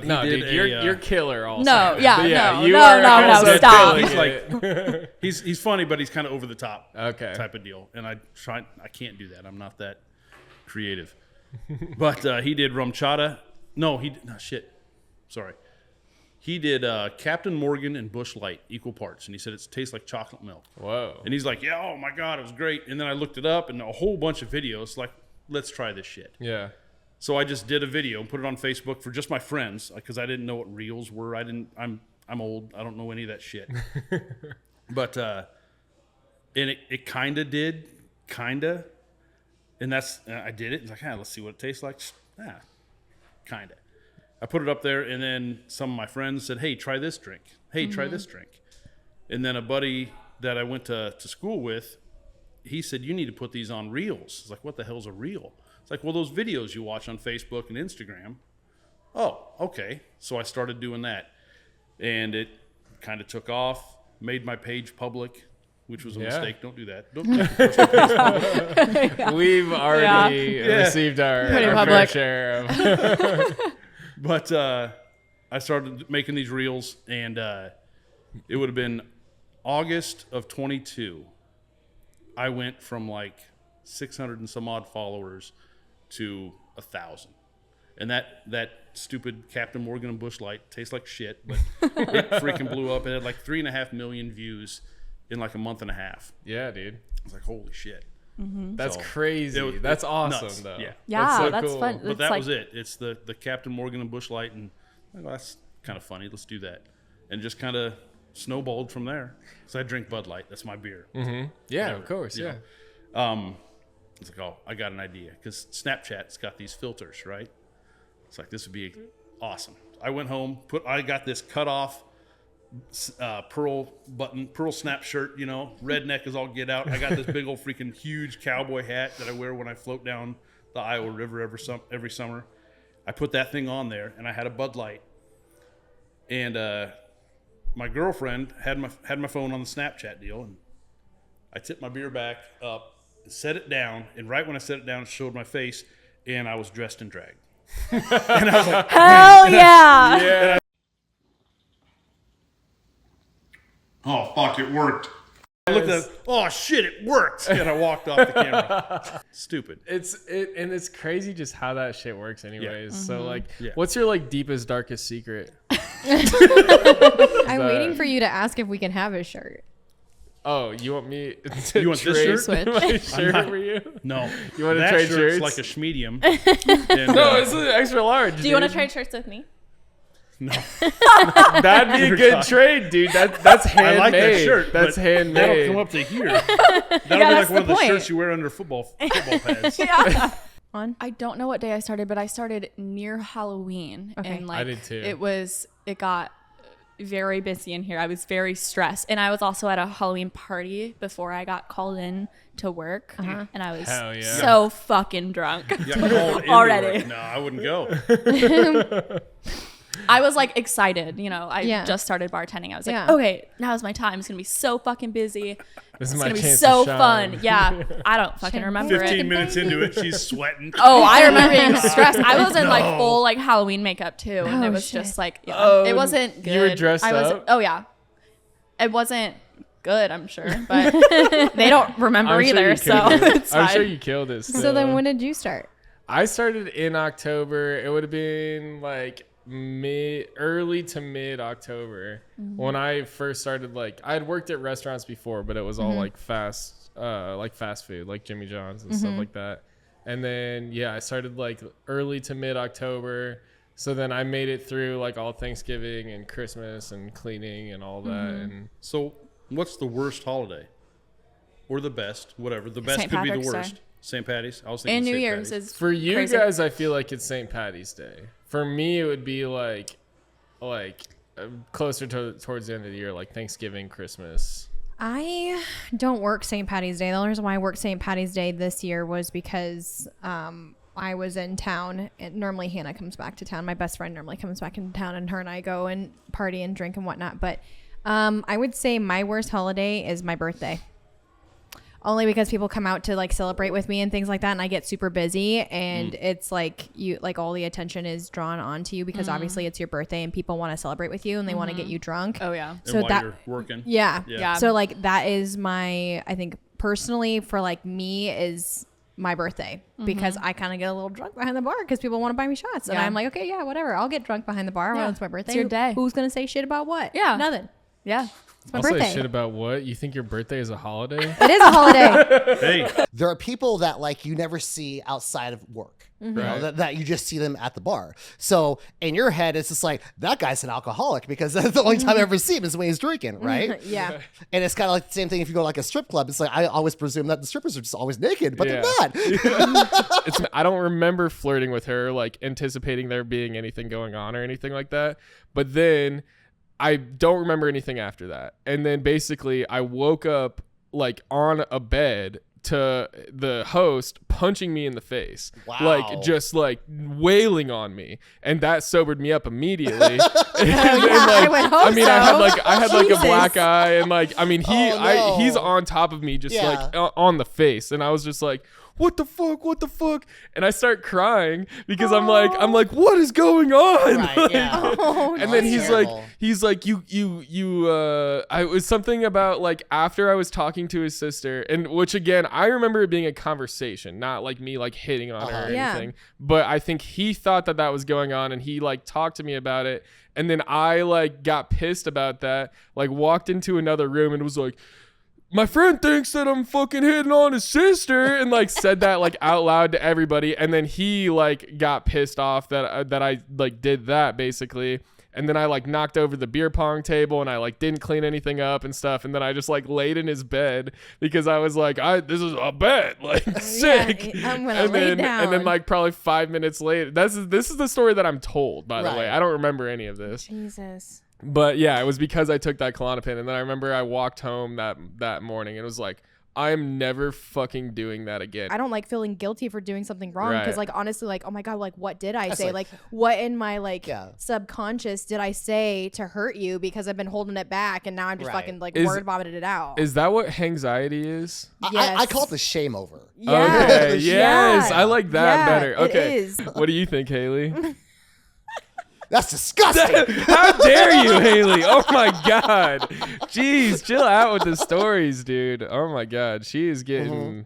he did dude, you're killer also. No, no, stop. He's like, he's funny, but he's kind of over the top, type of deal. And I can't do that. I'm not that creative. But he did rum chata. Sorry. He did Captain Morgan and Busch Light, equal parts. And he said it tastes like chocolate milk. Whoa. And he's like, yeah, oh my God, it was great. And then I looked it up and a whole bunch of videos like, let's try this shit. Yeah. So I just did a video and put it on Facebook for just my friends because I didn't know what reels were. I'm old. I don't know any of that shit. But and it kind of did kinda. And that's, I did it. It's like, let's see what it tastes like. Kinda. I put it up there, and then some of my friends said, hey, try this drink. Hey, try this drink. And then a buddy that I went to school with, he said, you need to put these on reels. It's like, what the hell's a reel? It's like, well, those videos you watch on Facebook and Instagram. Oh, okay. So I started doing that. And it kind of took off, made my page public, which was a mistake. Don't do that. Don't make your page public. We've already received our fair share of. But I started making these reels, and it would have been August of 22. I went from like 600 and some odd followers to 1,000. And that stupid Captain Morgan and Busch Light tastes like shit, but it freaking blew up. It had like 3.5 million views in like a month and a half. Yeah, dude. I was like, holy shit. Mm-hmm. That's crazy. That's awesome, nuts. though. Yeah, that's cool. Fun. But it's that like, was it. It's the Captain Morgan and Busch Light, and that's kind of funny. Let's do that. And just kind of snowballed from there. So I drink Bud Light. That's my beer. Mm-hmm. Yeah, Whatever, of course, you know. It's like, oh, I got an idea. Because Snapchat's got these filters, right? It's like, this would be awesome. I went home, I got this cut off pearl snap shirt, you know, redneck is all get out. I got this big old freaking huge cowboy hat that I wear when I float down the Iowa River every summer. I put that thing on there, and I had a Bud Light. And my girlfriend had my phone on the Snapchat deal, and I tipped my beer back up, set it down, and right when I set it down, it showed my face, and I was dressed in drag. And I was like, hell yeah! Yeah. Oh, fuck, it worked. I looked at it, oh, shit, it worked. And I walked off the camera. Stupid. And it's crazy just how that shit works anyways. Yeah. So, Mm-hmm. like, what's your, like, deepest, darkest secret? I'm waiting for you to ask if we can have his shirt. Oh, you want me to You want this trade shirt? my shirt for you? No. You want to that trade shirt's shirts? like a schmedium. No, it's an extra large. Do you want to trade shirts with me? No. That'd be a good trade, dude. That's handmade. I like that shirt. That's but handmade. That'll come up to here. That'll be like one of the shirts you wear under football pads. Yeah. I don't know what day I started, but I started near Halloween. Okay. And like, I did too. It got very busy in here. I was very stressed. And I was also at a Halloween party before I got called in to work. Uh-huh. And I was Hell yeah. so fucking drunk You got called into already. work. No, I wouldn't go. I was like excited, you know. I Yeah. just started bartending. I was like, Yeah. okay, now's my time. It's gonna be so fucking busy. This is It's my gonna be chance so to shine. fun. Yeah, I don't fucking remember 15 it. minutes into it, she's sweating. Oh, I remember being stressed. I was in like full like Halloween makeup too, and Oh, it was shit. just like, yeah, Oh, it wasn't good. you were dressed I was, up? Oh yeah, it wasn't good. I'm sure, but they don't remember I'm sure either, you so killed it. it's I'm fine. sure you killed it. So still. then when did you start? I started in October. It would have been like early to mid October when I first started. Like, I had worked at restaurants before, but it was all like fast food, like Jimmy John's and stuff like that. And then I started like early to mid October. So then I made it through like all Thanksgiving and Christmas and cleaning and all that. And So, what's the worst holiday? Or the best, whatever. The best St. could be the Patrick's Day. worst. St. Patty's. I was thinking And New St. Year's Patty's. is for you crazy. guys, I feel like it's St. Patty's Day. For me, it would be like closer towards the end of the year, like Thanksgiving, Christmas. I don't work St. Patty's Day. The only reason why I worked St. Patty's Day this year was because I was in town. And normally Hannah comes back to town. My best friend normally comes back in town, and her and I go and party and drink and whatnot. But I would say my worst holiday is my birthday. Only because people come out to like celebrate with me and things like that, and I get super busy, and it's like all the attention is drawn onto you because obviously it's your birthday and people want to celebrate with you and they want to get you drunk. Oh yeah. And So while that you're working. Yeah. So like that is I think personally for like me is my birthday because I kind of get a little drunk behind the bar because people want to buy me shots, and Yeah. I'm like, okay, yeah, whatever, I'll get drunk behind the bar. Yeah. Well, it's my birthday. It's your day. Who's gonna say shit about what? Yeah. Nothing. Yeah. It's my I'll birthday. say shit about what? You think your birthday is a holiday? It is a holiday. Hey. There are people that like you never see outside of work. Mhm. You know, Right. that you just see them at the bar. So in your head, it's just like, that guy's an alcoholic because that's the only time I ever see him is when he's drinking, right? Yeah. And it's kind of like the same thing if you go to like a strip club. It's like, I always presume that the strippers are just always naked, but Yeah. they're not. I don't remember flirting with her, like anticipating there being anything going on or anything like that. But then I don't remember anything after that. And then basically I woke up like on a bed to the host punching me in the face. Wow. Like just like wailing on me. And that sobered me up immediately. I would hope I mean, I had like a Jesus. black eye and like, I mean, Oh, no. he's on top of me just Yeah. like on the face. And I was just like, what the fuck? And I start crying because I'm like, what is going on? Right, yeah. Oh, And then that's he's like, terrible. I was something about like after I was talking to his sister, and which again, I remember it being a conversation, not like me like hitting on her or Yeah. anything. But I think he thought that was going on, and he like talked to me about it. And then I like got pissed about that, like walked into another room and was like, my friend thinks that I'm fucking hitting on his sister, and like said that like out loud to everybody. And then he like got pissed off that I like did that basically. And then I like knocked over the beer pong table and I like didn't clean anything up and stuff. And then I just like laid in his bed because I was like, this is a bed, like sick. I'm gonna and lay then, down. And then like probably 5 minutes later, this is the story that I'm told, by the Right. way. I don't remember any of this. Jesus. But yeah, it was because I took that Klonopin, and then I remember I walked home that morning and it was like, I'm never fucking doing that again. I don't like feeling guilty for doing something wrong because, Right. like, honestly, like, oh my God, like, what did I That's say? like- Like, what in my, like, Yeah. subconscious did I say to hurt you because I've been holding it back and now I'm just Right. fucking, like, Is- word vomited it out. Is that what anxiety is? I call it the shame over. Yes. Okay, yes, Yeah. I like that Yeah, better. it Okay, is. what do you think, Haley? That's disgusting. How dare you, Haley? Oh my God, jeez, chill out with the stories, dude. Oh my God, she is getting.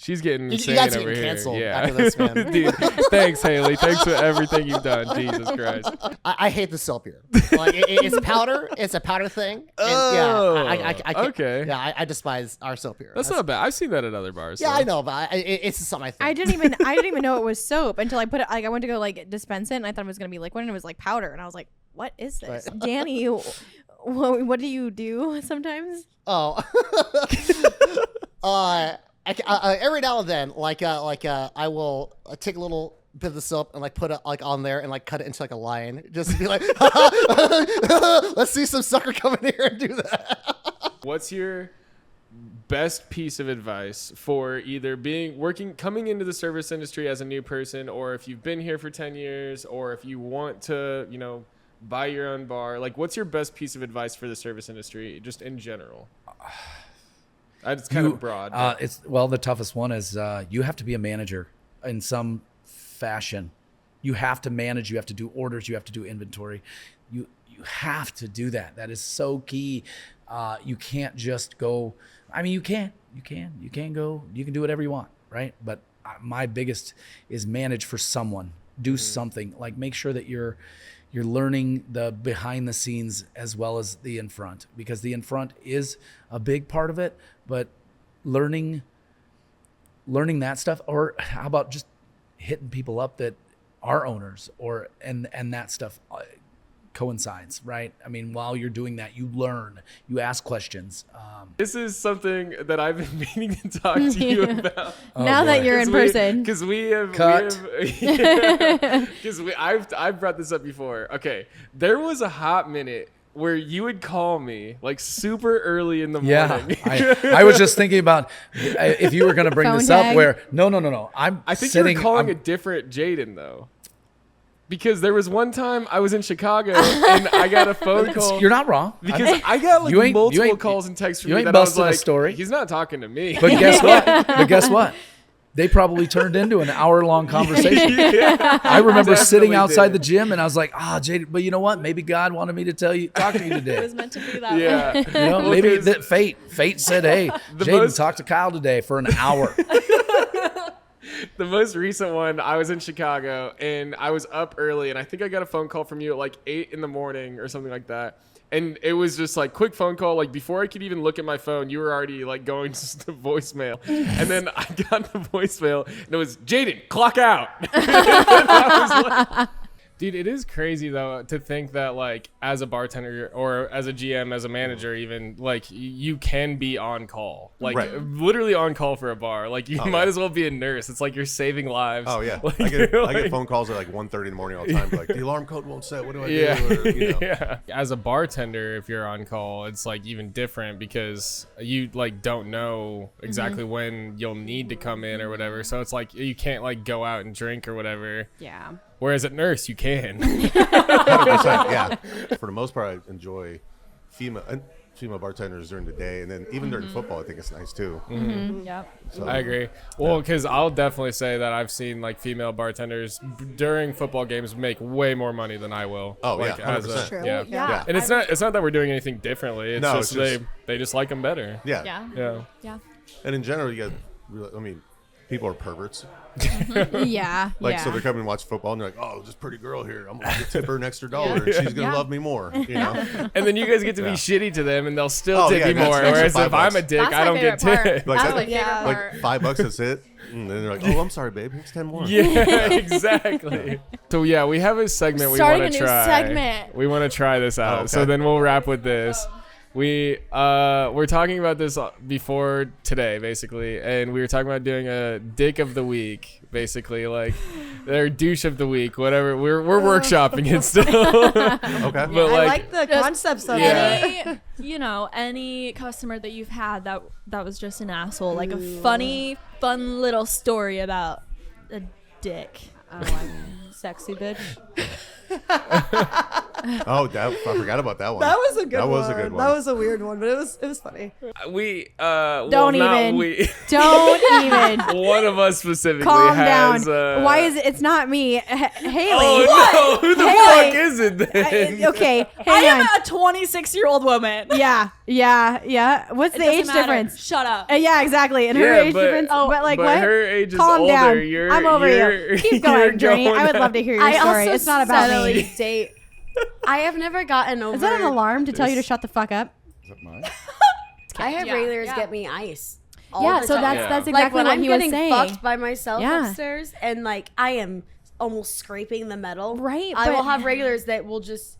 She's getting You insane guys are over getting here. canceled Yeah, after this, man. dude. Thanks, Haley. Thanks for everything you've done. Jesus Christ. I hate the soap here. Like it's powder. It's a powder thing. And I can't, okay. Yeah, I despise our soap here. That's not bad. I've seen that at other bars. Yeah, so. I know, but it's just something I think. I didn't even know it was soap until I put it, like, I went to go, like, dispense it and I thought it was going to be liquid and it was, like, powder. And I was like, what is this? Right. Danny, what do you do sometimes? Oh. Every now and then, I will take a little bit of the soap and like put it like on there and like cut it into like a line, just to be like, let's see some sucker come in here and do that. What's your best piece of advice for either coming into the service industry as a new person, or if you've been here for 10 years, or if you want to, buy your own bar? Like, what's your best piece of advice for the service industry, just in general? It's kind of broad. The toughest one is you have to be a manager in some fashion. You have to manage. You have to do orders. You have to do inventory. You have to do that. That is so key. You can't just go. I mean, you can go. You can do whatever you want, right? But my biggest is manage for someone. Do something. Like make sure that you're learning the behind the scenes as well as the in front, because the in front is a big part of it, but learning that stuff, or how about just hitting people up that are owners, or and that stuff coincides, right? I mean, while you're doing that, you learn, you ask questions. This is something that I've been meaning to talk to you about. Now that you're in person. Because I've brought this up before. Okay, there was a hot minute where you would call me like super early in the morning. Yeah, I was just thinking about if you were going to bring this up. Where no. I think you were calling a different Jaden though. Because there was one time I was in Chicago and I got a phone call. You're not wrong. Because I got like multiple calls and texts from you that I was like, a story. He's not talking to me. But guess what? They probably turned into an hour-long conversation. Yeah, I remember sitting outside did. the gym and I was like, Jade, but you know what? Maybe God wanted me to talk to you today. It was meant to be that Yeah. way. Well, maybe that fate said, hey, Jaden, talk to Kyle today for an hour. The most recent one, I was in Chicago and I was up early and I think I got a phone call from you at like 8 in the morning or something like that. And it was just like quick phone call. Like before I could even look at my phone, you were already like going to voicemail. And then I got the voicemail and it was, Jaden, clock out. Dude, it is crazy though to think that like as a bartender or as a GM, as a manager, even like you can be on call, like literally on call for a bar. Like you might as well be a nurse. It's like you're saving lives. Oh yeah, like, I get phone calls at like 1:30 in the morning all the time. Like the alarm code won't set. What do I do? Or, you know. Yeah. As a bartender, if you're on call, it's like even different because you like don't know exactly when you'll need to come in or whatever. So it's like you can't like go out and drink or whatever. Yeah. Whereas at nurse, you can. 100%, yeah. For the most part, I enjoy female bartenders during the day, and then even during football, I think it's nice too. Yep. So, I agree. Well, because I'll definitely say that I've seen like female bartenders during football games make way more money than I will. Oh like, yeah, 100%. True. Yeah. Yeah. And it's not that we're doing anything differently. It's No, just, it's just they just like them better. Yeah. Yeah. Yeah. Yeah. And in general, you got, I mean, people are perverts. Yeah. Like, yeah. so they're coming and watch football, and they're like, oh, this pretty girl here. I'm going to tip her an extra $1, and she's going to love me more, you know? And then you guys get to be shitty to them, and they'll still tip you that's more. an extra Whereas if I'm a $5. dick, That's I my don't get favorite part. tipped. Like, That's my favorite part. $5, that's it. And then they're like, oh, I'm sorry, babe. Here's 10 more. Yeah, exactly. So yeah, we have a segment we Starting want a to new try. segment. We want to try this out. okay. So then we'll wrap with this. We're talking about this before today, basically, and we were talking about doing a dick of the week, basically, like their douche of the week, whatever. We're workshopping it still. Okay. But I like the just concepts of yeah. it. Any customer that you've had that was just an asshole, like a funny, fun little story about a dick. Sexy bitch. Oh, I forgot about that one. That was a good That one. was a good one. That was a weird one, but it was funny. Don't even. One of us specifically Calm has. down. Why is it? It's not me, Haley. Oh no! Who the Haley. fuck is it then? Okay, I hang am on. a 26-year-old woman. Yeah. What's the doesn't age matter. difference? Shut up. Yeah, exactly. And her Yeah, age but- difference. But like but what? her age is Calm older. down. You're- I'm over you're- you. Keep you're going, Journey. going I would love to hear your I story. also It's not about settled me. date. I have never gotten over. Is that an alarm to tell you to shut the fuck up? Is that mine? I have Yeah, regulars yeah. get me ice. all Yeah, the so time. that's Yeah. exactly like when what I'm he was getting saying. fucked by myself Yeah. upstairs, and like I am almost scraping the metal. Right, I will but- have regulars that will just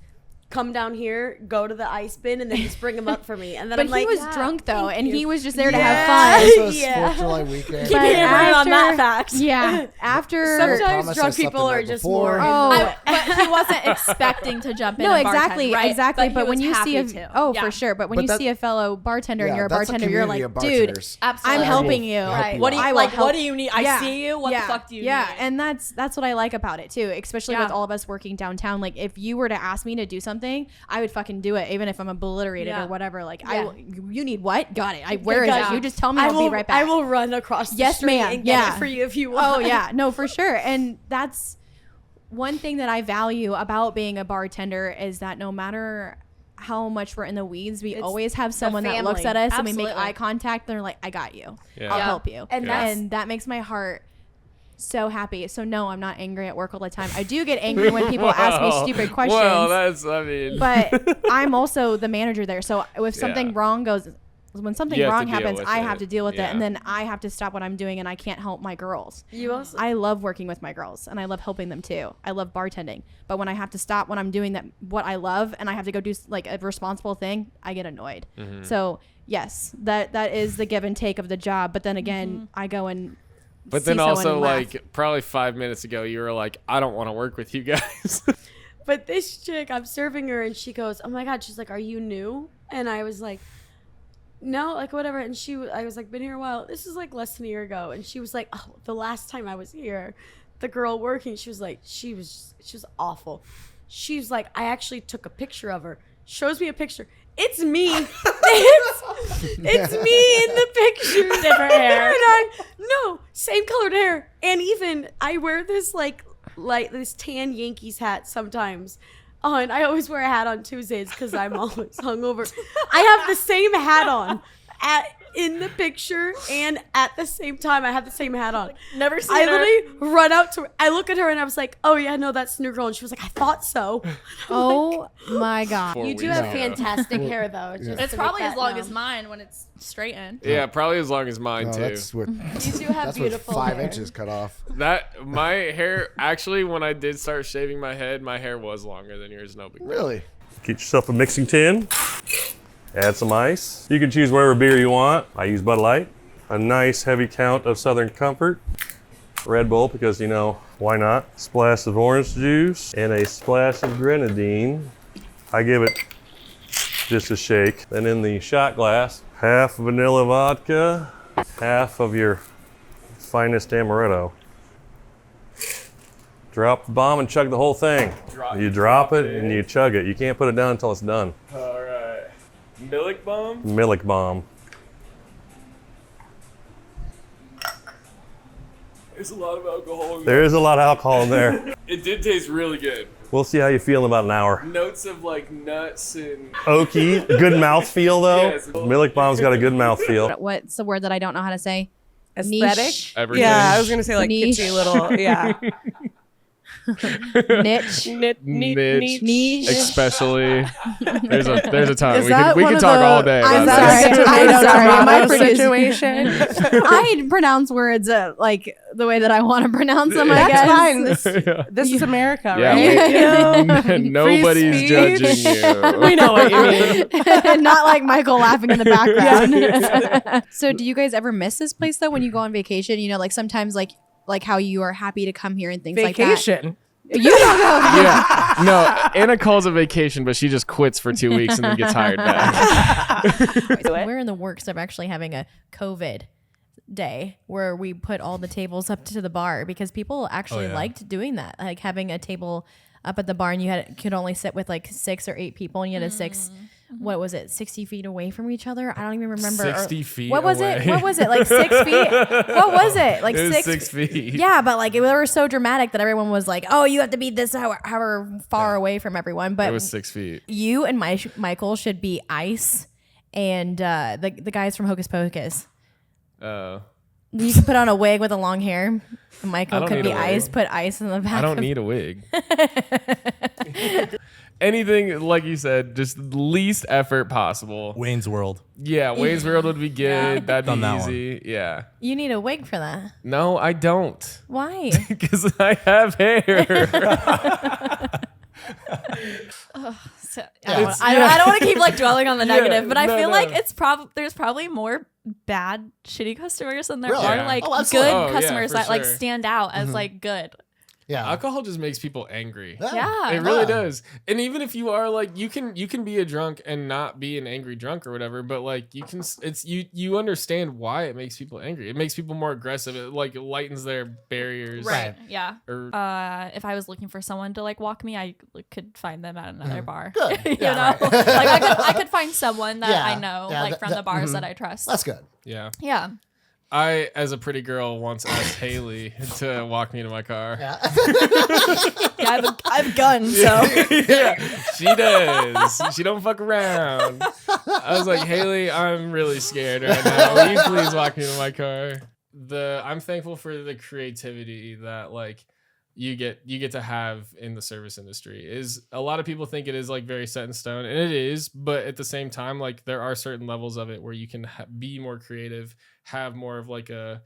come down here, go to the ice bin, and then just bring them up for me. And then But I'm like, he was drunk though, thank and you. he was just there to Yeah. have fun. This was Yeah. 4th of July weekend. Keep hammering on that fact. Yeah, after Sometimes Thomas drunk says people something are right just before. more. Oh, But he wasn't expecting to jump in. no, and bartend, exactly, right? exactly. he But when was you see happy a to. Yeah. for sure. But when But you that- see a fellow bartender and Yeah, you're a that's a bartender, you're community like, of dude, bartenders. I'm Absolutely. helping you. Right. What do you I will like? help- What do you need? I Yeah, see you. What yeah, the fuck do you yeah, need? and that's what I like about it too, especially Yeah. with all of us working downtown. Like, if you were to ask me to do something, I would fucking do it, even if I'm obliterated Yeah. or whatever. Like, Yeah. you need what? Got it. Where is Got it? it. You just tell me. I I'll will be right back. I will run across the Yes, street ma'am. and get Yeah. it for you if you want. Oh yeah, no, for sure. And that's one thing that I value about being a bartender is that no matter how much we're in the weeds, we It's always have the someone that looks family. at us and we make Absolutely. eye contact and they're like, I got you. Yeah. I'll Yeah. help you. And And, that's- that makes my heart so happy. So no, I'm not angry at work all the time. I do get angry when people ask me stupid questions. Well, that's, I mean. But I'm also the manager there. So if something Yeah. wrong goes, when something You have to wrong deal happens, with I it. have to deal with Yeah. it. And then I have to stop what I'm doing and I can't help my girls. You also I love working with my girls and I love helping them too. I love bartending. But when I have to stop what I'm doing, what I love, and I have to go do like a responsible thing, I get annoyed. Mm-hmm. So yes, that is the give and take of the job. But then again, I go and But see then someone also, and laugh. like, probably 5 minutes ago, you were like, I don't want to work with you guys. But this chick, I'm serving her, and she goes, "Oh my god!" She's like, "Are you new?" And I was like, "No, like whatever." And I was like, "Been here a while." This is like less than a year ago, and she was like, "Oh, the last time I was here, the girl working, she was like, she was awful." She's like, "I actually took a picture of her." Shows me a picture. It's me. it's me in the picture. Different hair. No, same colored hair. And even I wear this like this tan Yankees hat sometimes. Oh, and I always wear a hat on Tuesdays because I'm always hungover. I have the same hat on in the picture and at the same time I had the same hat on. Never seen I her. literally run up to her. I look at her and I was like, oh yeah, no, that's Snoo Girl. And she was like, I thought so. Oh my god. You do have fantastic hair though. It's probably as long as mine when it's straightened. Yeah, probably as long as mine No, too. that's what. You do have That's beautiful with 5 hair. inches cut off. That my hair actually, when I did start shaving my head, my hair was longer than yours. No big deal. Really? Get yourself a mixing tin. Add some ice. You can choose whatever beer you want. I use Bud Light. A nice heavy count of Southern Comfort. Red Bull, because why not? Splash of orange juice and a splash of grenadine. I give it just a shake. Then in the shot glass, half vanilla vodka, half of your finest amaretto. Drop the bomb and chug the whole thing. You drop it and you chug it. You can't put it down until it's done. All right. Milk bomb? Milk bomb. There's a lot of alcohol in There is a lot of alcohol in there. It did taste really good. We'll see how you feel in about an hour. Notes of like nuts and Oaky, good mouthfeel though. Yes. Milk bomb's got a good mouthfeel. What's the word that I don't know how to say? Aesthetic? Niche. Everything. Yeah, I was gonna say like Niche. kitschy little. Yeah. Niche. Niche, especially. There's a ton. Is We that can one of talk the- all day. I'm about sorry. this. I'm sorry. My situation. I pronounce words like the way that I want to pronounce them. I That's guess. fine. This is America, Yeah, right? we- nobody's Free judging speech. you. We know what you mean. Not like Michael laughing in the background. So, do you guys ever miss this place though when you go on vacation? Like sometimes like how you are happy to come here and things like that. Vacation. You don't know. Yeah, no. Anna calls it vacation, but she just quits for 2 weeks and then gets hired back. We're in the works of actually having a COVID day where we put all the tables up to the bar because people actually liked doing that, like having a table up at the bar and you could only sit with like 6 or 8 people and you had a 6. What was it? 60 feet away from each other? I don't even remember. 60 feet What was away. it? What was it? Like 6 feet? What was it? Like It was 6 6 feet. Yeah, but like it was so dramatic that everyone was like, "Oh, you have to be this however far away from everyone." But It was 6 feet. you and Michael should be Ice and the guys from Hocus Pocus. Oh. You can put on a wig with a long hair. I Michael don't could need be a wig. Ice. Put Ice in the back. I don't need a wig. Anything, like you said, just least effort possible. Wayne's World. Yeah, Wayne's World would be good. That'd Done be that one. easy. Yeah. You need a wig for that. No, I don't. Why? Because I have hair. So, It's- I don't want to keep like dwelling on the Yeah, negative, but I no, feel no. like there's probably more bad shitty customers than there Really? are Yeah. like Oh, good absolutely. Oh, yeah, customers for that like sure. stand out as Mhm. like good. Yeah. Alcohol just makes people angry. Yeah. It really Yeah. does. And even if you are like you can be a drunk and not be an angry drunk or whatever, but like you understand why it makes people angry. It makes people more aggressive. It like lightens their barriers. Right. Yeah. Or If I was looking for someone to like walk me, I could find them at another bar. Good. you Yeah, know, right. like I could find someone that Yeah. I know, Yeah, like from the bars that I trust. That's good. yeah. Yeah. I, as a pretty girl, once asked Haley to walk me to my car. Yeah. Yeah, I have guns, so Yeah, she does. She don't fuck around. I was like, Haley, I'm really scared right now. Will you please walk me to my car? I'm thankful for the creativity that like you get to have in the service industry. Is a lot of people think it is like very set in stone, and it is, but at the same time, like there are certain levels of it where you can be more creative, have more of like a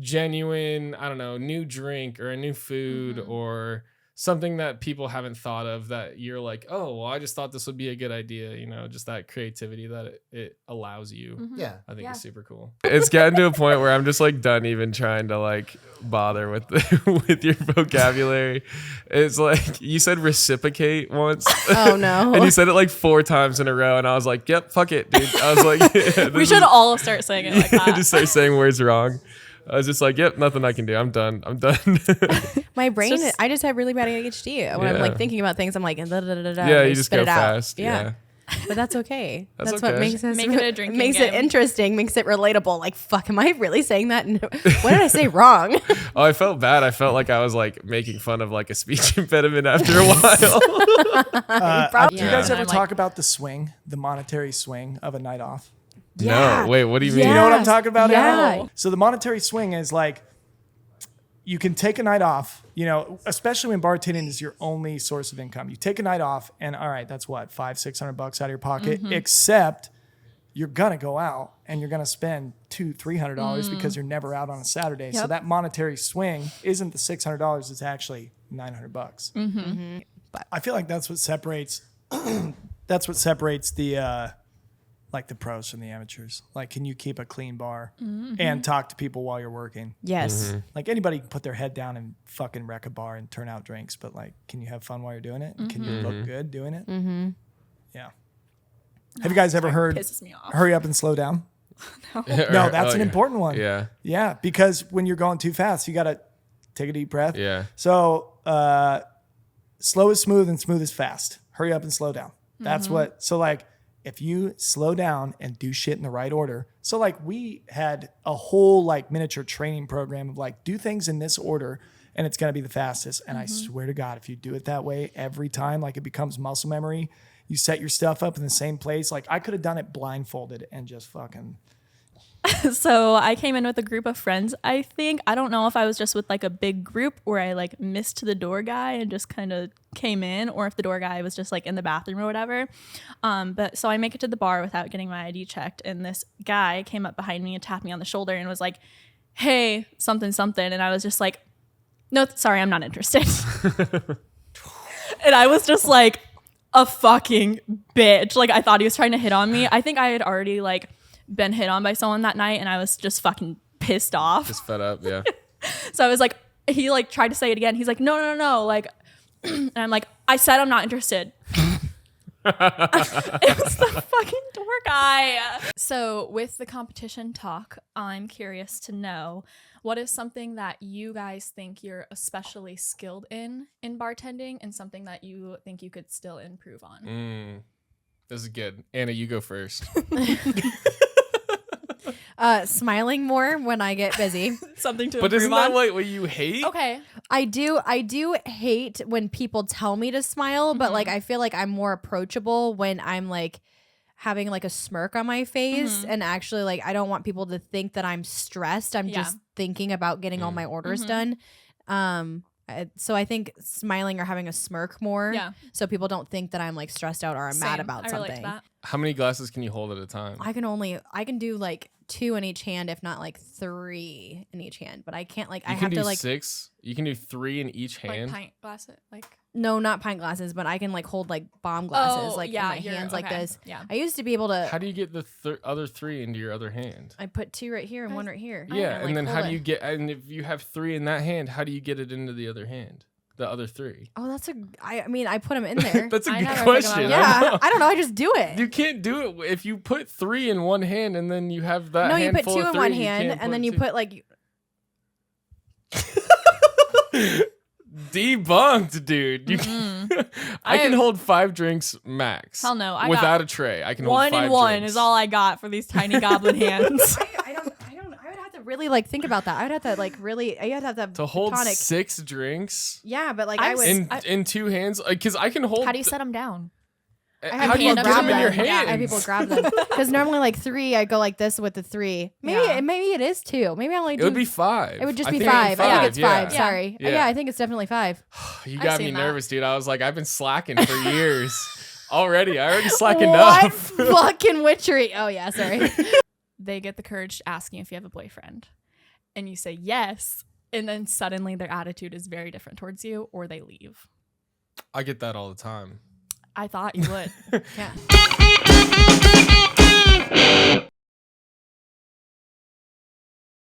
genuine, I don't know, new drink or a new food or something that people haven't thought of that you're like, oh, well, I just thought this would be a good idea. You know, just that creativity that it allows you. Yeah. I think is super cool. It's gotten to a point where I'm just like done even trying to like bother with with your vocabulary. It's like you said reciprocate once. Oh no. And you said it like 4 times in a row, and I was like, yep, fuck it, dude. I was like, yeah, we should all start saying it like that. just start saying words wrong. I was just like, yep, nothing I can do. I'm done. My brain, just- I just have really bad ADHD. When I'm Yeah. like thinking about things, I'm like, da, da, da, da, da, Yeah, and you just spit go it out. fast. Yeah. Yeah. But that's okay. That's That's what okay. makes us Make it a drinking makes it game. interesting, makes it relatable. Like, fuck, am I really saying that? No. What did I say wrong? Oh, I felt bad. I felt like I was like making fun of like a speech impediment after a while. Probably- Do you guys Yeah. ever I'm talk about the swing, the monetary swing of a night off? No, wait, what do you mean? Do you know what I'm talking about? Yeah. Adam? So the monetary swing is like, you can take a night off, you know, especially when bartending is your only source of income. You take a night off and all right, that's what, $500-600 out of your pocket, except you're going to go out and you're going to spend $200-300 because you're never out on a Saturday. So that monetary swing isn't the $600, it's actually $900. I feel like that's what separates, the, like the pros from the amateurs. Like, can you keep a clean bar and talk to people while you're working? Yes. Like anybody can put their head down and fucking wreck a bar and turn out drinks, but like, can you have fun while you're doing it? And can you look good doing it? Yeah. Have you guys ever heard pisses me off. hurry up and slow down? No, that's an important one. Yeah. Yeah, because when you're going too fast, you got to take a deep breath. Yeah. So slow is smooth and smooth is fast. Hurry up and slow down. That's what, so like, if you slow down and do shit in the right order. So like we had a whole like miniature training program of like, do things in this order and it's going to be the fastest. And I swear to God, if you do it that way every time, like it becomes muscle memory, you set your stuff up in the same place. Like I could have done it blindfolded and just fucking. So I came in with a group of friends, I think. I don't know if I was just with like a big group where I like missed the door guy and just kind of came in, or if the door guy was just like in the bathroom or whatever. But so I make it to the bar without getting my ID checked. And this guy came up behind me and tapped me on the shoulder and was like, hey, something, something. And I was just like, no, sorry, I'm not interested. And I was just like a fucking bitch. Like I thought he was trying to hit on me. I think I had already like been hit on by someone that night and I was just fucking pissed off. Just fed up, yeah. So I was like, he like tried to say it again. He's like, no. Like, and I'm like, I said I'm not interested. It was the fucking door guy. So with the competition talk, I'm curious to know, what is something that you guys think you're especially skilled in bartending and something that you think you could still improve on? This is good. Anna, you go first. Smiling more when I get busy. Something to But improve isn't on. that what you hate? Okay. I do hate when people tell me to smile, but like I feel like I'm more approachable when I'm like having like a smirk on my face and actually like I don't want people to think that I'm stressed. I'm just thinking about getting all my orders done. So I think smiling or having a smirk more so people don't think that I'm like stressed out or I'm mad about I relate to something. that. How many glasses can you hold at a time? I can do like 2 in each hand, if not like 3 in each hand, but I can't like, You I can have do to like 6. You can do 3 in each hand. Like pint glass it, like. No, not pint glasses, but I can like hold like bomb glasses Oh, like yeah, in my hands like okay. this. Yeah. I used to be able to. How do you get the other 3 into your other hand? I put 2 right here and 1 right here. Yeah, I, and then like, how hold do you it. get? And if you have 3 in that hand, how do you get it into the other hand? The other 3. Oh, I mean, I put them in there. That's a I good never question. think about it. Yeah, I don't know. I just do it. You can't do it if you put 3 in one hand and then you have that. No, you put handful 2 of in 3, one you hand can't and then you 2. put like. Debunked, dude. You can, I can hold 5 drinks max. Hell no, I without got a tray. I can 1 hold 5 and 1 drinks. is all I got for these tiny goblin hands. I would have to really like think about that. I would have to like really. I would have to hold tonic. 6 drinks. Yeah, but like I would in 2 hands, because I can hold. How do you set them down? I How have do you people get grab them in your them. Yeah, I have hands? people grab them because normally like 3, I go like this with the 3. Maybe it is 2. Maybe I only do. It would be 5. It would just I be think 5. I think it's 5. yeah. Sorry. Yeah, I think it's definitely 5. You I've got me seen that. nervous, dude. I was like, I've been slacking for years already. I already slackened What up. fucking witchery? Oh yeah, sorry. They get the courage to ask you if you have a boyfriend, and you say yes, and then suddenly their attitude is very different towards you, or they leave. I get that all the time. I thought you would. Yeah.